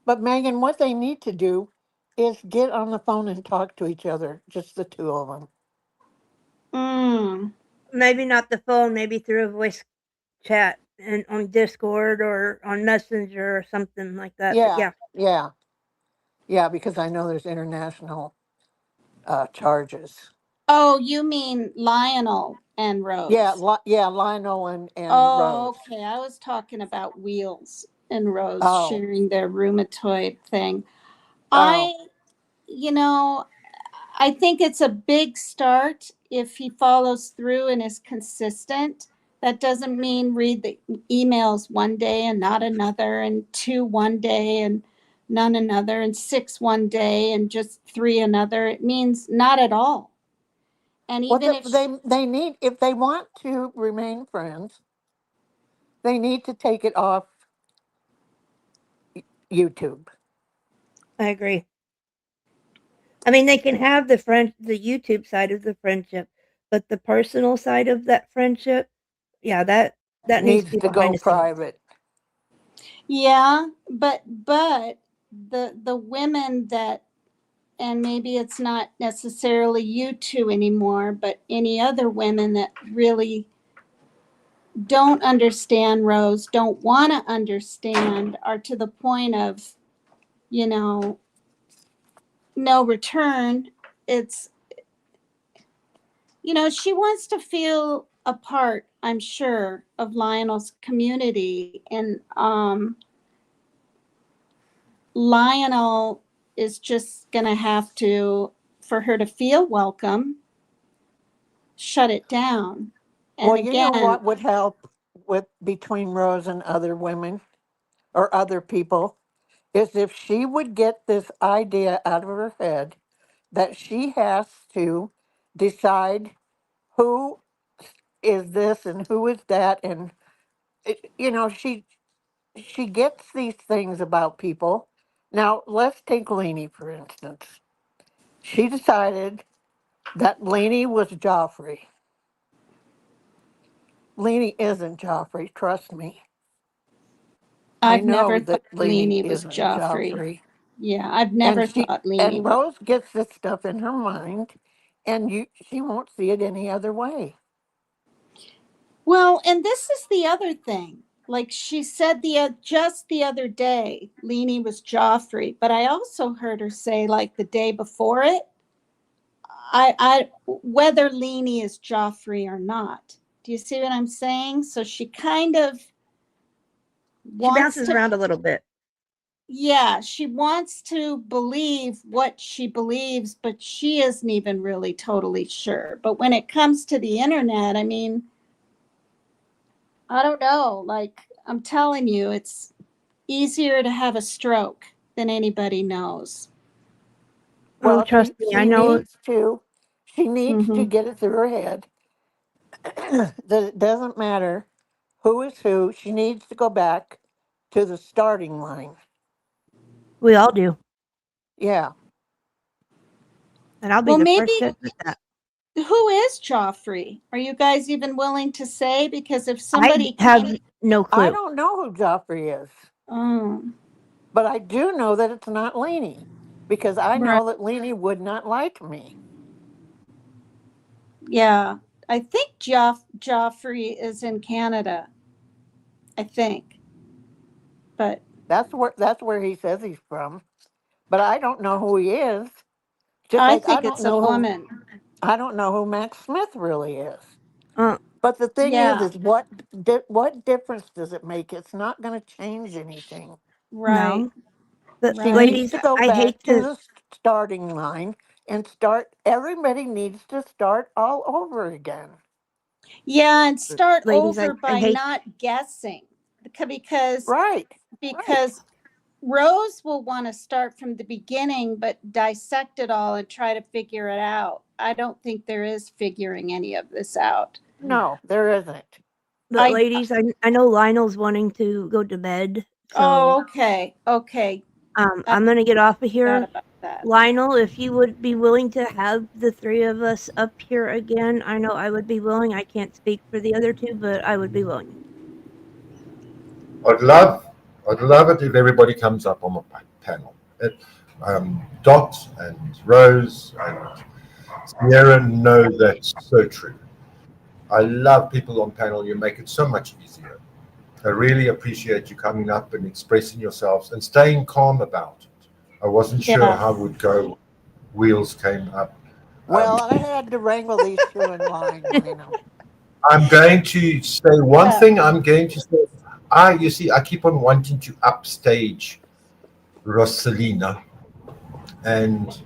But Megan, what they need to do is get on the phone and talk to each other, just the two of them. Mm. Maybe not the phone, maybe through a voice chat and on Discord or on Messenger or something like that. But Yeah, yeah, yeah, yeah, because I know there's international charges. Oh, you mean Lionel and Yeah, Rose? yeah, Lionel and Oh, Rose. okay. I was talking about Wheels and Rose Oh, sharing their rheumatoid thing. oh. I, you know, I think it's a big start if he follows through and is consistent. That doesn't mean read the emails one day and not another, and two one day and none another, and six one day and just three another. It means not at all. And Well, even if they need, if they want to remain friends, they need to take it off YouTube. I agree. I mean, they can have the YouTube side of the friendship, but the personal side of that friendship, yeah, that needs to Needs be to go behind the scenes. private. yeah, but the women that, and maybe it's not necessarily you two anymore, but any other women that really don't understand Rose, don't want to understand, are to the point of, you know, no return. It's, she wants to feel a part, I'm sure, of Lionel's community. And Lionel is just going to have to, for her to feel welcome, shut it down. Well, And you know again, what would help with between Rose and other women or other people is if she would get this idea out of her head that she has to decide who is this and who is that, and she gets these things about people. Now let's take Lainey for instance. She decided that Lainey was Joffrey. Lainey isn't Joffrey, trust me. I I've never know thought that Lainey Leanie was isn't Joffrey. Joffrey. Yeah, I've And never she thought Leanie and was. Rose gets this stuff in her mind, and she won't see it any other way. Well, and this is the other thing. Like she said just the other day, Leanie was Joffrey, but I also heard her say like the day before it, I whether Leanie is Joffrey or not. Do you see what I'm saying? So she kind of She wants bounces to, around a little bit. yeah, she wants to believe what she believes, but she isn't even really totally sure. But when it comes to the internet, I mean, I don't know. Like I'm telling you, it's easier to have a stroke than anybody knows. Oh, Well, trust me, I know. she needs to Hmm. get it through her head that it doesn't matter who is who. She needs to go back to the starting line. We all do, Yeah. and I'll be Well, the maybe first to admit that. who is Joffrey? Are you guys even willing to say? Because if I somebody have came, no I clue. don't know who Joffrey is, oh, but I do know that it's not Lainey because I right, know that Lainey would not like me. yeah, I think Joffrey is in Canada. I think, but That's where he says he's from, but I don't know who he is. Just I like think it's a woman. I don't know who Max Smith really is. Uh, But the thing Yeah, is what difference does it make? It's not going to change anything. right, no, but She right. needs ladies, to go I hate back to to. the starting line and start. Everybody needs to start all over again. Yeah, and start Ladies, over I by hate. not guessing because Right, right. because Rose will want to start from the beginning, but dissect it all and try to figure it out. I don't think there is figuring any of this out. No, there isn't. But I ladies, I know Lionel's wanting to go to bed, so Oh, okay, okay. I I'm gonna get off of forgot here. about that. Lionel, if you would be willing to have the three of us up here again, I know I would be willing. I can't speak for the other two, but I would be willing. I'd love, I'd love it if everybody comes up on my panel. Dot and Rose and Sierra know that's so true. I love people on panel. You make it so much easier. I really appreciate you coming up and expressing yourselves and staying calm about it. I wasn't sure Yeah. how it would go. Wheels came up. Well, I had to wrangle these two in line, Lena. I'm going to say one Yeah. thing. I'm going to say, you see, I keep on wanting to upstage Rosalina, and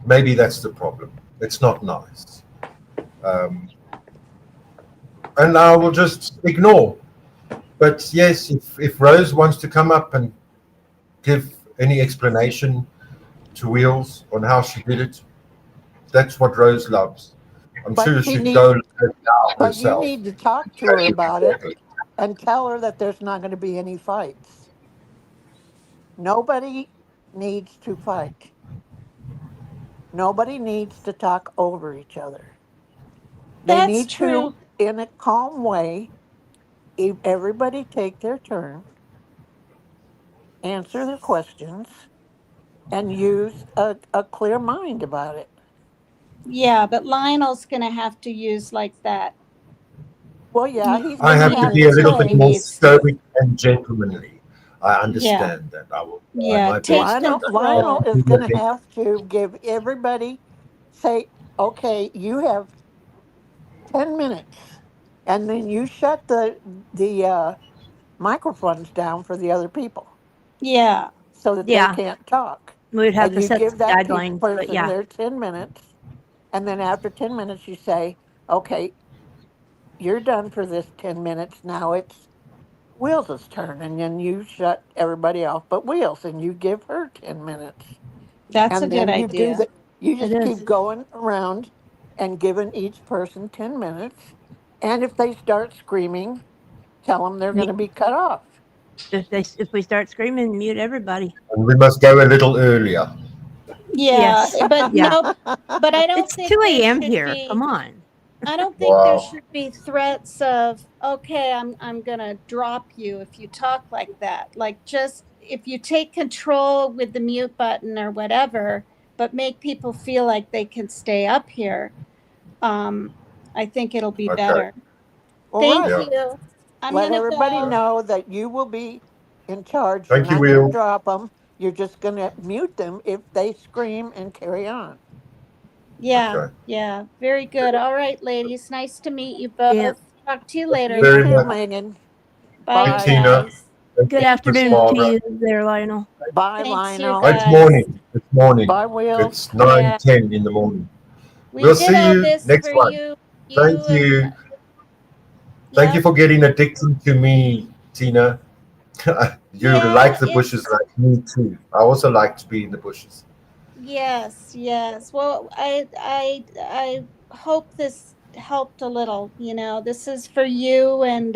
maybe that's the problem. It's not nice. Um, and I will just ignore. But yes, if Rose wants to come up and give any explanation to Wheels on how she did it, that's what Rose loves. I'm But sure she she'd need go now but you herself. need to talk to As her you about it reported. and tell her that there's not going to be any fights. Nobody needs to fight. Nobody needs to talk over each other. They That's need to, true. in a calm way, everybody take their turn, answer the questions, and use a clear mind about it. Yeah, but Lionel's going to have to use like that. Well, yeah, he's I going to have to have be to a little Community bit say, more needs to. stoic and gentlemanly. I Yeah. understand that. I will try Yeah. my Take best, but Lionel control. is going to have to give everybody, say, okay, you have 10 minutes, and then you shut the microphones down for the other people Yeah. so that they Yeah, can't talk. we'd have And to you set give some that guidelines, but person yeah. their 10 minutes, and then after 10 minutes, you say, okay, you're done for this 10 minutes. Now it's Wheels' turn. And then you shut everybody off but Wheels, and you give her 10 minutes. That's a And good then idea. You It just is. keep going around and giving each person 10 minutes. And if they start screaming, tell them they're going to be cut off. If we start screaming, mute everybody. And we must go a little earlier. Yeah, Yes. but Yeah. no, but I don't It's think 2 there a.m. should here. be. Come on. I don't think there Wow. should be threats of, okay, I'm gonna drop you if you talk like that. Like, just if you take control with the mute button or whatever, but make people feel like they can stay up here, um, I think it'll be Okay. better. All Thank right. Yeah. you. I'm Let gonna everybody go. know that you will be in charge. You're Thank you, not going to Will. drop them. You're just going to mute them if they scream and carry on. Yeah, Okay. yeah, very good. All right, ladies, nice to meet you Yeah. both. Talk to you later. You Very too, much. Megan. Bye, Bye, Bye. Tina. guys. Thank Good you, Thank Miss afternoon to you. Barbara. you there, Lionel. Bye, Thanks, you Lionel. Oh, it's guys. morning. It's morning. Bye, Will. It's Yeah, 9:10 in the morning. we We'll did see all you this next for one. you, Thank and you. Thank you yep, for getting addicted to me, Tina. You yeah, like the bushes it's like me too. I also like to be in the bushes. yes, yes. Well, I hope this helped a little. This is for you and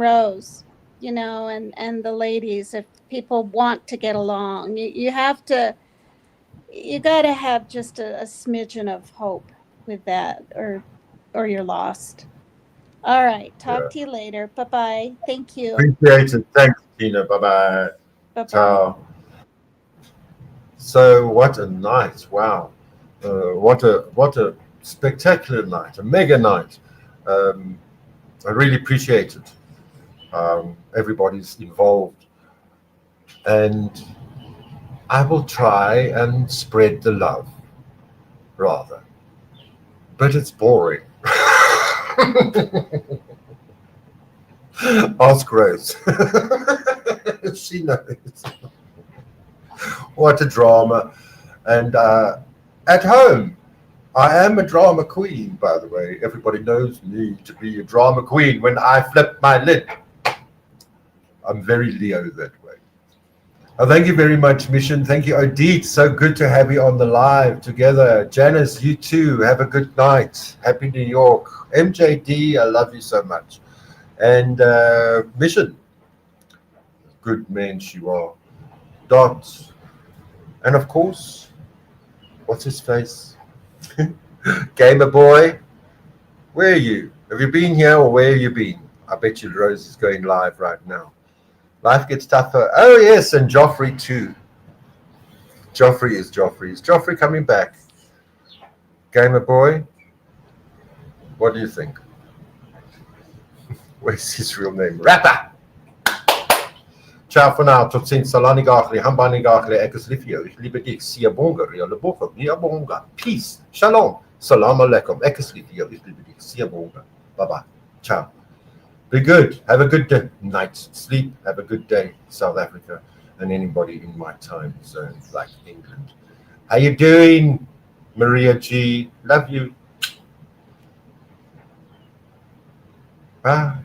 Rose. And the ladies. If people want to get along, you have to. You got to have just a smidgen of hope with that, or you're lost. All right. Talk Yeah. to you later. Bye bye. Thank you. Appreciate it. Thanks, Tina. Bye bye. Bye bye. Ciao. So what a night! Wow, what a spectacular night, a mega night. Um, I really appreciate it. Everybody's involved, and I will try and spread the love, rather. But it's boring. Ask Rose. She knows. What a drama. And at home, I am a drama queen, by the way. Everybody knows me to be a drama queen when I flip my lid. I'm very Leo that way. Thank you very much, Mission. Thank you, Odette. So good to have you on the live together. Janice, you too. Have a good night. Happy New York. MJD, I love you so much. And Mission, good man you are. Dot. And of course, what's his face? Gamer Boy. Where are you? Have you been here or where have you been? I bet you Rose is going live right now. Life gets tougher. Oh, yes, and Joffrey too. Joffrey is Joffrey. Is Joffrey coming back? Gamer Boy, what do you think? Where's his real name? Rapper! Ciao for now. Tot ziens. Salani gachli. Hambani gachli. Ek is lief vir jou. Ek liebe dich. Sia bonga. Riole bocha. Nia bonga. Peace. Shalom. Salam alaikum. Ek is lief vir jou. Ek liebe dich. Sia bonga. Bye-bye. Ciao. Be good. Have a good night. Sleep. Have a good day, South Africa, and anybody in my time zone like England. How you doing, Maria G? Love you. Bye.